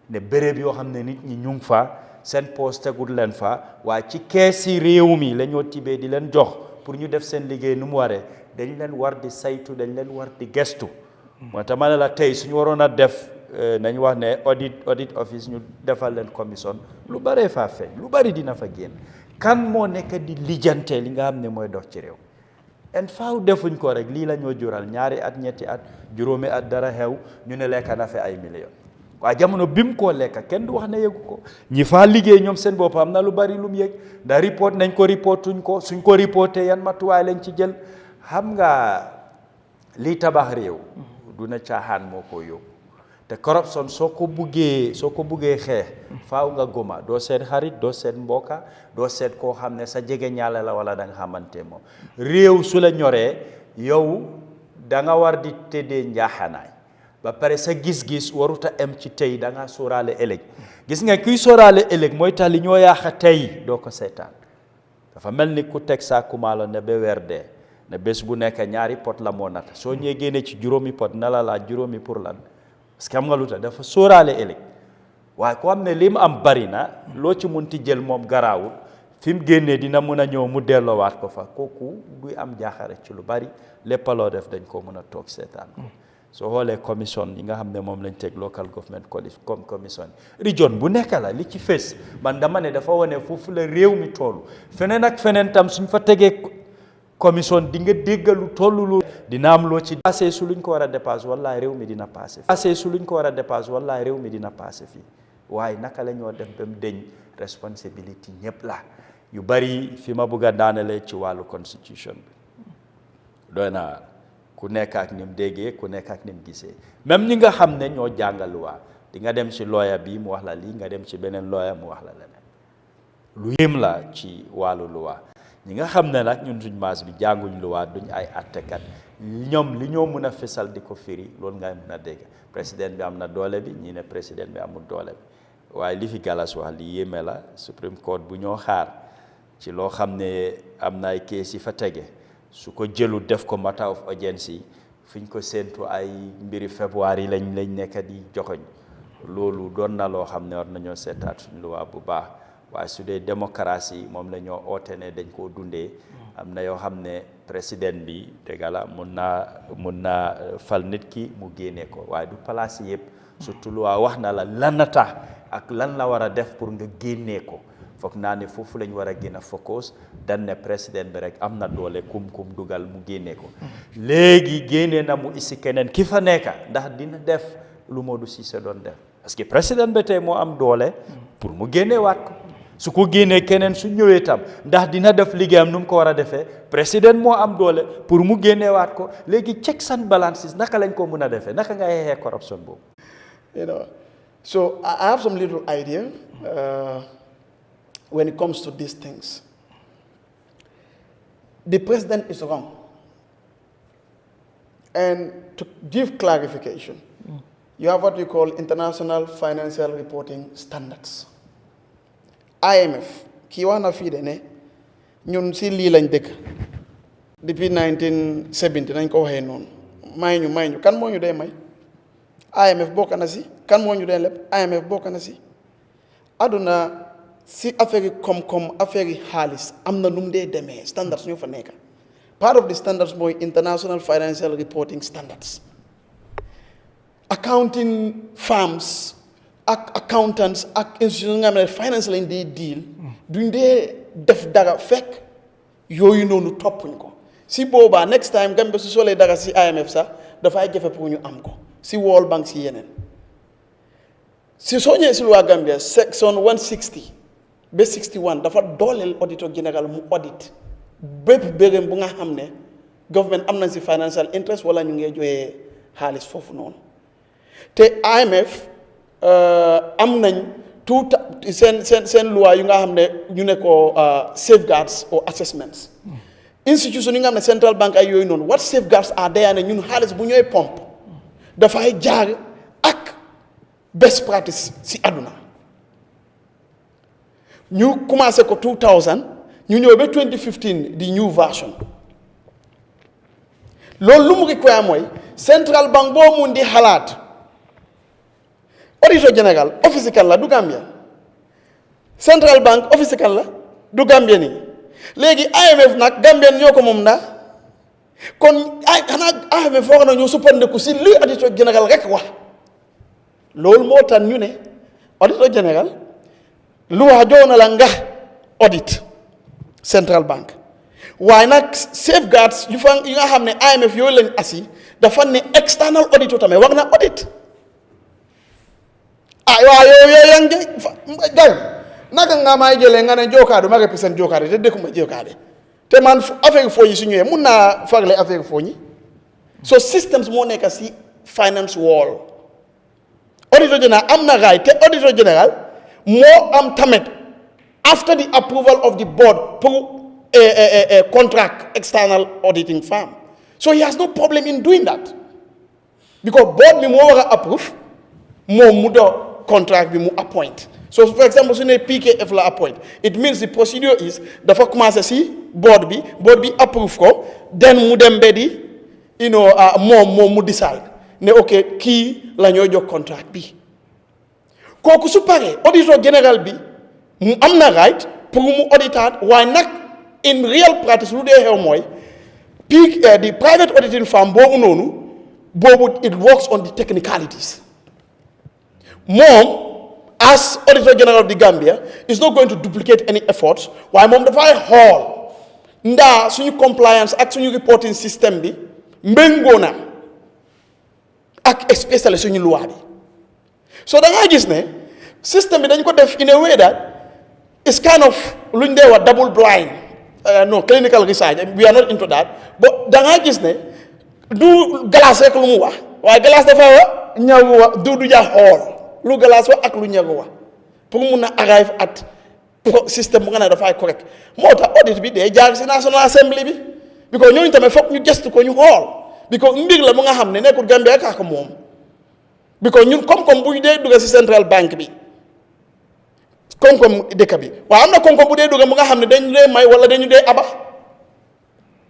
ne béréb yoo xam ne nit ñi ñu ngi fa seen poste tegul leen fa waaye ci keesi réew mi la ñoo tibee di leen jox pour ñu def seen liggéey nu mu waree dañ leen war di saytu dañ leen war di gestu moo tax ma ne la tey suñu waroon a def nañ wax ne audit office ñu defal leen commission lu baree faa feeñ lu bari dina fa génn kan moo nekk di lijjante li nga xam ne mooy dox ci réew en faaw defuñ ko rek lii la ñoo jural ñaari at ñetti at juróomi at dara xew ñu ne lekka na fi ay millions waaye jamono bi mu koo lekka kenn du wax ne yëgu ko ñi faa liggéey ñoom seen bopp am na lu bari lu mu yëg ndax report nañ ko reportuñ ko suñ ko reporté yan matuwaay lañ ci jël xam nga lii tabax réew du na caaxaan moo ko yóbbu te corruption soo ko buggee xeex faaw nga goma doo seet xarit doo seet mbokka doo seet koo xam ne sa jege ñaale la wala da nga xamante moom réew su la ñoree yow da nga war di tëddee njaaxanaay ba pare sa gis-gis waruta em ci tey da nga sóoraale ëllëg gis nga kuy sóoraale ëllëg mooy tax li ñoo yaaxa tey doo ko seetaan dafa mel ni ku teg saa kumaalo ne ba weer dee ne bés bu nekk ñaari pot la moo nata soo ñëwee génne ci juróomi pot na la laaj juróomi pour lan parce que xam nga lu tax dafa sóoraale ëllëg waaye ko xam ne li mu am bari na loo ci munti jël moom garaawul fi mu génnee dina mun a ñëw mu delloowaat ko fa kooku duy am jaaxare ci lu bari lépp loo def dañ ko mun a toog seetaan ko soo xoolee commission yi nga xam ne moom lañ teg local government commission region bu nekk la li ci fees man dama ne dafa wane foofu la réew mi toll feneen ak feneen tam suñ fa tegee commission di nga déggalu tollu lu dina am loo ci passé su luñ ko war a dépassé wallaay réew mi dina passé passé su luñ ko war a dépassé wallaay réew mi dina passé fii waaye naka la ñoo def ba mu deñ responsibility ñëpp la yu bari fi ma bëgg a daanale ci wàllu constitution bi doy na ku nekk ak ni mu déggee ku nekk ak ni mu gisee même ñi nga xam ne ñoo jàngal luwaa di nga dem ci lawyer bi mu wax la lii nga dem ci beneen lawyer mu wax la leneen lu yéem la ci wàllu luwaa ñi nga xam ne nag ñun suñ maas bi jànguñ luwaa duñ ay attekat ñoom li ñoo mën a fesal di ko firi loolu ngay mën a dégg président bi am na doole bi ñii ne président bi amul doole bi waaye li fi Gallas wax li yéeme la Supreme Court bu ñoo xaar ci loo xam ne am na ay kees yi fa tege su ko jëlu def ko matter of urgency fiñ ko séentu ay mbiri février yi lañ nekk di joxoñ loolu doon na loo xam ne war nañoo seetaat suñ luwaa bu baax waaye su dee démocratie moom la ñoo oote ne dañ koo dundee am na yoo xam ne président bi dëgg la mun naa fal nit ki mu génnee ko waaye du place yëpp surtout luwaa wax na la lan na tax ak lan la war a def pour nga génnee ko foog naa ne foofu lañ war a gën a focus dan ne président bi rek am na doole kum dugal mu génnee ko léegi génnee na mu isi keneen ki fa nekka ndax dina def lu Modou Cissé doon def parce que président bi tey moo am doole pour mu génnee waat ko su ko génnee keneen su ñëwee tam ndax dina def liggéeyam nu mu ko war a defee président moo am doole pour mu génnee waat ko léegi checks and balances naka lañ ko mën a defee naka nga xeexee corruption boobu. You know, so I have some little idea when it comes to these things. The president is wrong. And to give clarification, you have what we call International Financial Reporting Standards. IMF, kii wax na fii de ne ñun si lii lañ dëkk depuis 1970 nañ ko waxee noonu may ñu kan moo ñu dee may IMF bokk na si kan moo ñu dee lépp IMF bokk na si aduna si affaire yi koom-koom affaire yi xaalis am na nu mu dee demee standards ñu fa nekk part of the standards mooy International Financial Reporting Standards accounting firms ak accountants ak institutions nga xam ne finance lañ dee deal duñ dee def dara fekk yooyu noonu toppuñ ko si boobaa next time Gambia su solee dara si IMF sax dafay jafe pour ñu am ko si World Bank si yeneen si soo ñëwee si waa Gambia section 160 ba 61 dafa dooleel auditor général mu audit bépp bérém bu nga xam ne government am nañ si financial interest wala ñu ngi joxee xaalis foofu noonu te IMF am nañ tout seen loi yu nga xam ne ñu ne ko safeguards or assessments institution yi nga xam ne central bank ay yooyu noonu what safeguards are there ne ñun xaalis bu ñooy pompe dafay jaar ak best practice si àdduna ñu commencé ko 2000 ñu ñëw ba 2015 di new version loolu lu mu require mooy central bank boo mun di xalaat auditor général office kan la du Gambien central bank office kan la du Gambien yi léegi IMF nag Gambien ñoo ko moom ndax kon xanaa IMF foog na ñoo suppandeku si li auditor général rek wax loolu moo tax ñu ne auditor général lu wax jox na la nga audit central bank waaye nag safeguards yu nga xam ne IMF yooyu lañ assi dafa ne external auditor tamit wax na audit waaw yow yaa ngi gay naka nga may jëlee nga ne jookaadu ma represent jookaade te dëkkuma jookaade te man affaire foo yi su ñëwee mun naa fagle affaire foo ñi so systems moo nekk si finance wall auditor général am na raay te auditor général moo am tamit after the approval of the board pour contract external auditing firm so he has no problem in doing that because board bi moo war a approve moom mu do contract bi mu appoint so for example su ne PKF la appoint it means the procedure is dafa commencé si board bi approve ko then mu dem ba di moom mu decide ne ok kii la ñoo jox contract bi kooku su paree auditor général bi mu am na right pour mu auditaat waaye nag in real practice lu dee xew mooy di private auditing firm boobu noonu boobu it works on the technicalities. Moom, as Auditor General of the Gambia, is not going to duplicate any efforts. Waaye moom dafay xool ndaa suñu compliance ak suñu reporting system bi mbéngoo na ak especially suñu loi bi. So da nga gis ne system bi dañ ko def in a way that it's kind of luñ dee wax double blind. No, clinical research, we are not into that. But da nga gis ne du Gallas rek lu mu wax waaye Gallas dafa wax ñagu wax du ja xool lu Gallas wax ak lu ñagu wax pour mun a arrive at système bu nga ne dafay correct moo tax audit bi day jaar si National Assembly bi because ñooñu tamit foog ñu gestu ko ñu xool because mbir la mu nga xam ne nekkul Gambia ak moom because ñun koom-koom bu dee dugg si central bank bi koom-koom dëkk bi waaye am na koom-koom bu dee dugg mu nga xam ne dañu dee may wala dañu dee aba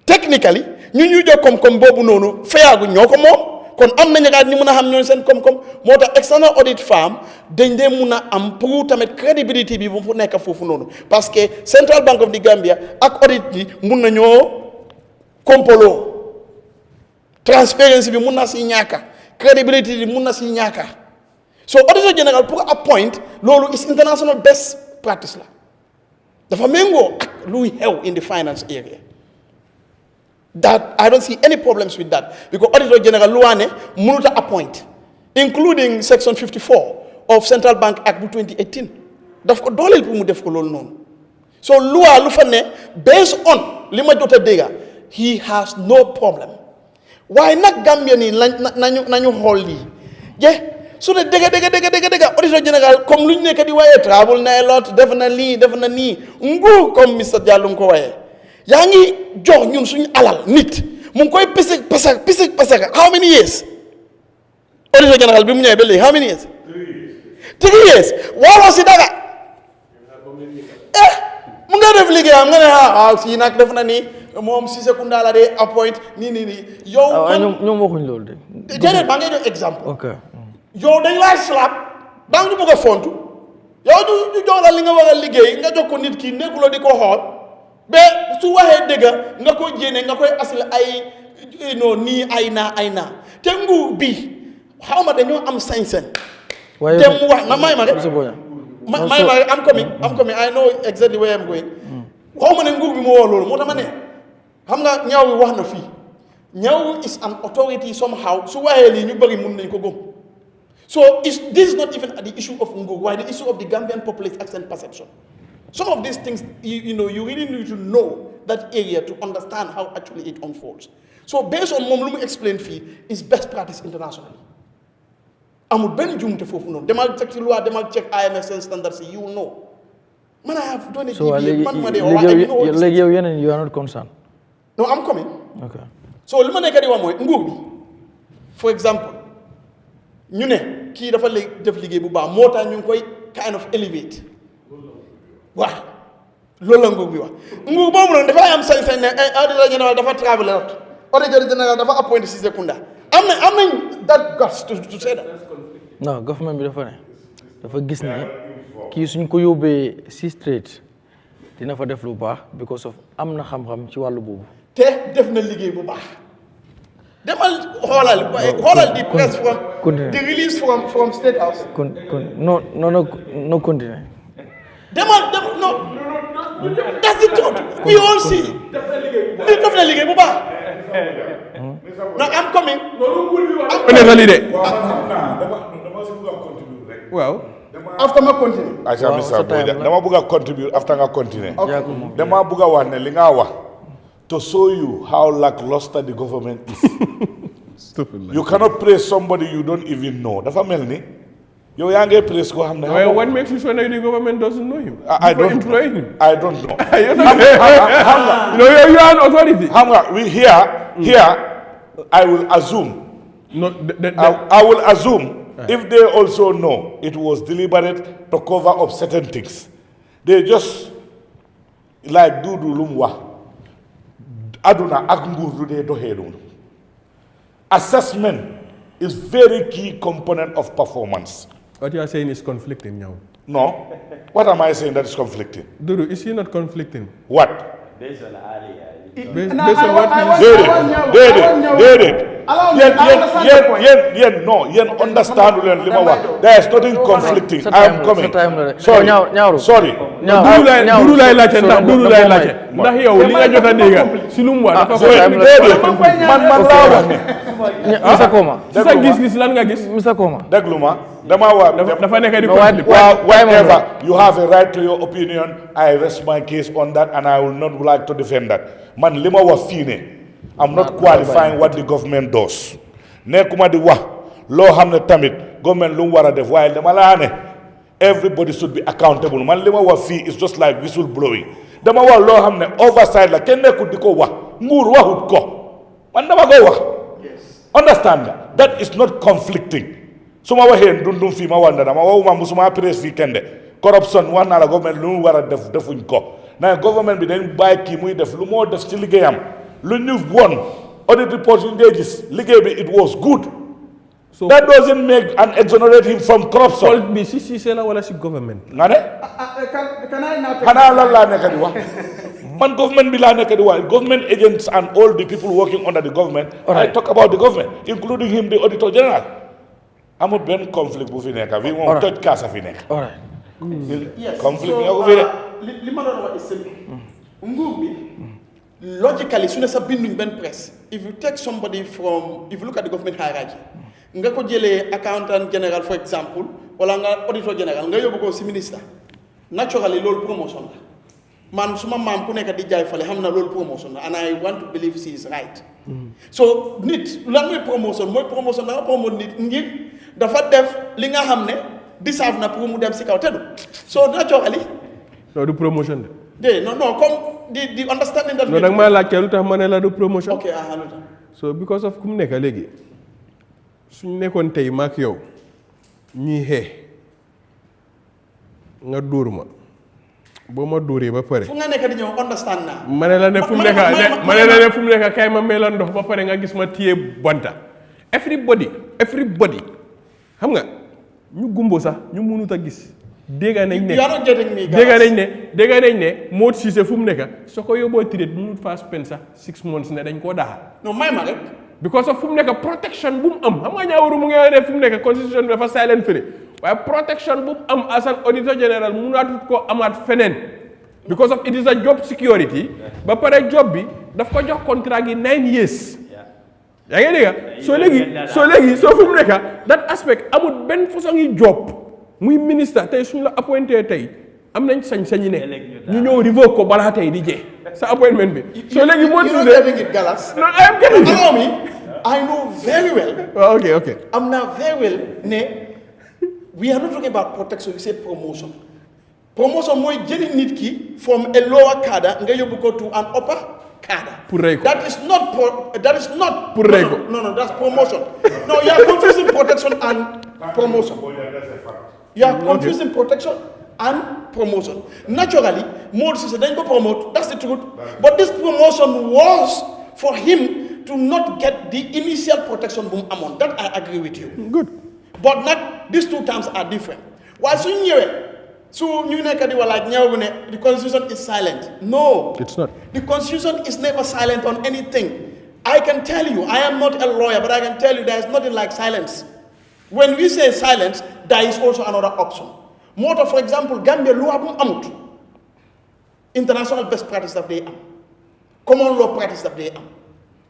technically ñu jox koom-koom boobu noonu fayaagu ñoo ko moom kon am nañu daal ñu mën a xam ñooñu seen koom-koom moo tax external audit firm dañ dee mun a am pour tamit crédibilité bi bu fu nekk foofu noonu parce que Central Bank of the Gambia ak audit bi mun nañoo kompoloo transparency bi mun na si ñaaka crédibilité bi mun na si ñaaka so auditor general pour appoint loolu is international best practice la dafa méngoo ak luy xew in the finance area. That I don't see any problems with that because Auditor General Luane Munuta appoint, including Section 54 of Central Bank Act 2018. Daf ko dolel pour mu def ko lol non. So loi lu fa ne based on lima jota dega he has no problem. Why not Gambia ni nañu xol li. Je su ne dega Auditor General comme luñ nekk di waye travel na a lot def na ni nguur comme Mr Diallo ko waye. yaa ngi jox ñun suñu alal nit mu ngi koy pisik how many years Auditor General bi mu ñëwee ba léegi how many years 3 years waroo si dara mu nga def liggéeyam nga ne si nag def na ni moom si secondaire la de appoint nii yow ñoom waxuñ loolu de déedéet maa ngi jox exemple ok yow dañ lay slap daa ñu bëgg a fontu yow du jox la li nga war a liggéey nga jox ko nit ki nekkuloo di ko xool ba su waxee dëgg nga koy jéene nga koy asile ay nii ay naa te nguur bi xaw ma dañoo am sañ-sañ te mu wax na may ma rek I'm coming I know exactly where I'm going xaw ma ne nguur bi mu woo loolu moo tax ma ne xam nga ñaaw bi wax na fii ñaaw is an authority somehow su waxee lii ñu bëri mun nañ ko gëm so this is not even the issue of nguur waaye the issue of the Gambian populace accent perception. Some of these things, you really need to know that area to understand how actually it unfolds. So based on moom lu mu explain fii is best practice internationally. amul benn jumte foofu noonu demal check ci loi demal check IMF standards you know. Man I have done it. So léegi yow yeneen you are not concerned. No, I'm coming. Okay. So li ma nekk di wax mooy nguur bi for example ñu ne kii dafa def liggéey bu baax moo tax ñu ngi koy kind of elevate. waaw loolu la nguur bi wax nguur boobu noonu dafay am sañ-sañ ne auditor general dafa travel out auditor general dafa appoint si Sekunda am nañ that guts to say that. non government bi dafa gis ne kii suñ ko yóbbee si straight dina fa def lu baax because of am na xam-xam ci wàllu boobu. te def na liggéey bu baax demal xoolal di press from the release from State House. no continue. No, that's the truth. We all see. Def na liggéey bu baax. No, I'm coming. Wow. After ma continue. Acha Mr. Boja dama bëgg a contribute after nga continue. Dama bëgg a wax ne li nga wax to show you how lackluster the government is. You cannot praise somebody you don't even know. Dafa mel ni yow yaa ngi praise ko xam ne. Well, what makes you sure that the government doesn't know him? I don't employ him. I don't know. You are an authority. We here I will assume. No, I will assume if they also know it was deliberate to cover up certain things. They just like do lumwa. Aduna aknguru de dohedun. Assessment is very key component of performance. What you are saying is conflicting now. No. What am I saying that is conflicting? Dudu, is he not conflicting? What? Based on earlier. Based on what he Did it. yen understand len lima wax. There is nothing conflicting. I am coming. Sorry. Duru lay laajte ndax yow li nga jot a dégg si lu mu wax dafa man laa wax ne Mr Koma sa gis-gis lan nga gis Mr Koma déglu ma dama wax dafa nekk di whatever you have a right to your opinion. I rest my case on that and I will not like to defend that. Man li ma wax fii ne I'm not qualifying what the government does. Nekkuma di wax loo xam ne tamit government lu mu war a def waaye dama laa ne everybody should be accountable. Man li ma wax fii is just like whistle blowing. Dama wax loo xam ne oversight la kenn nekkul di ko wax nguur waxut ko man dama ko wax. Understand that? That is not conflicting. So ma waxee dundum fii ma wanda dama waxuma musuma press fii kende corruption wax naa la government lu mu war a def defuñ ko na government bi dañ bàyyi kii muy def lu moo def ci liggéeyam lu ñu won audit report yu ngay gis liggéey bi it was good. So that doesn't make and exonerate him from corruption. Fault bi si la wala si government. Nga ne? Xanaa lan laa nekk di wax. Man government bi laa nekk di wax. Government agents and all the people working under the government. I talk about the government, including him, the auditor general. Amul benn conflict bu fi nekk. Fii moom toj kaasa fi nekk. Conflict bi nga ko fi nekk. Li ma doon wax is simple. Nguur bi logically su ne sa binduñ benn presse. If you take somebody from, if you look at the government hierarchy, nga ko jëlee accountant general for example wala nga auditor general nga yóbbu ko si ministre naturally loolu promotion la man suma maam ku nekk di jaay fale xam na loolu promotion la and I want to believe she is right. So nit lan mooy promotion da nga promote nit ngir dafa def li nga xam ne deserve na pour mu dem si kaw teddu so naturally no du promotion de non comme di understanding that no nag ma laajte lu tax ma ne la du promotion okay so because of ku mu nekk léegi suñ nekkoon tey maak yow ñuy xee nga dóor ma boo ma dóoree ba pare. fu nga nekk di ñëw understand naa. ma ne la ne fu mu nekk kay ma meela ndox ba pare nga gis ma téye bonta everybody xam nga ñu gumbo sax ñu mënut a gis. dégg nañ ne moo Cissé fu mu nekk soo ko yóbboo tiret mënut faa spend sax 6 months ne dañ koo daaxal. non may ma rek. because of fu mu nekk protection bu mu am xam nga ñaawuru mu ngi def fu mu nekk constitution bi dafa silent fële waaye protection bu mu am as an auditor general mënaatut koo amaat feneen because of it is a job security ba pare job bi daf ko jox contrat gi 9 years yaa ngi dégg soo léegi fu mu nekk that aspect amul benn façon yi job muy ministre tey suñu la appointé tey am nañ sañ-sañi ne ñu ñëw revoke ko balaa tey di jee sa appointment bi. so léegi moo Cissé no I am getting it. Allow me. I know very well. Okay. I'm now very well ne we are not talking about protection, we say promotion. Promotion mooy jëli nit ki from a lower cadre nga yóbbu ko to an upper cadre. Pour rey ko. That is not pour rey ko. No, that's promotion. No, you are confusing protection and promotion. You are confusing protection and promotion. Naturally, more Cissé dañ ko promote, that's the truth. But this promotion was for him to not get the initial protection boom amount. That I agree with you. Good. But not these two terms are different. Why so you the constitution is silent. No. It's not. The constitution is never silent on anything. I can tell you, I am not a lawyer, but I can tell you there is nothing like silence. When we say silence, there is also another option. More for example, Gambia law amut. International best practice that they am. Common law practice that they am.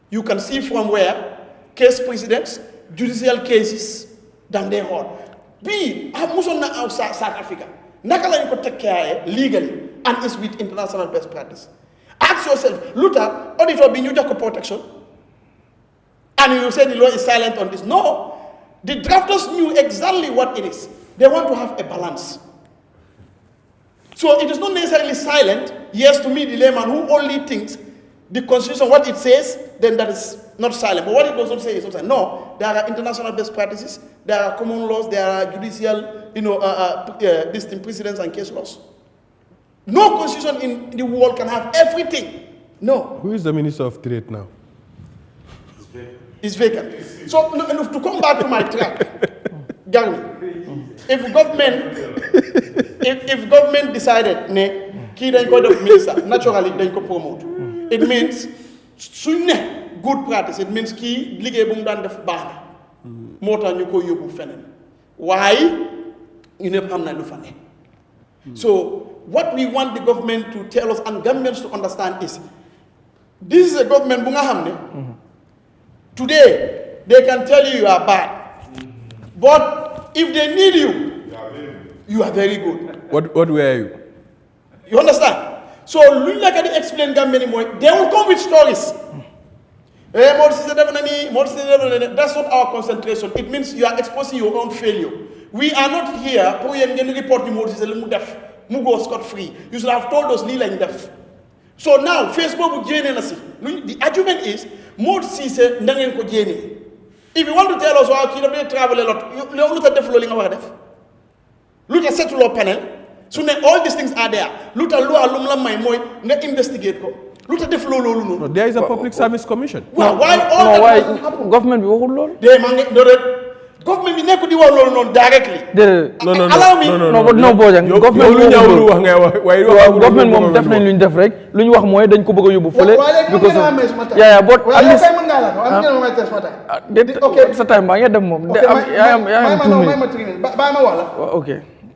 You can see from where case precedents, judicial cases, than they hold. B, I must not outside South Africa. Nakala you could take care legally and it's with international best practice. Ask yourself, Luther, auditor being used for protection, and you say the law is silent on this. No. The drafters knew exactly what it is. They want to have a balance. So it is not necessarily silent. Yes, to me, the layman who only thinks the constitution, what it says, then that is not silent. But what it does not say is not silent. No, there are international best practices, there are common laws, there are judicial, distinct precedents and case laws. No constitution in the world can have everything. No. Who is the Minister of Trade now? It's vacant. So to come back to my track, Gary, if government decided ne key then go to minister, naturally they go promote. It means soon good practice it means kii liggéey bu mu daan def baax na moo tax ñu koy yóbbu feneen waaye ñu ñëpp xam na lu fa ne so what we want the government to tell us and Gambians to understand is this is a government bu nga xam ne today they can tell you you are bad but if they need you are very good. What were you? You understand? So luñ la ka di explain Gambia ni mooy they will come with stories. That's not our concentration. It means you are exposing your own failure. We are not here pour yéen ngeen report ni Modou Ceesay lu mu def mu go scot free. You should have told us lii lañ def. So now Facebook bu jéene na si the argument is Modou Ceesay na ngeen ko jéene. If you want to tell us waaw kii daf dee travel a lot lu tax def loolu li nga war a def lu tax setuloo panel su ne all these things are there lu tax loi lu mu la may mooy nga investigate ko lu tax def loolu noonu. There is a public service commission. waaw waaye all waaye government bi waxul loolu. de maa ngi government bi nekk di wax loolu noonu directly. déedéet non Bojang government lu ñaaw lu wax ngay wax waaye government moom def nañ lu ñu def rek lu ñu wax mooy dañ ko bëgg a yóbbu fële. yaa bot at least sa time baa ngeen dem moom. yaa am 2 minutes. bàyyi ma wax la. ok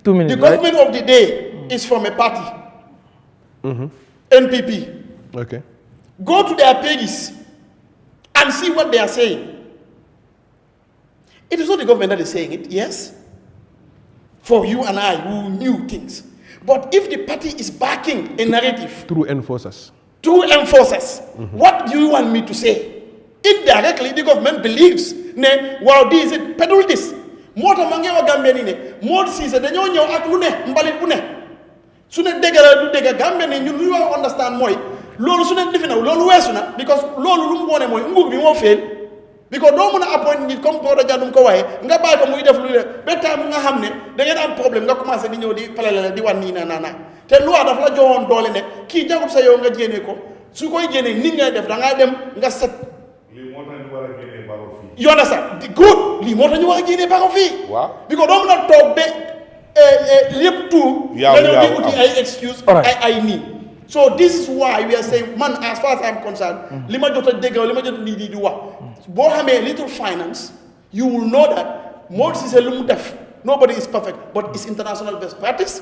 2 minutes. The government of the day is from a party. NPP. Okay. Go to their pages and see what they are saying. It is not the government that is saying it, yes, for you and I who knew things. But if the party is backing a narrative through enforcers, what do you want me to say? Indirectly, the government believes, wow, this is it, peddle this. Mota mangewa Gambia ni ne, Modou Ceesay dañoo ñëw ak lu ne mbalit bu ne. Su ne dégg la du dégg Gambia ne ñun lu ñu understand mooy loolu su ne defi na loolu weesu na because loolu lu mu wone mooy nguur bi moo fail because doo mën a appoint nit comme Proda Dia ko waaye nga bàyyi ko muy def lu ne ba time nga xam ne da ngeen am problème nga commencé di ñëw di palale di wan nii naa te loi daf la joxoon doole ne kii jagut sa yow nga jéene ko su koy jéene nit ngay def da ngay dem nga set. lii moo tax ñu war a génnee baro fii. You understand? Good. Lii moo tax ñu war a génnee baro fii. waaw because doo mën a toog ba lépp tout. nga ñëw di uti ay excuse ay nii. So this is why we are saying, man, as far as I'm concerned, li ma jot a dégg li ma jot a lii di wax boo xamee little finance you will know that Modou Ceesay lu mu def nobody is perfect but it's international best practice.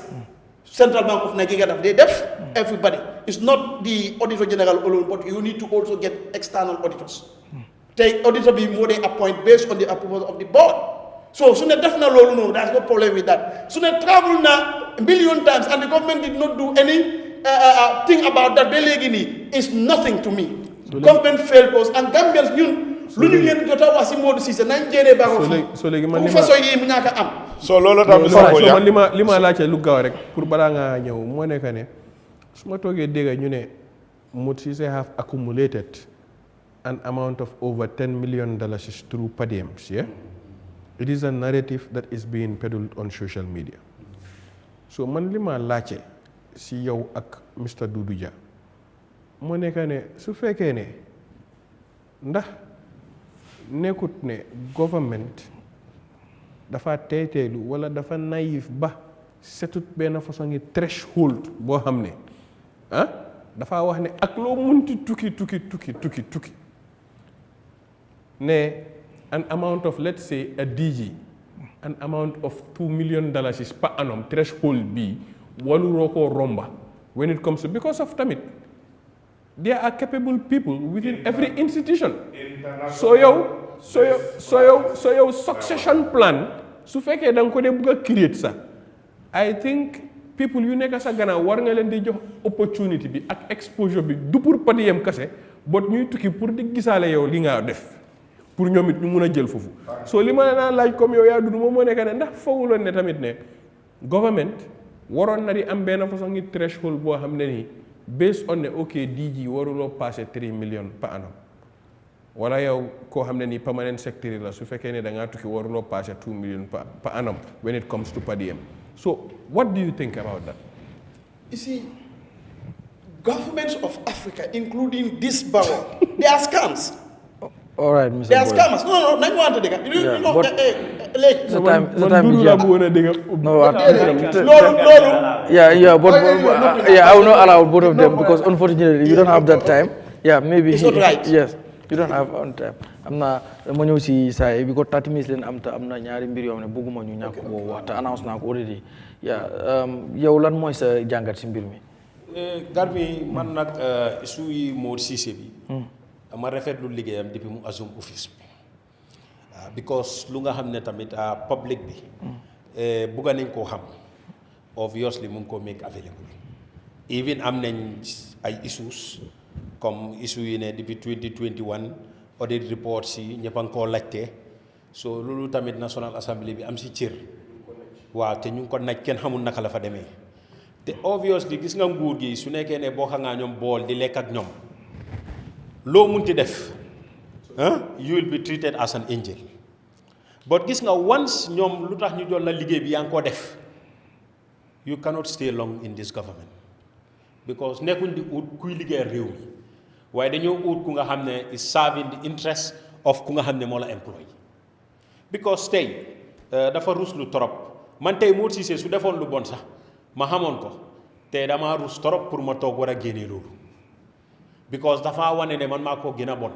Central Bank of Nigeria daf dee def everybody. It's not the auditor general alone but you need to also get external auditors. Te auditor bi moo dee appoint based on the approval of the board. So su ne def na loolu noonu there's no problem with that. Su ne travel na a million times and the government did not do any thing about that ba léegi nii is nothing to me. Government failed us and Gambians ñun lu ñu leen jot a wax si Modou Ceesay nañ jéeree baro fii so léegi man façon yi mu ñàkk a am. so loolu tam man li ma laajte lu gaaw rek pour balaa ngaa ñëw moo nekk ne su ma toogee dégg ñu ne Modou Ceesay have accumulated an amount of over $10 million through per diems, yeah? It is a narrative that is being peddled on social media. So man li ma laajte si yow ak Mr. Doudou Dia moo nekk ne su fekkee ne ndax nekkut ne government dafa teeteelu wala dafa naïf ba setut benn façon ngi threshold boo xam ne dafa wax ne ak loo munti tukki ne an amount of let's say a DG an amount of $2 million per annum threshold bi waluroo koo romba when it comes to because of tamit there are capable people within every institution. So yow succession plan su fekkee da nga ko dee bëgg a create sax I think people yu nekk sa gannaaw war nga leen di jox opportunity bi ak exposure bi du pour padiyem kase but ñuy tukki pour di gisaale yow li nga def pour ñoom it ñu mun a jël foofu. So li ma naa laaj comme yow yaa dudd moom moo nekk ne ndax fooguloon ne tamit ne government waroon na di am benn façon ngi threshold boo xam ne nii based on ne ok DG waruloo passé 3 millions per annum wala yow koo xam ne nii permanent secretary la su fekkee ne da ngaa tukki waruloo passé 2 millions per annum when it comes to per diem. So what do you think about that? You see, governments of Africa, including this borough, they are scams. All right, Mr. They are scammers. No, nañ want to dig. I will not allow both of them because unfortunately you don't have that time. Yeah, maybe it's not right. Yes. you don't have on time am na ma ñëw si saa yi bi ko 30 minutes leen am ñaari mbir yoo xam ne bëgguma ñu ñàkk ko wax te annonce naa ko already yow lan mooy sa jàngat si mbir mi Garmi man nag suy Mor Ceesay bi ma rafetlu liggéeyam depuis mu assume office bi because lu nga xam ne tamit public bi bugga nañ koo xam obviously mu ngi koo make available even am nañ ay issues comme issue yi ne depuis 2021 audit report si ñëpp a ngi koo laajte so loolu tamit National Assembly bi am si cër waaw te ñu ngi ko naj kenn xamul naka la fa demee te obviously gis nga nguur gi su nekkee ne boo xam nga ñoom bool di lekk ak ñoom loo munti def you will be treated as an angel but gis nga once ñoom lu tax ñu jël la liggéey bi yaa ngi koo def you cannot stay long in this government because nekkuñ di ut kuy liggéeyal réew mi waaye dañoo ut ku nga xam ne is serving the interest of ku nga xam ne moo la employé because tey dafa rus lu torop man tey Mor Ceesay su defoon lu bon sax ma xamoon ko te dama rus torop pour ma toog war a génnee loolu because dafa wane ne man maa ko gën a bon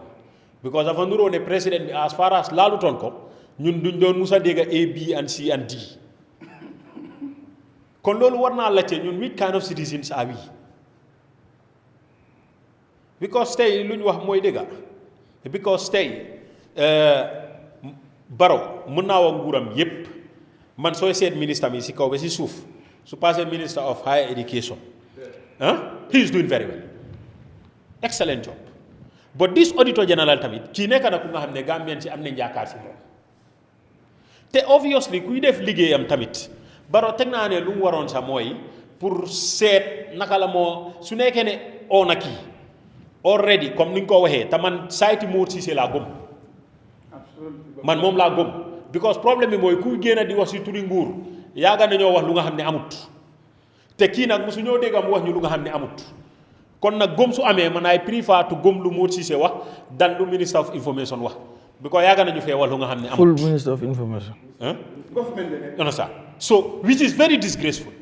because dafa nuroo ne président bi as far as laalutoon ko ñun duñ doon musa dégg A B and C and D kon loolu war naa laajte ñun which kind of citizens are we because tey lu ñu wax mooy dëgga because tey Barrow mën naa wax nguuram yépp man sooy seet ministre mi si kaw ba si suuf su passé minister of higher education he is doing very well excellent job but this auditor general tamit kii nekk na ku nga xam ne Gambien si am nañ yaakaar si moom te obviously kuy def liggéeyam tamit Barrow teg naa ne lu mu waroon sax mooy pour seet naka la moo su nekkee ne oo na kii already comme ni nga ko waxee te man sayti Mor Ceesay laa gëm man moom laa gëm because problème bi mooy kuy génn di wax si turi nguur yaaga nañoo wax lu nga xam ne amut te kii nag mosu ñoo dégg mu wax ñu lu nga xam ne amut kon nag gëm su amee man ay prefer to gëm lu Mor Ceesay wax dan lu minister of information wax because yaaga nañu fee wax lu nga xam ne amut full minister of information so which is very disgraceful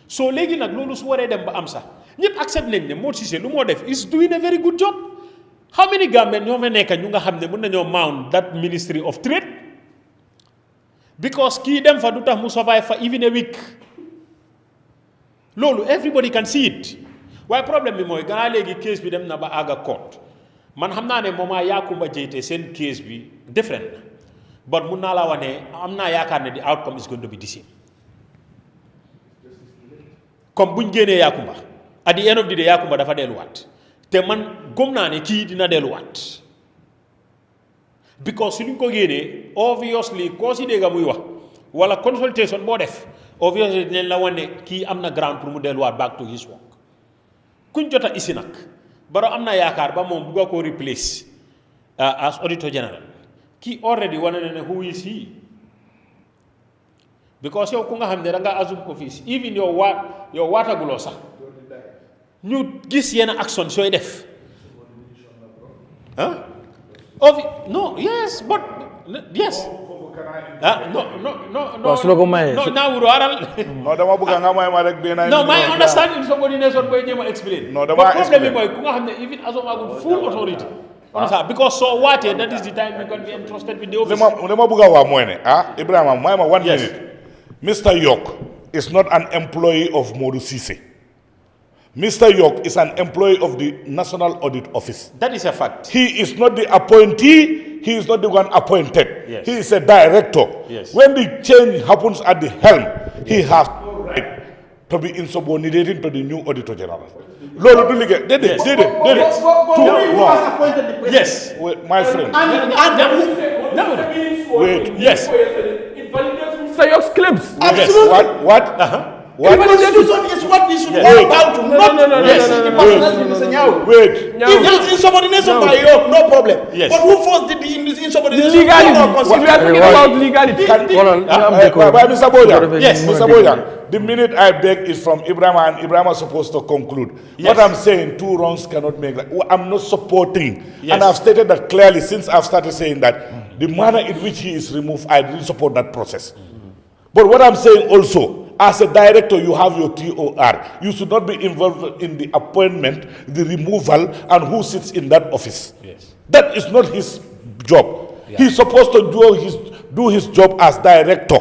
so léegi nag loolu su waree dem ba am sax ñëpp accept nañ ne Mor Ceesay lu moo def is doing a very good job how many Gambians ñoo fa nekk ñu nga xam ne mën nañoo mount that ministry of trade because kii dem fa du tax mu survive for even a week loolu everybody can see it waaye problème bi mooy gannaaw léegi case bi dem na ba àgga court man xam naa ne moment Yaakumba Jeyte seen case bi different na but mun naa laa wax ne am naa yaakaar ne the outcome is going to be the same comme buñ génnee Yaakumba at the end of the day Yaakumba dafa delluwaat te man gëm naa ne kii dina delluwaat because suñ ko génnee obviously koo si dégg muy wax wala consultation boo def obviously dinañ la wane kii am na ground pour mu delluwaat back to his work kuñ jota isi nag Barrow am na yaakaar ba moom bugga koo replace as auditor general kii already wane na ne who is he because yow ku nga xam ne da nga assume office even yow waataguloo sax ñu gis yenn action sooy def no yes but yes no su la ko mayee naa wuro aral non dama bëgg nga may ma rek benn no my understanding subordination booy jéem a explain non dama problème bi mooy ku nga xam ne even assume agul full authority because so waatee that is the time we can be entrusted with the office dama bëgg a wax mooy ne Ibrahima may ma 1 minute Mr. York is not an employee of Mor Ceesay. Mr. York is an employee of the National Audit Office. That is a fact. He is not the appointee. He is not the one appointed. Yes. He is a director. Yes. When the change happens at the helm, he has no right to be insubordinated to the new Auditor General. Lolo do ligue. Did it? Yes. Wait, my friend. Wait. Yes. Mr. York's claims. Absolutely. What? Evaluation is what we should all bow to. Wait. If there is insubordination by York, no problem. Yes. But who forced the insubordination? Legality. We are talking about legality. Mr. Boja. Yes. Mr. Boja. The minute I beg is from Ibrahim, and Ibrahim is supposed to conclude. Yes. What I'm saying, two wrongs cannot make that. I'm not supporting. Yes. And I've stated that clearly since I've started saying that the manner in which he is removed, I didn't support that process. But what I'm saying also, as a director, you have your TOR. You should not be involved in the appointment, the removal, and who sits in that office. Yes. That is not his job. He's supposed to do his job as director,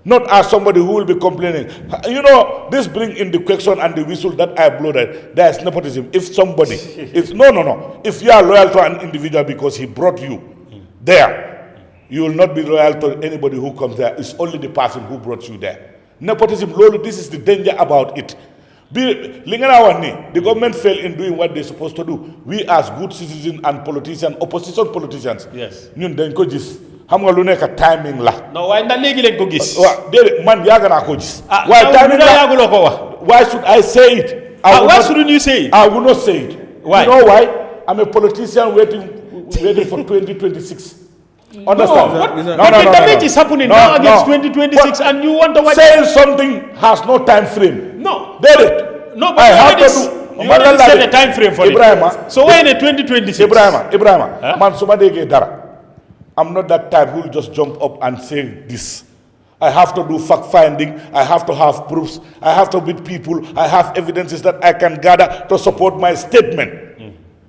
not as somebody who will be complaining. You know, this brings in the question and the whistle that I blow that there is nepotism. If somebody, no. If you are loyal to an individual because he brought you there, you will not be loyal to anybody who comes there. It's only the person who brought you there. Nepotism, Lolo, this is the danger about it. The government failed in doing what they're supposed to do. We as good citizens and politicians, opposition politicians, ñun dañ ko gis. Xam nga lu nekk timing la. No, why na léegi leen ko gis. Waaw déedéet man yàgg naa ko gis. Why timing la? Why should I say it? Why shouldn't you say it? I will not say it. Why? You know why? I'm a politician waiting for 2026. Understand? No. The damage is happening now against 2026, and you want to watch. Saying something has no time frame. No. Did it? No, but you already set a time frame for it. So when in 2026? Ibrahima, man, somebody dara. I'm not that type who will just jump up and say this. I have to do fact finding. I have to have proofs. I have to meet people. I have evidences that I can gather to support my statement.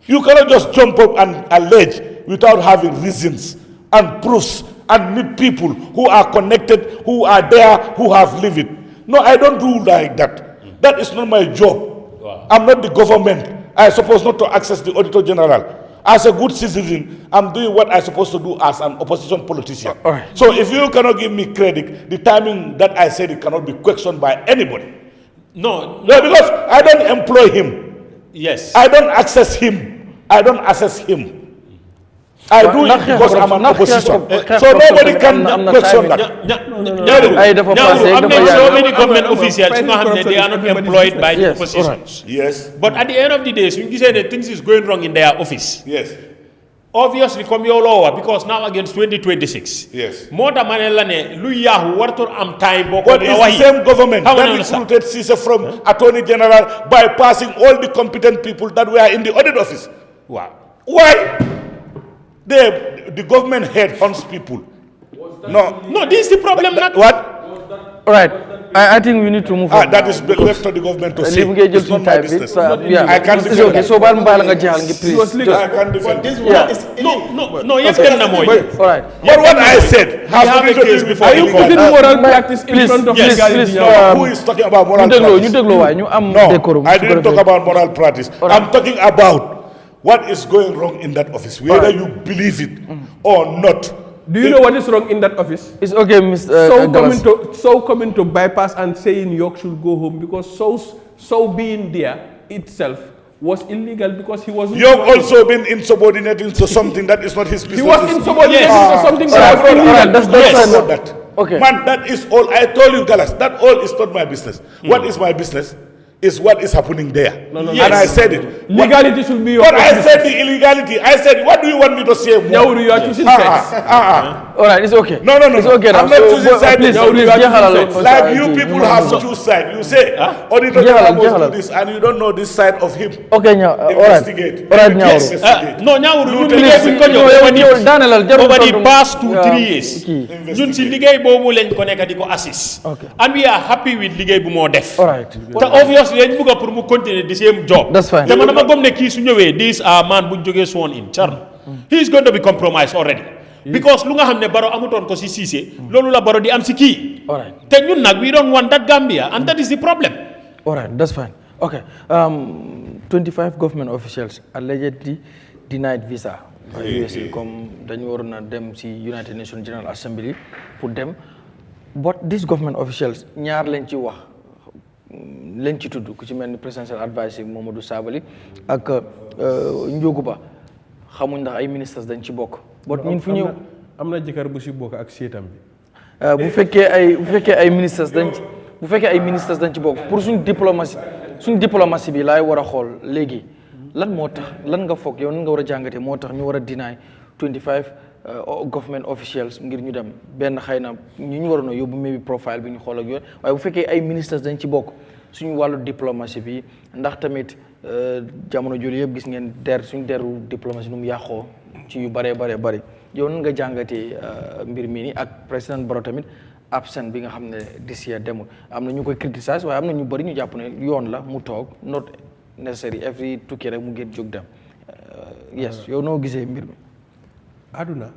You cannot just jump up and allege without having reasons and proofs and meet people who are connected, who are there, who have lived it. No, I don't do like that. That is not my job. Wow. I'm not the government. I'm supposed not to access the Auditor General. As a good citizen, I'm doing what I'm supposed to do as an opposition politician. Right. So if you cannot give me credit, the timing that I said it cannot be questioned by anybody. No, because I don't employ him. Yes. I don't access him. I don't assess him. I do it because I'm an opposition. So nobody can question that. I'm so many government officials they are not employed by the opposition. Yes. But at the end of the day, when you say that things is going wrong in their office, yes. Obviously come your lower because now against 2026. Yes. More than manelane Luyahu Wartor am time. But it's the same government that recruited Caesar from Attorney General bypassing all the competent people that were in the audit office. Wow. Why? The government head hunts people. No, this is the problem. What? All right. I think we need to move on. That is left to the government to say. It's not my business. I can't defend okay. So, please. I can't defend this. No, yes, all right. But what I said has to do with Are you putting moral practice in front of legality? Who is talking about moral practice? No, I didn't talk about moral practice. I'm talking about what is going wrong in that office, whether you believe it or not. Do you know what is wrong in that office? It's okay, Mr. So coming to bypass and saying York should go home because so being there itself was illegal because he wasn't. York also been insubordinating to something that is not his business. He was insubordinating to something that was illegal. That's okay. Man, that is all. I told you, Gallas, that all is not my business. What is my business? Is what is happening there. Yes. And I said it. Legality should be your But I said the illegality. I said, what do you want me to say more? You are choosing sex. All right, it's okay. No. It's okay. I'm not choosing side. Please, like you people have to choose side. You say, Auditor General must do this, and you don't know this side of him. Okay, investigate. All right, no, over the past 2-3 years, ñun ci liggéey boobu lañ ko nekk di ko assist. And we are happy with liggéey bu moo def. All right. Obviously, dañ bëgg pour mu continuer the same job. That's fine. Te man dama gëm ne kii su ñëwee this man bu jógee sworn in Charles. He is going to be compromised already. Because lu nga xam ne Barrow amutoon ko si Cissé loolu la Barrow di am si kii. All right. Te ñun nag we don't want that Gambia and that is the problem. All right, that's fine. Okay. 25 government officials allegedly denied visa by USA comme dañu waroon a dem si United Nations General Assembly pour dem. But these government officials ñaar lañ ci wax lañ ci tudd ku ci mel ni presidential adviser Mamadou Sabally ak Ndiogou Ba xamuñ ndax ay ministres dañ ci bokk. But ñun fu ñëw am na jëkkër bu si bokk ak seetam bi. bu fekkee ay ministres dañ ci bu fekkee ay ministres dañ ci bokk pour suñ diplomatie bi laay war a xool léegi lan moo tax lan nga foog yow nan nga war a jàngatee moo tax ñu war a deny 25 government officials ngir ñu dem benn xëy na ñu waroon a yóbbu maybe profile bi ñu xool ak yooyu waaye bu fekkee ay ministres dañ ci bokk suñu wàllu diplomatie bi ndax tamit jamono jooju yëpp gis ngeen suñu deru diplomatie nu mu yàqoo ci yu bëree bëri yow nan nga jàngatee mbir mi ni ak président Barrow tamit absent bi nga xam ne this year demul am na ñu koy criticize waaye am na ñu bëri ñu jàpp ne yoon la mu toog not necessary every tukki rek mu ngeen jóg dem yes yow noo gisee mbir mi. àdduna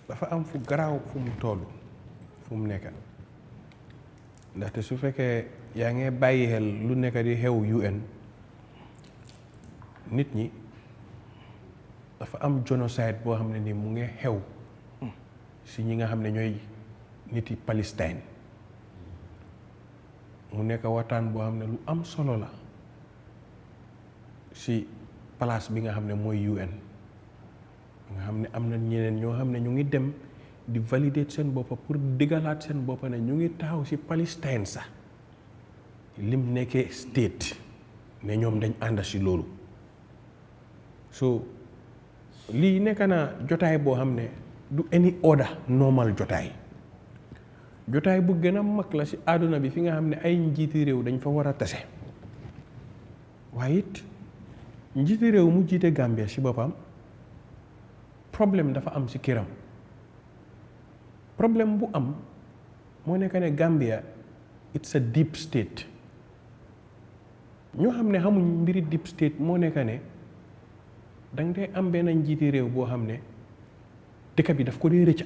dafa am fu garaaw fu mu toll fu mu nekk ndaxte su fekkee yaa ngi bàyyi xel lu nekk di xew UN nit ñi dafa am génocide boo xam ne ni mu ngi xew si ñi nga xam ne ñooy niti Palestine mu nekk waxtaan boo xam ne lu am solo la si place bi nga xam ne mooy UN nga xam ne am na ñeneen ñoo xam ne ñu ngi dem di valider seen boppa pour dëggalaat seen boppa ne ñu ngi taxaw si Palestine sax lim nekkee state ne ñoom dañ ànd si loolu so lii nekk na jotaay boo xam ne du any order normal jotaay bu gën a mag la si àdduna bi fi nga xam ne ay njiiti réew dañ fa war a tase waaye it njiiti réew mu jiite Gambia si boppam problème dafa am si këram problème bu am moo nekk ne Gambia it's a deep state ñoo xam ne xamuñ mbiri deep state moo nekk ne danga dee am benn njiiti réew boo xam ne dëkk bi daf ko dee rëcca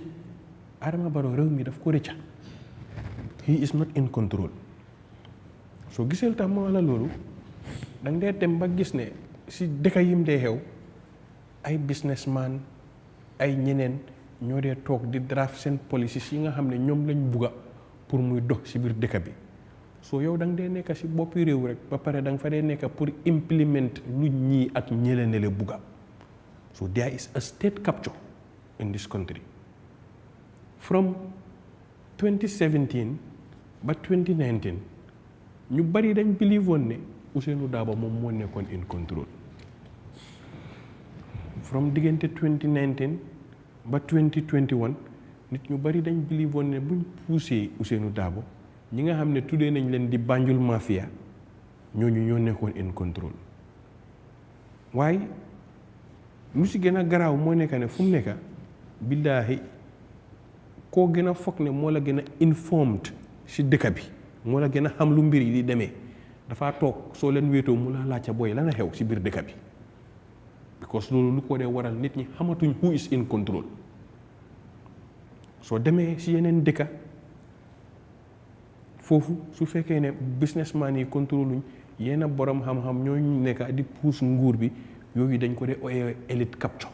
Adama Barrow réew mi daf ko rëcca he is not in control soo gisee tax moo la loolu danga dee dem ba gis ne si dëkk yim dee xew ay businessman ay ñeneen ñoo dee toog di draft seen policies yi nga xam ne ñoom lañ bugga pour muy dox si biir dëkk bi soo yow da nga dee nekk si boppi réew rek ba pare da nga fa dee nekk pour implement lu ñii ak ñële ne le bugga so there is a state capture in this country from 2017 ba 2019 ñu bari dañ believe woon ne Ousainou Darboe moom moo nekkoon in control from diggante 2019 ba 2021 nit ñu bari dañ believe woon ne buñ poussé Ousainou Darboe ñi nga xam ne tuddee nañ leen di Banjul Mafia ñooñu ñoo nekkoon in control waaye lu si gën a garaaw moo nekk ne fu mu nekk billaahi koo gën a foog ne moo la gën a informed si dëkk bi moo la gën a xam lu mbir yi di demee dafa toog soo leen wéetoo mu la laajte booy lan a xew si biir dëkk bi because loolu lu ko dee waral nit ñi xamatuñ who is in control soo demee si yeneen dëkka foofu su fekkee ne businessman yi contrôluñ yenn borom xam-xam ñooñu nekk di puus nguur bi yooyu dañ ko dee ooyee elite capture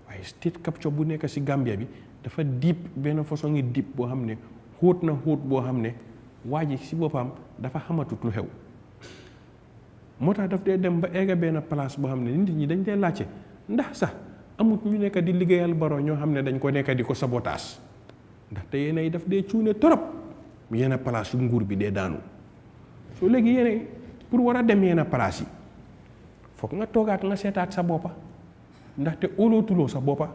waaye state capture bu nekk si Gambia bi dafa diip benn façon ngi diip boo xam ne xóot na xóot boo xam ne waa ji si boppam dafa xamatut lu xew moo tax daf dee dem ba egga benn place boo xam ne nit ñi dañ dee laajte ndax sax amut ñu nekk di liggéeyal Barrow ñoo xam ne dañ ko nekk di ko sabotage ndaxte yéen ay daf dee cuune torop yenn place yu nguur bi dee daanu soo léegi yéen pour war a dem yenn place yi foog nga toogaat nga seetaat sa boppa ndaxte óolootuloo sa boppa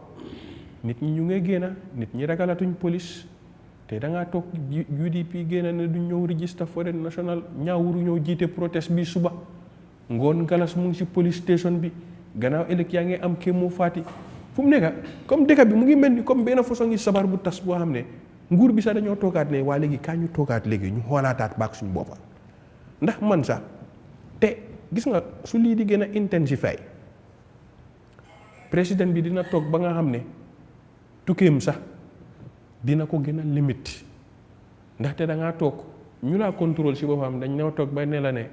nit ñi ñu ngay génna nit ñi ragalatuñ police te da ngaa toog UDP génna ne du ñëw register foreign national ñaawuru ñëw jiite protest bi suba ngoon galas mu ngi si police station bi gannaaw ëllëg yaa ngi am kéemoo faati fu mu nekka comme dëkk bi mu ngi mel ni comme benn façon ngi sabar bu tas boo xam ne nguur bi sax dañoo toogaat ne waa léegi kaa ñu toogaat léegi ñu xoolaataat baak suñu boppa ndax man sax te gis nga su lii di gën a intensify président bi dina toog ba nga xam ne tukkeem sax dina ko gën a limite ndaxte da ngaa toog ñu laa contrôle si boppam dañ ñoo toog ba ne la ne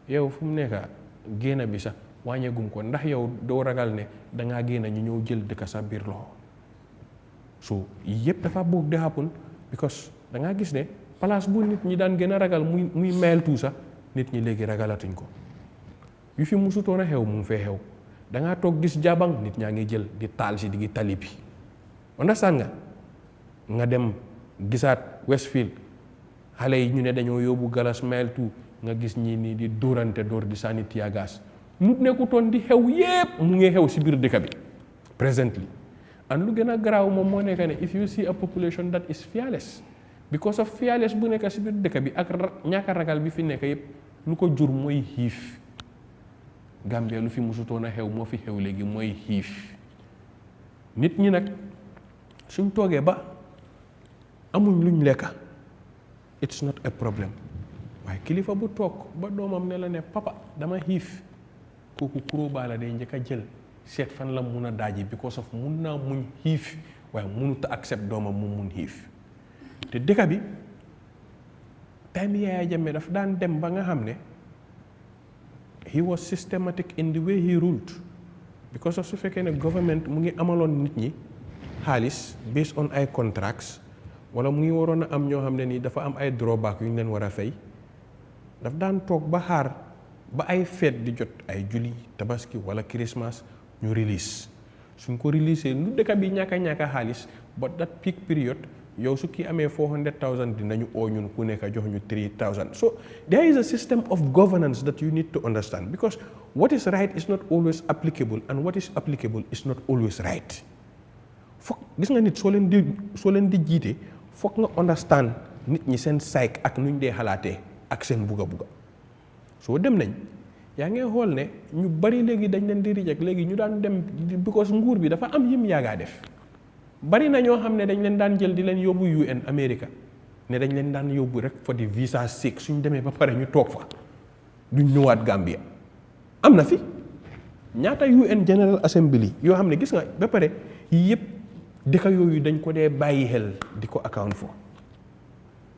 yow fu mu nekka génn bi sax wàññeegum ko ndax yow doo ragal ne dangaa génn ñu ñëw jël dëkk sa biir loxo so yëpp dafa bëgg di happen because da ngaa gis ne place bu nit ñi daan gën a ragal muy mel tout sax nit ñi léegi ragalatuñ ko yu fi musutoon a xew mu ngi fee xew da ngaa toog gis jabang nit ñaa ngi jël di taal si diggi tali bi understand nga dem gisaat Westfield xale yi ñu ne dañoo yóbbu galas mel tout nga gis ñii nii di dóorante dóor di sànni tiyagas lu nekkutoon di xew yépp mu ngi xew si biir dëkk bi presently and lu gën a garaaw moom moo nekk ne if you see a population that is fearless because of fearless bu nekk si biir dëkk bi ak ñàkk a ragal bi fi nekk yépp lu ko jur mooy xiif Gambia lu fi musutoon a xew moo fi xew léegi mooy xiif nit ñi nag suñ toogee ba amuñ luñ lekka it's not a problem waaye kilifa bu toog ba doomam ne la ne papa dama xiif kooku kuróobaa la day njëkk a jël seet fan la mun a daaji because of mun naa muñ xiif waaye mënut a accept doomam mu mun xiif te dëkk bi time Yahya Jammeh daf daan dem ba nga xam ne he was systematic in the way he ruled because of su fekkee ne government mu ngi amaloon nit ñi xaalis based on ay contracts wala mu ngi waroon a am ñoo xam ne nii dafa am ay drawback yu ñu leen war a fay daf daan toog ba xaar ba ay fête di jot ay julli tabaski wala Christmas ñu release suñ ko release lu dëkk bi ñàkka xaalis but that peak period yow su kii amee 400,000 dinañu oo ñun ku nekk jox ñu 3,000 so there is a system of governance that you need to understand because what is right is not always applicable and what is applicable is not always right foog gis nga nit soo leen di jiite foog nga understand nit ñi seen psyche ak nuñ dee xalaatee ak seen bugga soo dem nañ yaa ngi xool ne ñu bari léegi dañ leen di reject léegi ñu daan dem because nguur bi dafa am yim yaagaa def bari na ñoo xam ne dañ leen daan jël di leen yóbbu UN America ne dañ leen daan yóbbu rek for the visa sake suñ demee ba pare ñu toog fa duñ ñëwaat Gambia am na fi ñaata UN General Assembly yoo xam ne gis nga ba pare yëpp dëkk yooyu dañ ko dee bàyyi xel di ko account for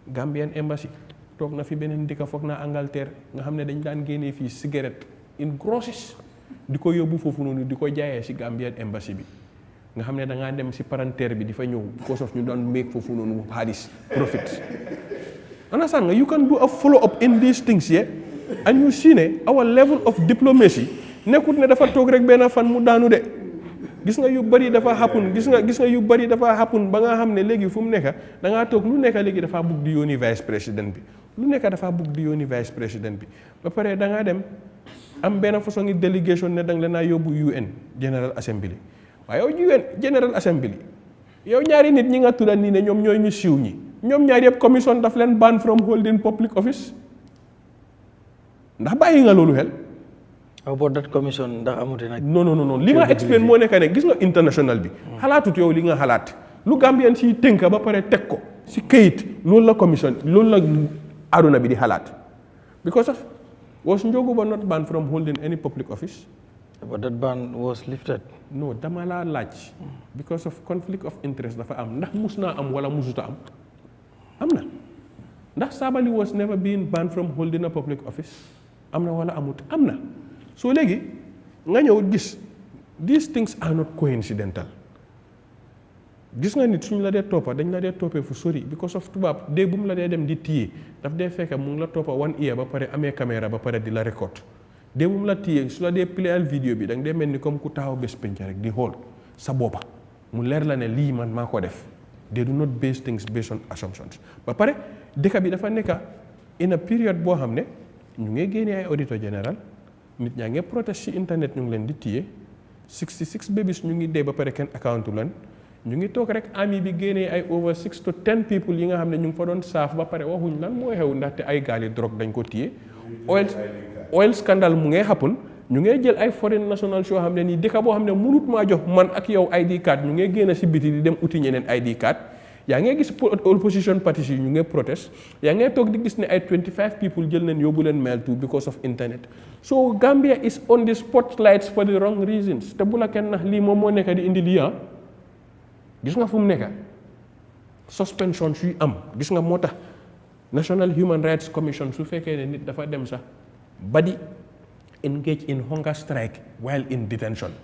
Gambian Embassy toog na fi beneen dëkk foog naa Angleterre nga xam ne dañ daan génnee fii cigarette in grosses di ko yóbbu foofu noonu di ko jaayee si Gambian Embassy bi nga xam ne da ngaa dem si palanteer bi di fa ñëw because of ñu doon make foofu noonu xaalis profit understand nga you can do a follow up in these things here and you see ne our level of diplomacy nekkut ne dafa toog rek benn fan mu daanu de gis nga yu bari dafa happen gis nga yu bari dafa happen ba nga xam ne léegi fu mu nekk da ngaa toog lu nekk léegi dafa bugg di yónni vice président bi lu nekk dafa bugg di yónni vice président bi ba pare da ngaa dem am benn façon ngi délégation ne da nga leen a yóbbu UN General Assembly waaye yow UN General Assembly yow ñaari nit ñi nga tudda nii ne ñoom ñooy ñu siiw ñi ñoom ñaari yëpp commission daf leen ban from holding public office ndax bàyyi nga loolu xel. about that commission ndax amute nag. non li ma explain moo nekk ne gis nga international bi. xalaatut yow li nga xalaat lu Gambien si tënk ba pare teg ko si këyit loolu la commission loolu la aduna bi di xalaat because of was Njogu ba not banned from holding any public office. but that ban was lifted. no dama laa laaj. because of conflict of interest dafa am ndax mus naa am wala musuta am na ndax Sabally was never been banned from holding a public office am na wala amut am na so léegi nga ñëw gis these things are not coincidental gis nga nit suñu la dee toppa dañ la dee toppee fu sori because of tubaab dee bu mu la dee dem di téye daf dee fekk mu ngi la toppa 1 year ba pare amee caméra ba pare di la record dee bu mu la téye su la dee playal vidéo bi da nga dee mel ni comme ku taxaw bés penc rek di xool sa boppa mu leer la ne lii man maa ko def they do not base things based on assumptions ba pare dëkk bi dafa nekk in a period boo xam ne ñu ngi génnee ay auditor général nit ñaa ngi protest ci internet ñu ngi leen di téye 66 babies ñu ngi dee ba pare kenn accountu leen ñu ngi toog rek ami bi génnee ay over 6 to 10 people yi nga xam ne ñu ngi fa doon saaf ba pare waxuñ lan mooy xew ndaxte ay gaali drogue dañ ko téye oil scandal mu ngay happen ñu ngay jël ay foreign nationals yoo xam ne nii dëkk boo xam ne mënut maa jox man ak yow ID card ñu ngay génn si biti di dem uti ñeneen ID card yaa ngay gis opposition parties yi ñu ngay protest yaa ngay toog di gis ne ay 25 people jël neen yóbbu leen mail to because of internet so Gambia is on the spotlights for the wrong reasons te bu la kenn nax lii moom moo nekk di indi lii gis nga fu mu nekk suspension suy am gis nga moo tax National Human Rights Commission su fekkee ne nit dafa dem sax ba di engage in hunger strike while in detention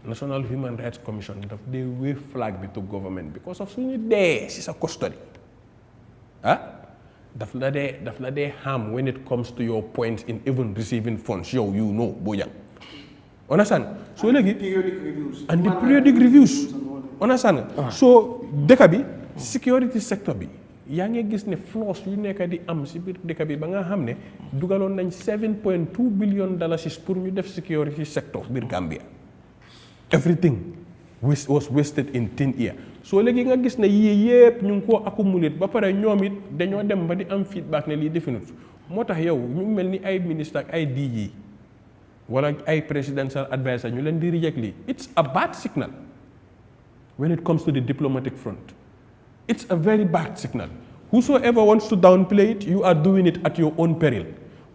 National Human Rights Commission daf dee wave flag bi to government because of suñu dee si sa custody daf la dee harm when it comes to your points in even receiving funds yow you know Bojang understand so léegi and the periodic reviews understand so dëkk bi security sector bi yaa ngi gis ne flaws yu nekk di am si biir dëkk bi ba nga xam ne dugaloon nañ $7.2 billion pour ñu def security sector biir Gambia everything was wasted in thin air soo léegi nga gis ne yii yëpp ñu ngi koo accumulate ba pare ñoom it dañoo dem ba di am feedback ne lii definut moo tax yow ñu mel ni ay ministre ak ay DG wala ay presidential advisor ñu leen di reject lii it's a bad signal when it comes to the diplomatic front it's a very bad signal whosoever wants to downplay it you are doing it at your own peril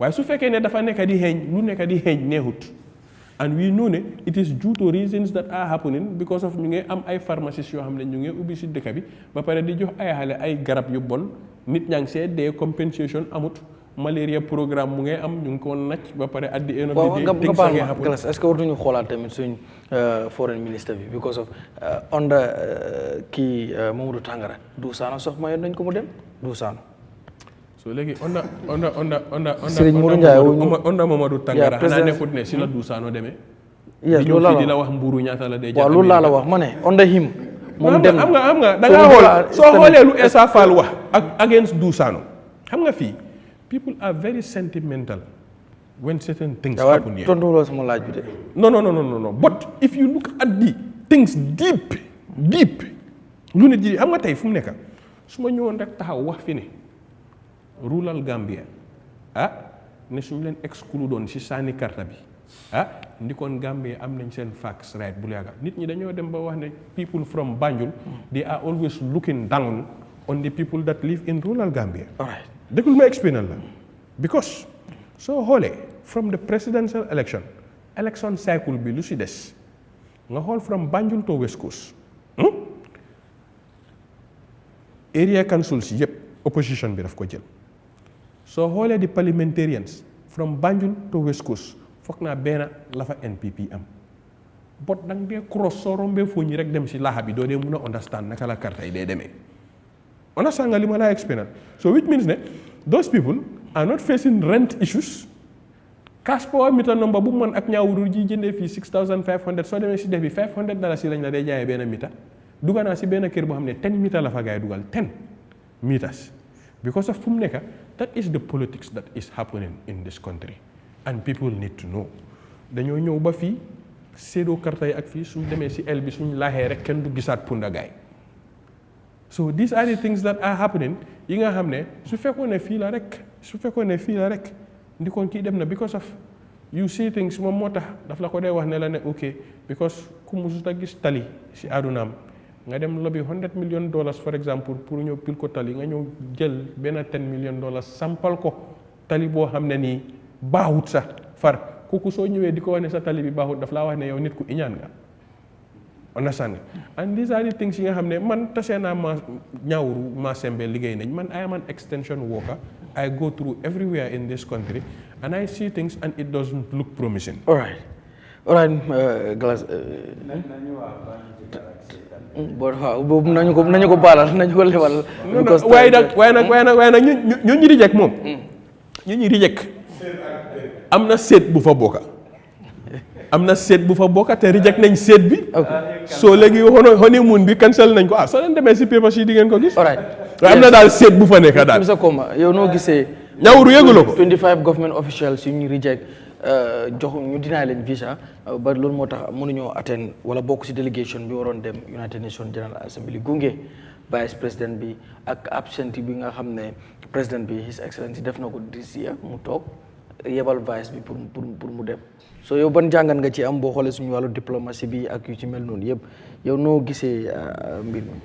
waaye su fekkee ne dafa nekk di xeeñ lu nekk di xeeñ neexut and we know ne it is due to reasons that are happening because of ñu ngi am ay pharmacies yoo xam ne ñu ngi ubbi si dëkk bi ba pare di jox ay xale ay garab yu bon nit ñaa ngi see dee compensation amut malaria programme mu ngay am ñu ngi ko nacc ba pare at the end of the day things nga happen. Galas est-ce que wartuñu xoolaat tamit suñ foreign minister bi because of under kii Mamadou Tangara Duusaano sox mayoon nañ ko mu dem Duusaano. So léegi onda Serigne Mourou Ndiaye onda Mamadou Tangara xanaa nekkut ne si la Duusaano demee. yes loolu laa di la wax mburu ñaata la dee. waaw loolu laa la wax ma ne onda him moom dem xam nga da ngaa xool soo xoolee lu Essa Faal wax ak against Duusaano xam nga fii people are very sentimental when certain things happen here. tontu loolu sama laaj bi de. No. But if you look at the things deep lu nit ji xam nga tey fu mu nekk su ma ñëwoon rek taxaw wax fi ne rural Gambia ne suñu leen exclu doon si sànni karta bi ndikoon Gambia am nañ seen facts right bu yàgga nit ñi dañoo dem ba wax ne people from Banjul they are always looking down on the people that live in rural Gambia. All right. Déglu ma explain la because soo xoolee from the presidential election cycle bi lu si des nga xool from Banjul to West Coast area councils yëpp opposition bi daf ko jël soo xoolee di parliamentarians from Banjul to West Coast foog naa benn la fa NPP am bot dang dee cross soo rombee foo ñi rek dem si laaxa bi doo dee mun a understand naka la karta yi dee demee understand nga li ma laa explain so which means ne those people are not facing rent issues cash power meter number bu man ak ñaawuru ji jëndee fii 6500 soo demee si def bi $500 si lañ la dee jaayee benn mita duga naa si benn kër boo xam ne 10 mita la fa gaay dugal 10 meters because of fu mu nekk that is the politics that is happening in this country and people need to know dañoo ñëw ba fii séedoo karta yi ak fii suñ demee si el bi suñ laaxee rek kenn du gisaat punda gaay so these are the things that are happening yi nga xam ne su fekkoon ne fii la rek ndikoon kii dem na because of you see things moom moo tax daf la ko dee wax ne la ne ok because ku musut a gis tali si àddunaam nga dem lobby $100 million for example pour ñëw pil ko tali nga ñëw jël benn $10 million sampal ko tali boo xam ne nii baaxut sax far kooku soo ñëwee di ko wax ne sa tali bi baaxut daf laa wax ne yow nit ku iñaan nga understand and these are the things yi nga xam ne man tasee naa ma ñaawuru ma sembe liggéey nañ man I am an extension worker I go through everywhere in this country and I see things and it doesn't look promising. All right, Gallas. boobu nañu ko baalal nañu ko lebal. waaye nag ñu reject moom. ñu reject am na seet bu fa bokka te reject nañ seet bi. soo léegi honeymoon bi cancel nañ ko soo leen demee si paper si di ngeen ko gis. all right am na daal seet bu fa nekk daal. Mr. Koma yow noo gisee. ñawru yëguloo ko 25 government officials yu ñu reject jox ñu dinaay leen visa ba loolu moo tax mënuñoo attend wala bokk si délégation bi waroon dem United Nations General Assembly gunge vice président bi ak absent bi nga xam ne président bi His Excellency def na ko this year mu toog yebal vice bi pour mu dem so yow ban jàngat nga ci am boo xoolee suñu wàllu diplomatie bi ak yu ci mel noonu yëpp yow noo gisee mbir mi.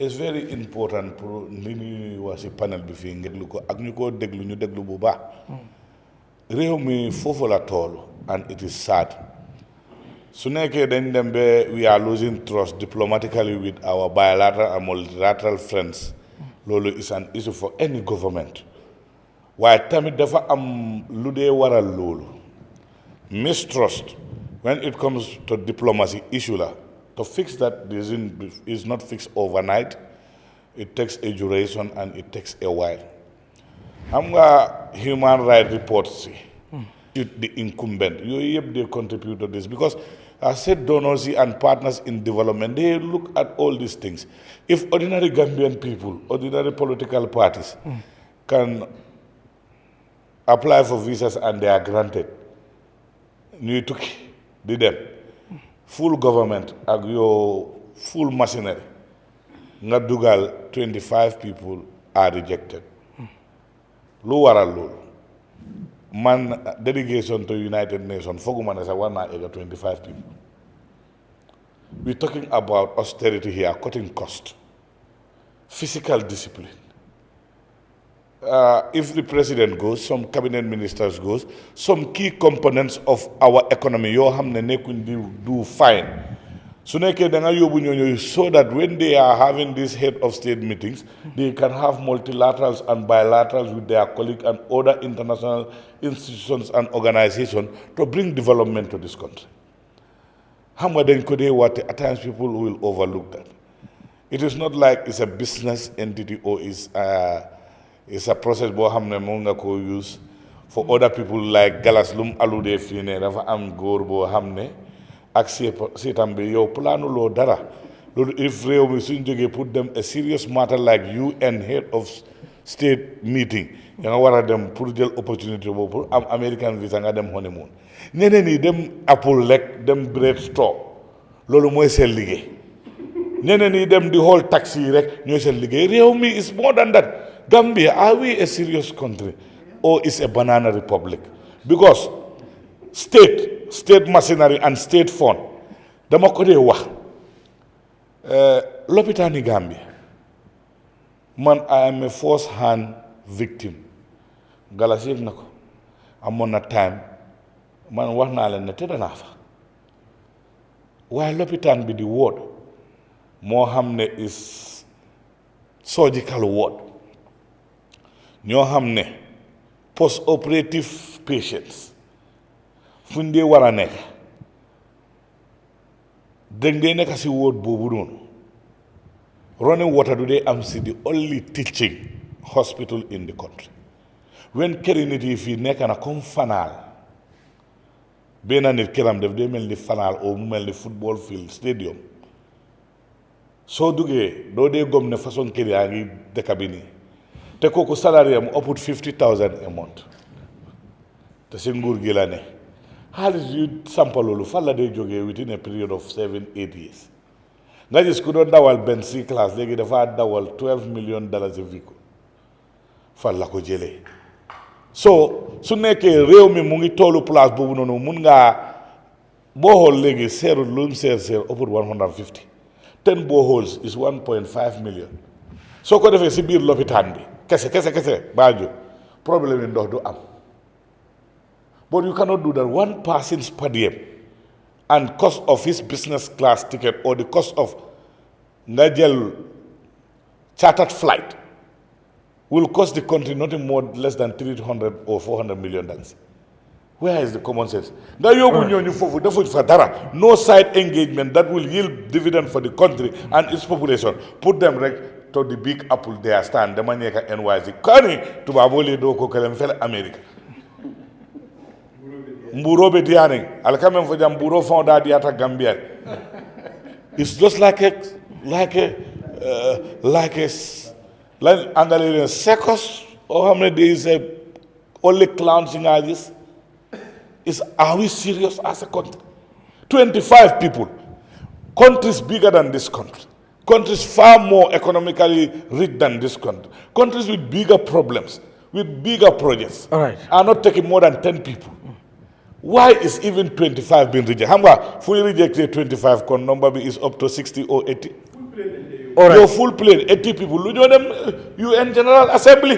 It's very important pour li ñuy wax ci panel bi fii ngeen lu ko ak ñu ko déglu ñu déglu bu baax. réew mi foofu la tool and it is sad. su nekkee dañ dem ba we are losing trust diplomatically with our bilateral and multilateral friends. loolu is an issue for any government. waaye tamit dafa am lu dee waral loolu. mistrust when it comes to diplomacy issue la. To fix that is not fixed overnight. It takes a duration and it takes a while. Human rights reports, the incumbent, they contribute to this because I said donors and partners in development, they look at all these things. If ordinary Gambian people, ordinary political parties can apply for visas and they are granted, you took them. Full government ak your full machinery nga dugal 25 people are rejected lu waral loolu man delegation to United Nations foguma ne sax war naa egg 25 people. We're talking about austerity here, cutting cost, physical discipline, if the president goes, some cabinet ministers goes, some key components of our economy, yoo xam ne nekkuñ di do fine. So that when they are having these head of state meetings, they can have multilaterals and bilaterals with their colleagues and other international institutions and organizations to bring development to this country. At times people will overlook that. It is not like it's a business entity or it's a process bo use for other people like Gallas lum alude fine dafa am góor boo xam ne ak seetam bi yow planuloo dara loolu if réew mi suñ jógee put them a serious matter like UN head of state meeting da nga war a dem pour jël opportunité boobu pour am American visa nga dem honeymoon ñeneen ñi dem Apple lekk dem bread store loolu mooy seen liggéey ñeneen ñi dem di xool taxi yi rek ñooy seen liggéey réew mi is more than that. Gambia, are we a serious country or is a banana republic? Because state machinery and state fund, dama ko dee wax lopitaani Gambia man I am a first hand victim Gallas yëg na ko amoon na time man wax naa leen ne tëdd naa fa waaye lopitaan bi di ward moo xam ne is surgical ward ñoo xam ne post operative patients fu ñu dee war a nekk dañ dee nekk si ward boobu noonu running water du dee am si the only teaching hospital in the country when këri nit yi fii nekk na comme fanaal benn nit këram def dee mel ni fanaal oo mu mel ni football field stadium soo duggee doo dee gom ne façon kër yaa ngi dëkk bi nii te kooku salary am ëpput 50,000 a month te si nguur gi la ne xaalis yu sampa loolu fan la dee jógee within a period of 7-8 years nga gis ku doon dawal benn C class léegi dafa dawal $12 million a vehicle fan la ko jëlee so su nekkee réew mi mu ngi toolu place boobu noonu mun ngaa boo xool léegi seerut lu mu seer ëpput 150 10 boreholes is 1.5 million soo ko defee si biir lopitaan bi kese baajo problème yi ndox du am but you cannot do that one person's per diem and cost of his business class ticket or the cost of nga jël chartered flight will cost the country nothing more less than $300 or $400 million. Where is the common sense? Nga yóbbu ñooñu foofu defuñ fa dara no side engagement that will yield dividend for the country and its population put them right to the big apple there stand dama nekk NYC kani tubaaboo lee doo ko kelem fele America mburo be dianing alkamen fo jam mburo fonda diata Gambia it's just like Angalian circus or how many days only clowns in this is are we serious as a country 25 people countries bigger than this country countries far more economically rich than this country countries with bigger problems with bigger projects are not taking more than 10 people. Why is even 25 being rejected? How fully rejected 25 con number is up to 60 or 80? Your full plane, 80 people. You know them UN General Assembly.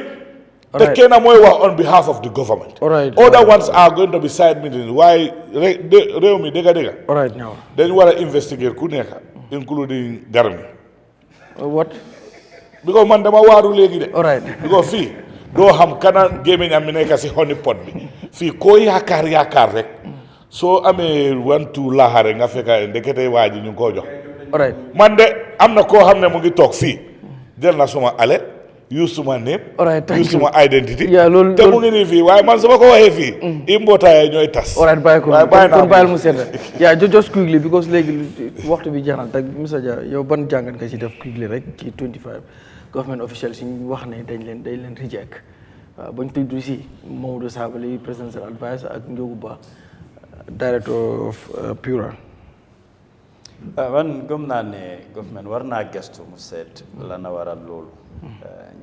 The Kenya Moiwa on behalf of the government. Other ones are going to be side meetings. Why? Dega. All right, now. Then you want to investigate Kuneka, including Garmi. What? Because mandama waru legi de. All right. Because fee. Do ham kana gaming amineka si honey pot bi fi ko yakar rek so amé 1-2 lahare nga feka ndekete waji ñu ko jox alright man de amna ko xamne mu ngi tok fi jël na suma ale use suma name use suma identity te mu ngi ni fi waye man sama ko waxe fi imbota ñoy tas alright bay ko kon bayal mu sét ya just quickly because légui waxtu bi jaxal tak Mr. Dia yow ban jangat nga ci def quickly rek ci 25 government officials yi wax ne dañ leen reject bañ tuddu ci Mamadou Sabali presidential advice ak Ndiogu Ba director of Pura man gëm naa ne government war naa gestu mu seet la na waral loolu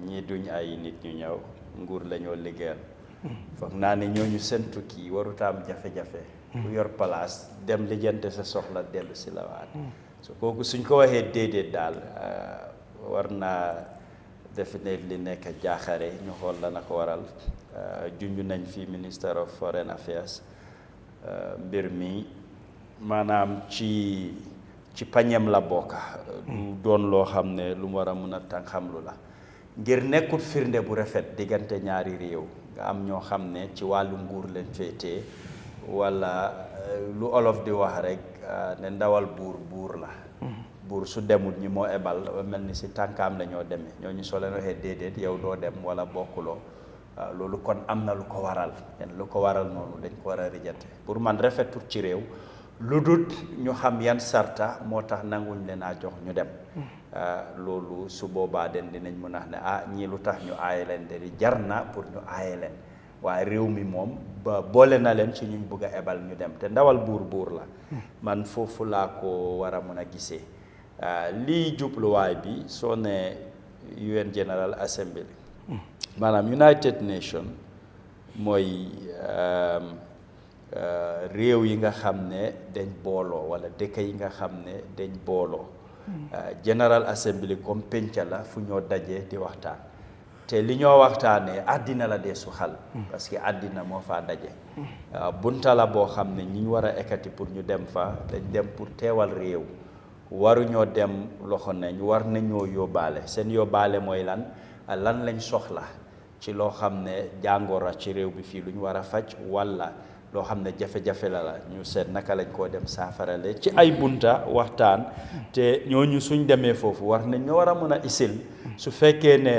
ñii duñ ay nit ñu ñëw nguur lañoo liggéeyal foog naa ne ñooñu seen tukki warut am jafe-jafe ku yor place dem lijjante sa soxla dellu si la waat so kooku suñ ko waxee déedéet daal war naa definitely nekk jaaxare ñu xool la na ko waral junj nañ fi Minister of Foreign Affairs mbir mi maanaam ci pañem la bokk du doon loo xam ne lu mu war a mun a tàng xamlu la ngir nekkut firnde bu rafet diggante ñaari réew nga am ñoo xam ne ci wàllu nguur leen féetee wala lu olof di wax rek ne ndawal buur la buur su demul ñi moo ebal mel ni si tànkaam la ñoo demee ñooñu soo leen waxee déedéet yow doo dem wala bokkuloo loolu kon am na lu ko waral lu ko waral noonu dañ ko war a rijate pour man rafetul ci réew lu dul ñu xam yan sarta moo tax nanguñ leen a jox ñu dem loolu su boobaa den dinañ mën a wax ne ñii lu tax ñu aaye leen de jar na pour ñu aaye leen waaye réew mi moom ba boole na leen ci ñuñ bëgg a ebal ñu dem te ndawal buur la man foofu laa ko war a mën a gisee lii jubluwaay bi soo ne UN General Assembly maanaam United Nations mooy réew yi nga xam ne dañ booloo wala dëkk yi nga xam ne dañ booloo General Assembly comme penca la fu ñoo dajee di waxtaan te li ñoo waxtaanee àddina la dee su xal parce que àddina moo faa daje bunta la boo xam ne ñi ñu war a ekkati pour ñu dem fa dañ dem pour teewal réew waruñoo dem loxo nañ war nañoo yóbbaale seen yóbbaale mooy lan lañ soxla ci loo xam ne jàngoro ci réew bi fii lu ñu war a faj walla loo xam ne jafe-jafe la ñu seet naka lañ koo dem saafarale ci ay bunta waxtaan te ñooñu suñ demee foofu war nañ ñoo war a mën a isil su fekkee ne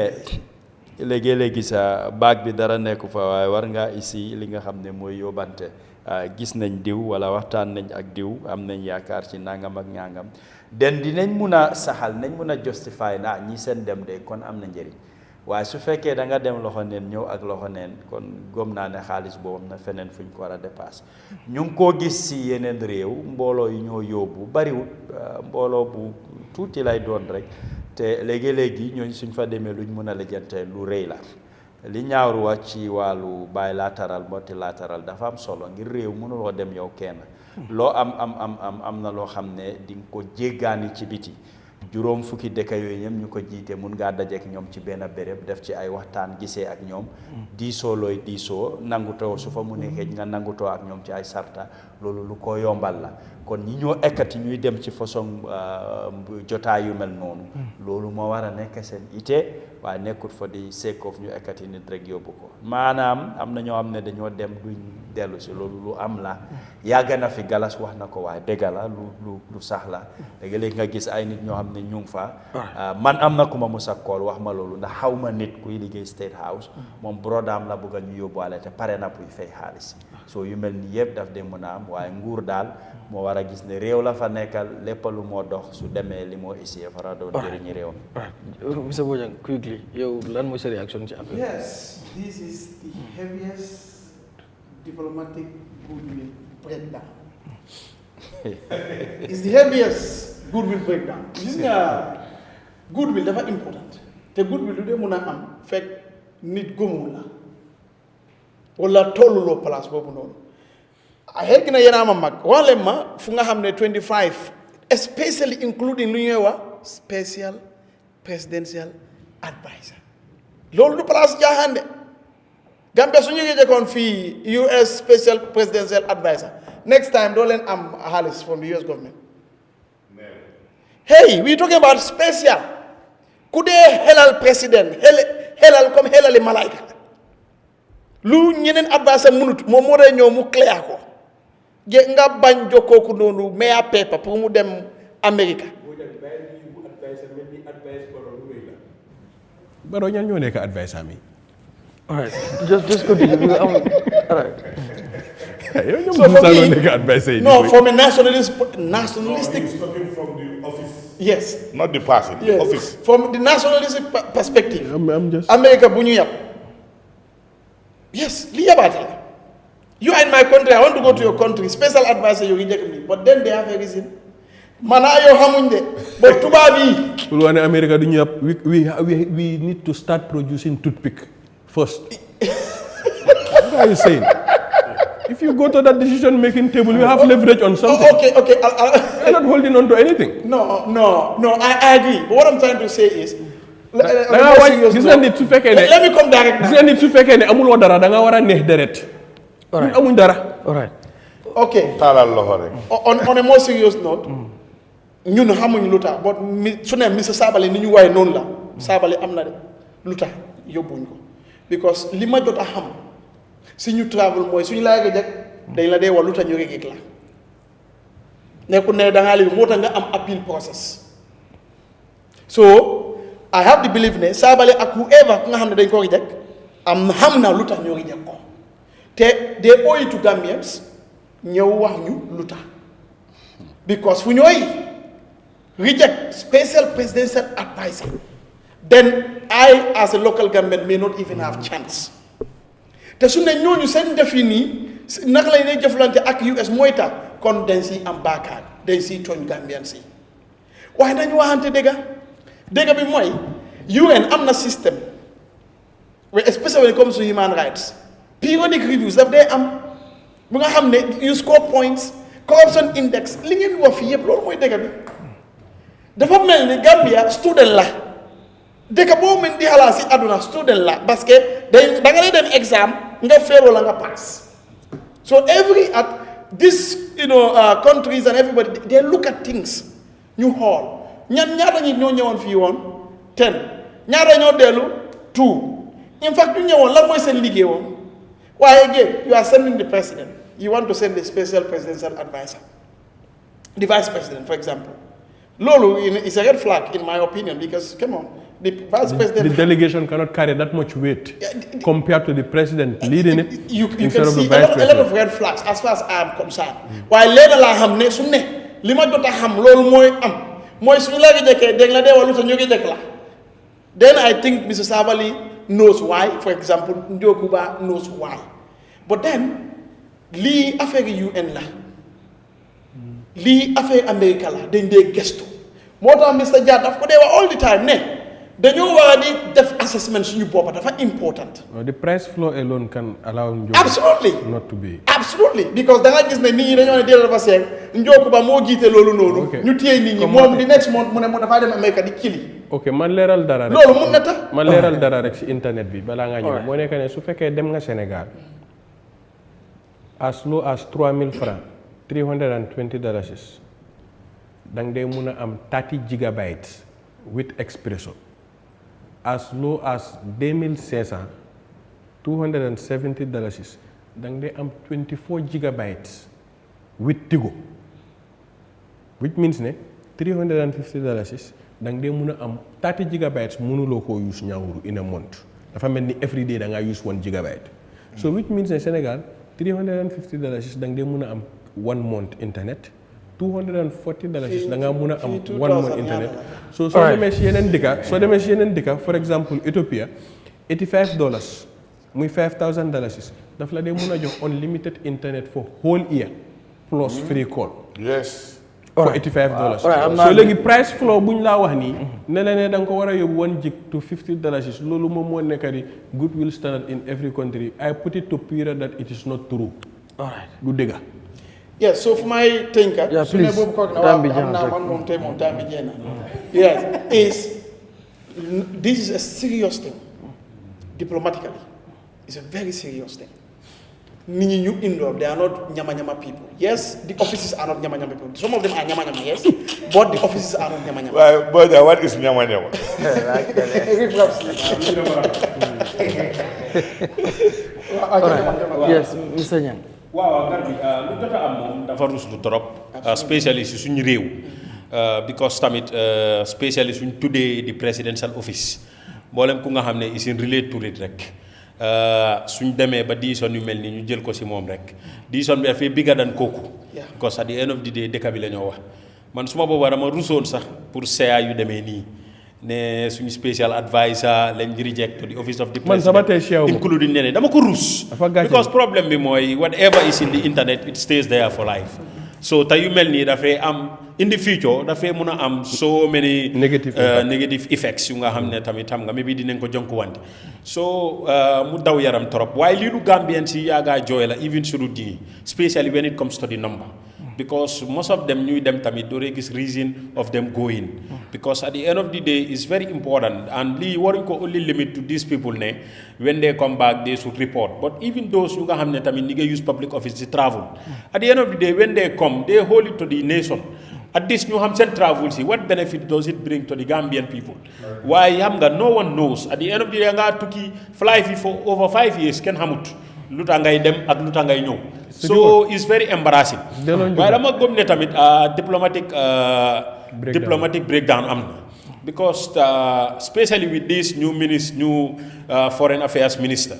léegi-léegi sa baag bi dara nekku fa waaye war ngaa isi li nga xam ne mooy yóbbante gis nañ diw wala waxtaan nañ ak diw am nañ yaakaar ci nangam ak ñangam den dinañ mun a saxal nañ mun a justify na ñi seen dem de kon am na njëriñ waaye su fekkee da nga dem loxo neen ñëw ak loxo neen kon gëm naa ne xaalis boobu na feneen fuñ ko war a dépassé ñu ngi koo gis si yeneen réew mbooloo yi ñoo yóbbu bariwut mbooloo bu tuuti lay doon rek te léegi-léegi ñooñ suñ fa demee luñ mën a lijjante lu rëy la li ñaawru wax ci wàllu bilatéral multilatéral dafa am solo ngir réew mënuloo dem yow kenn loo am na loo xam ne di nga ko jéggaani ci biti juróom fukki dëkk yooyu ñëpp ñu ko jiite mun ngaa dajeek ñoom ci benn béréb def ci ay waxtaan gisee ak ñoom diisoo looy diisoo nangutoo su fa mu nekkee nga nangutoo ak ñoom ci ay sarta loolu lu ko yombal la kon ñi ñoo ekkati ñuy dem ci façon jotaay yu mel noonu loolu moo war a nekk seen ite waaye nekkut fa di seekoof ñu ekkati nit rek yóbbu ko maanaam am na ñoo xam ne dañoo dem duñ dellu si loolu lu am la yàgg na fi galas wax na ko waaye dëgg la lu sax la léegi-léegi nga gis ay nit ñoo xam ne ñu ngi fa man am na ku ma musa kool wax ma loolu ndax xaw ma nit kuy liggéey State House moom brodaam la bëgg a ñu yóbbuwaale te pare na puy fay xaalis soo yu mel ni yëpp daf de mën a am waaye nguur daal moo war a gis ne réew la fa nekkal lépp lu moo dox su demee li moo isi fara doon jëriñi réew mi. Mr. Bojang, quickly yow lan mooy sa réaction ci affaire. Yes, this is the heaviest diplomatic goodwill breakdown. It's the heaviest goodwill breakdown. Gis nga goodwill dafa important te goodwill du dee mun a am fekk nit gëmul la wala tolluloo place boobu noonu. Xëy na yéen a ma mag wax leen ma fu nga xam ne 25 especially including lu ñuy wax special presidential adviser loolu du place jaaxaan de Gambia su ñu jëkkoon fii US special presidential adviser next time doo leen am xaalis from the US government. Hey, we talking about special ku dee xelal président xelal comme xelali malaayka lu ñeneen adviser munut moom moo day ñëw mu clair ko nga bañ jokkooku noonu meya paper pour mu dem Amérique. Baro ñan ñoo nekk adviser mi. All right, just continue. All right. So for me, no, from a nationalistic. He's talking from the office. Yes. Not the person, the Yes. office. From the nationalistic perspective. I'm just. America bu ñu yab. Yes, li yabaate. You are in my country, I want to go to your country. Special advisor, you reject me. But then they have a reason. Man, ayo xamuñ de. But tubaab yi. Pour wane America du ñu yab we need to start producing toothpick first. What are you saying? If you go to that decision-making table, you have leverage on something. Okay. You're not holding on to anything. No, I agree. But what I'm trying to say is, gis nga nit su fekkee ne let me come direct gis nga nit su fekkee ne amuloo dara da nga war a neex deret ñun amuñ dara okay taalal loxo rek on a more serious note ñun xamuñ lu tax but su ne Mr Sabally ni ñu waaye noonu la Sabally am na de lu tax yóbbuñ ko because li ma jot a xam si ñu travel mooy suñu laa yegg dañ la dee wax lu tax ñu yegg la nekkul ne da ngaa léegi moo tax nga am appeal process so I have the belief ne Sabally ak whoever ku nga xam ne dañ ko reject xam na lu tax ñu reject ko te they owe it to Gambians ñëw wax ñu lu tax because fu ñooy reject special presidential advisor then I as a local government may not even have chance te su ne ñooñu seen defi nii naka lay ne jëflante ak US mooy tax kon dañ si am baakaar dañ si tooñ Gambian si waaye nañu waxante dëgg bi mooy UN am na système especially when it comes to human rights periodic reviews daf day am bu nga xam ne you score points corruption index li ngeen wax fii yëpp loolu mooy dëgg bi dafa mel ni Gambia student la dëkk boo mën di xalaat si àdduna student la parce que da nga lay dem exam nga fail wala nga pass so every at this countries and everybody they look at things ñu xool ñaata ñi ñoo ñëwoon fii woon 10 ñaata ñoo dellu 2 in fact ñu ñëwoon lan mooy seen liggéey woon waaye again you are sending the president you want to send the special presidential advisor the vice president for example loolu is a red flag in my opinion because come on the vice president the delegation cannot carry that much weight compared to the president leading it you instead can of the see vice a lot of red flags as far as I am concerned waaye léegi laa xam ne su ne li ma jot a xam loolu mooy am mooy suñu la jëkkee dégg la dee wala lu tax ñu ngi jëkk la then I think Mr Sabally knows why for example Njokuba knows why but then lii affaire UN la lii affaire America la dañ dee gestu moo tax Mr Dia daf ko dee wax all the time ne dañoo war a di def assessment suñu boppa dafa important. The price floor alone can allow Njoku absolutely not to be. absolutely because da nga gis ne nit ñi dañoo ne déedéet dafa seeg Njokuba moo jiite loolu noonu. ñu téye nit ñi moom di next month mu ne mu dafay dem America di kili. ok man leeral dara rek loolu mun na tax. man leeral dara rek si internet bi balaa ngaa ñëw moo nekk ne su fekkee dem nga Sénégal as low as 3000 francs $320 da nga dee mun a am 30 gigabytes with expresso as low as $2500 $270 da nga dee am 24 gigabytes with Tigo which means ne $350 da nga dee mun a am 30 gigabytes mënuloo koo use ñaawuru in a month dafa mel ni every day da ngaa use 1 gigabyte so which means ne Sénégal $350 da nga dee mun a am 1 month internet $240 da ngaa mun a am 1 month internet so soo demee si yeneen dëkka for example Ethiopia $85 muy $5,000 daf la dee mun a jox unlimited internet for whole year plus free call yes for $85 so léegi price floor bu ñu laa wax nii ne la ne da nga ko war a yóbbu 1 gig to $50 loolu moom moo nekk di goodwill standard in every country I put it to period that it is not true du dëgga yes so for my thinker yeah please time bi jeex na yes is this is a serious thing diplomatically it's a very serious thing nit ñi ñu indoor they are not ñama-ñama people yes the offices are not ñama-ñama people some of them are ñama-ñama yes but the offices are not ñama-ñama but what is ñama-ñama yes Mr Niang waaw gar bi lu jot a am moom dafa ruslu trop spécialiste suñu réew because tamit spécialiste suñ tuddee di presidential office mboolem ku nga xam ne is in relate to it rek suñ demee ba diison yu mel ni ñu jël ko si moom rek diison bi dafay bigger than kooku because at the end of the day dëkk bi la ñoo wax man suma booba dama rusoon sax pour CA yu demee nii ne suñu special advisor lañ reject the office of the president including ñeneen dama ko rus because problem bi mooy whatever is in the internet it stays there for life so te yu mel nii dafay am in the future dafay mun a am so many negative effects yu nga xam ne tamit xam nga maybe dinañ ko jonkuwante so mu daw yaram trop waaye lii lu Gambien si yaagaa jooy la even suru dini especially when it comes to the number because most of them knew them tamit do gis reason of them going because at the end of the day it's very important and li waruñ ko only limit to these people ne when they come back they should report but even those yu nga xamne tamit ni nga use public office to travel at the end of the day when they come they hold it to the nation at this ñu xam sen travel si what benefit does it bring to the Gambian people why xam nga no one knows at the end of the day nga tukki fly fi for over 5 years ken xamut luta ngay dem ak luta ngay ñew so it's very embarrassing waaye dama gëm ne tamit diplomatic breakdown am na because especially with this new foreign affairs minister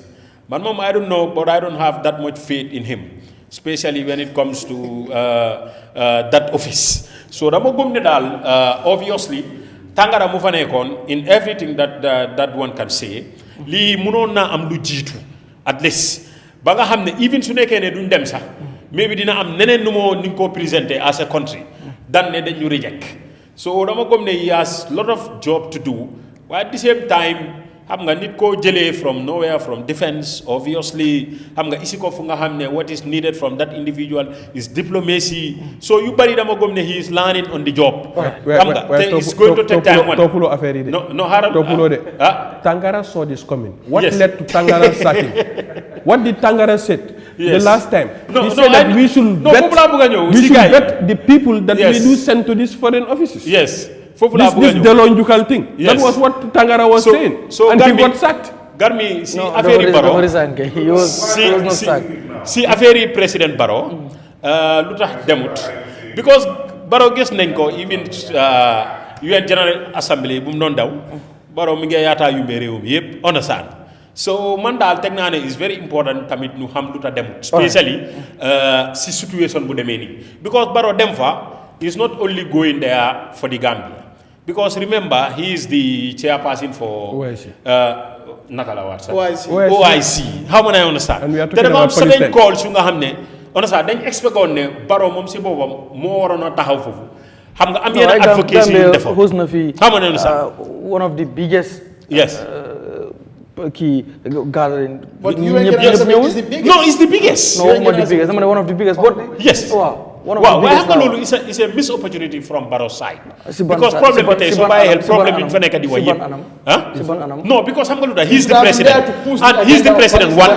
man moom I don't know but I don't have that much faith in him especially when it comes to that office so dama gëm ne daal obviously tàngara mu fa nekkoon in everything that one can say lii mënoon naa am lu jiitu at least ba nga xam ne even su nekkee ne duñ dem sax maybe dina am neneen nu moo ni nga koo présenté as a country dan ne dañu reject so dama gëm ne he has lot of job to do waaye at the same time xam nga nit koo jëlee from nowhere from defense obviously xam nga isi ko fu nga xam ne what is needed from that individual is diplomacy so yu bari dama gëm ne he is learning on the job xam nga te it's going to take time toppuloo affaire yi de no haral toppuloo de Tangara saw this coming what led to Tangara sacking what did Tangara said the last time he said that we should bet the people that we do send to these foreign offices this Delon Jukal thing that was what Tangara was saying and he got sacked Garmi si affaire yi Barrow si affaire yi président Barrow lu tax demut because Barrow gis nañ ko even UN General Assembly bu mu doon daw Barrow mi ngi yaataa yu mbee réew mi yëpp understand so man daal teg naa ne is very important tamit ñu xam lu tax demut especially si situation bu demee nii because Barrow dem fa is not only going there for the Gambia because remember he is the chairperson for naka la waat sax OIC how many I understand te dafa am certain calls yu nga xam ne understand dañ expect woon ne Barrow moom si boppam moo waroon a taxaw foofu xam nga am yenn advocacy yu defa how many I understand one of the biggest key gathering but you no it's the biggest not the biggest one of the biggest but yes waaw waaye xam nga loolu is a missed opportunity from Barrow's side because problem bi tey soo bàyyi xel problème bi ñu fa nekk di wax yëpp non because xam nga lu tax he is the president and he is the president one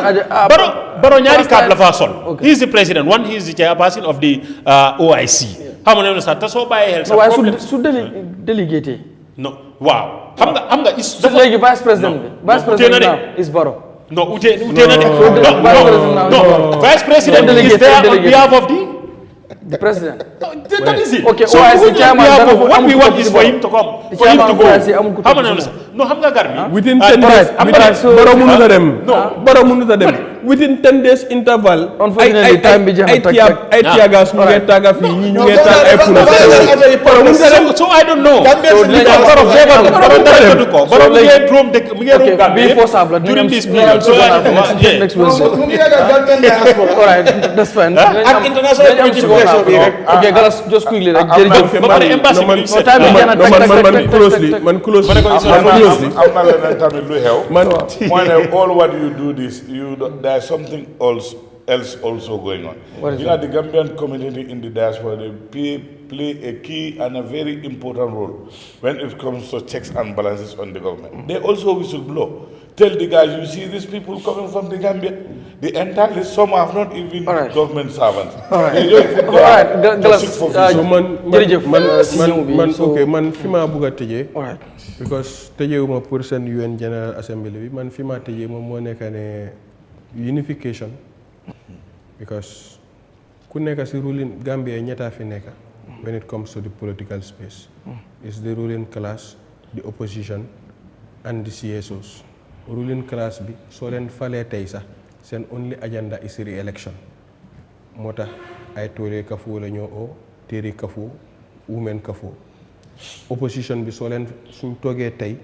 Barrow ñaari carte la faa sol he is the president one he is the chairperson of the OIC xam nga ne sax te soo bàyyi xel sax problème su délégué non waaw xam nga léegi vice président is Barrow non ute na de non vice président is there on behalf of the president. That is it. Okay, so what we want is for him to come, for him to go. How many? No, how many Garmi? Within 10 days, Barrow Munuta dem. Within 10 days interval. Unfortunately, time bija ay tiagas ñu ngi taga fi ñi ñu ngi tal ay puna. So I don't know. Barrow mi ngi drum de mi ngi rum Gambia. Before Sabla during this period. So next Wednesday. All right, that's fine. And international okay, Gallas, just quickly, like, man closely. All what you do this, there's something else also going on. You know, the Gambian community in the diaspora, they play a key and a very important role when it comes to checks and balances on the government. They also whistleblow. Tell the guys, you see these people coming from the Gambia, the entire some have not even government servants. They just man fima buga tejé because tejewuma pour sen UN General Assembly man fima tejé mom mo nekane unification because ku nekk ci ruling Gambia ñeta fi nekk when it comes to the political space is the ruling class, the opposition and the CSOs. Ruling class bi so len falé tay sax sen only agenda is re-election motax ay tore kafu la ñoo o téré kafu women kafu opposition bi so len suñ togué tay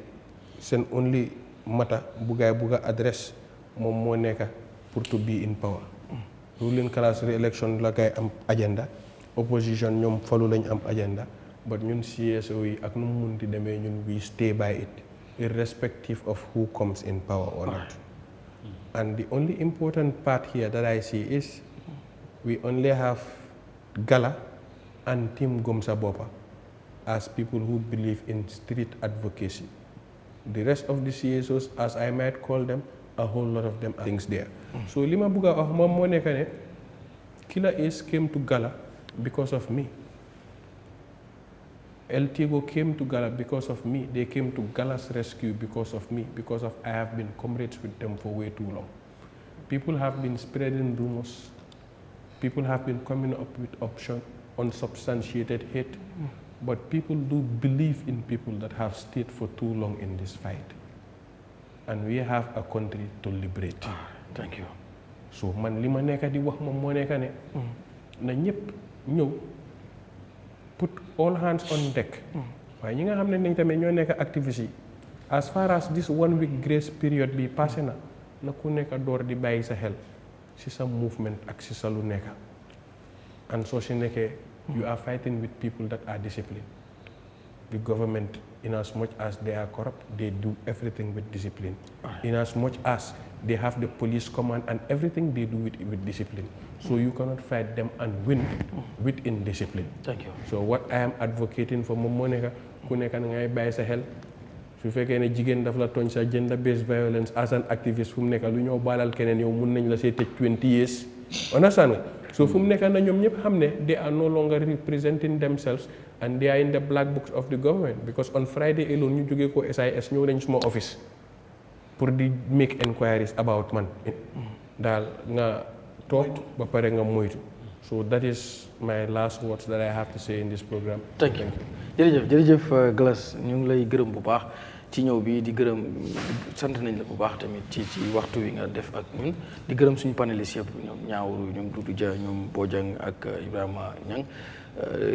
sen only mata buga address mom mo nekk pour to be in power. Ruling class re-election la kay am agenda, opposition ñom falu lañ am agenda, but ñun CSO yi ak nu munti démé ñun we stay by it irrespective of who comes in power or not. And the only important part here that I see is we only have GALA and Team Gomsa Bopa as people who believe in street advocacy. The rest of the CSOs, as I might call them, a whole lot of them are things there. So lima buga wax mom mo nek ne Killer Ace came to GALA because of me. El Tigo came to GALA because of me. They came to GALA's rescue because of me, because of I have been comrades with them for way too long. People have been spreading rumors. People have been coming up with unsubstantiated hate. But people do believe in people that have stayed for too long in this fight. And we have a country to liberate. Thank you. So man lima neka di wax mom mo neka ne na ñepp ñew put all hands on deck. Waaye ñi nga xamne nañ tamé ñoo nekk activiste as far as this 1 week grace period bi passé na ku nekk door di bayyi sa xel ci sa movement ak ci sa lu nekk. And so ci nekké you are fighting with people that are disciplined. The government, in as much as they are corrupt, they do everything with discipline. In as much as they have the police command and everything they do it with discipline. So you cannot fight them and win with indiscipline. Thank you. So what I am advocating for moom moo nekk ku nekk na ngay bàyyi sa xel su fekkee ne jigéen daf la tooñ sa gender based violence as an activist fu mu nekk lu ñoo baalal keneen yow mun nañ la see tëj 20 years. Understand nga? So fu mu nekk na ñoom ñëpp xam ne they are no longer representing themselves and they are in the black books of the government because on Friday alone ñu jógee ko SIS ñëw nañ suma office pour di make enquiries about man daal nga toog ba pare nga moytu. So that is my last words that I have to say in this program. Thank you. jërëjëf Gallas ñu ngi lay gërëm bu baax ci ñëw bi di gërëm sant nañ la bu baax tamit ci waxtu wi nga def ak ñun di gërëm suñu panélistes yëpp ñoom Ñaawuru ñoom Doudou Dia ñoom Bojang ak Ibrahima Niang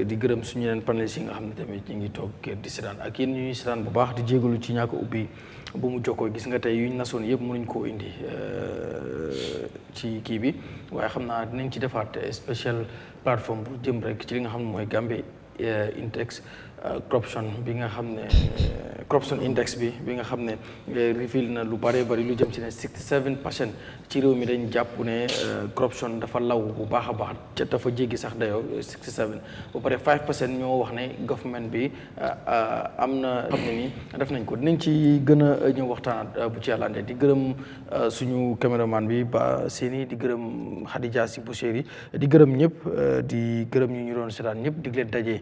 di gërëm suñu yeneen panélistes yi nga xam ne tamit ñu ngi toog di seetaan ak yéen ñuy seetaan bu baax di jégalu ci ñàkk ubbi bu mu jokkoo gis nga tey yuñ nasoon yëpp mënuñ koo indi ci kii bi waaye xam naa dinañ ci defaat spécial plateforme bu jëm rek ci li nga xam ne mooy Gambia index corruption bi nga xam ne corruption index bi nga xam ne reveal na lu bari lu jëm ci ne 67% ci réew mi dañ jàpp ne corruption dafa law bu baax a baax ca dafa jéggi sax dayoo 67 ba pare 5% ñoo wax ne government bi am na xam ne ni def nañ ko dinañ ci gën a ñëw waxtaanaat bu ci yàlla andee di gërëm suñu caméraman bi ba seeni di gërëm Khadija Si Boucheri di gërëm ñëpp di gërëm ñu doon seetaan ñëpp dig leen dajee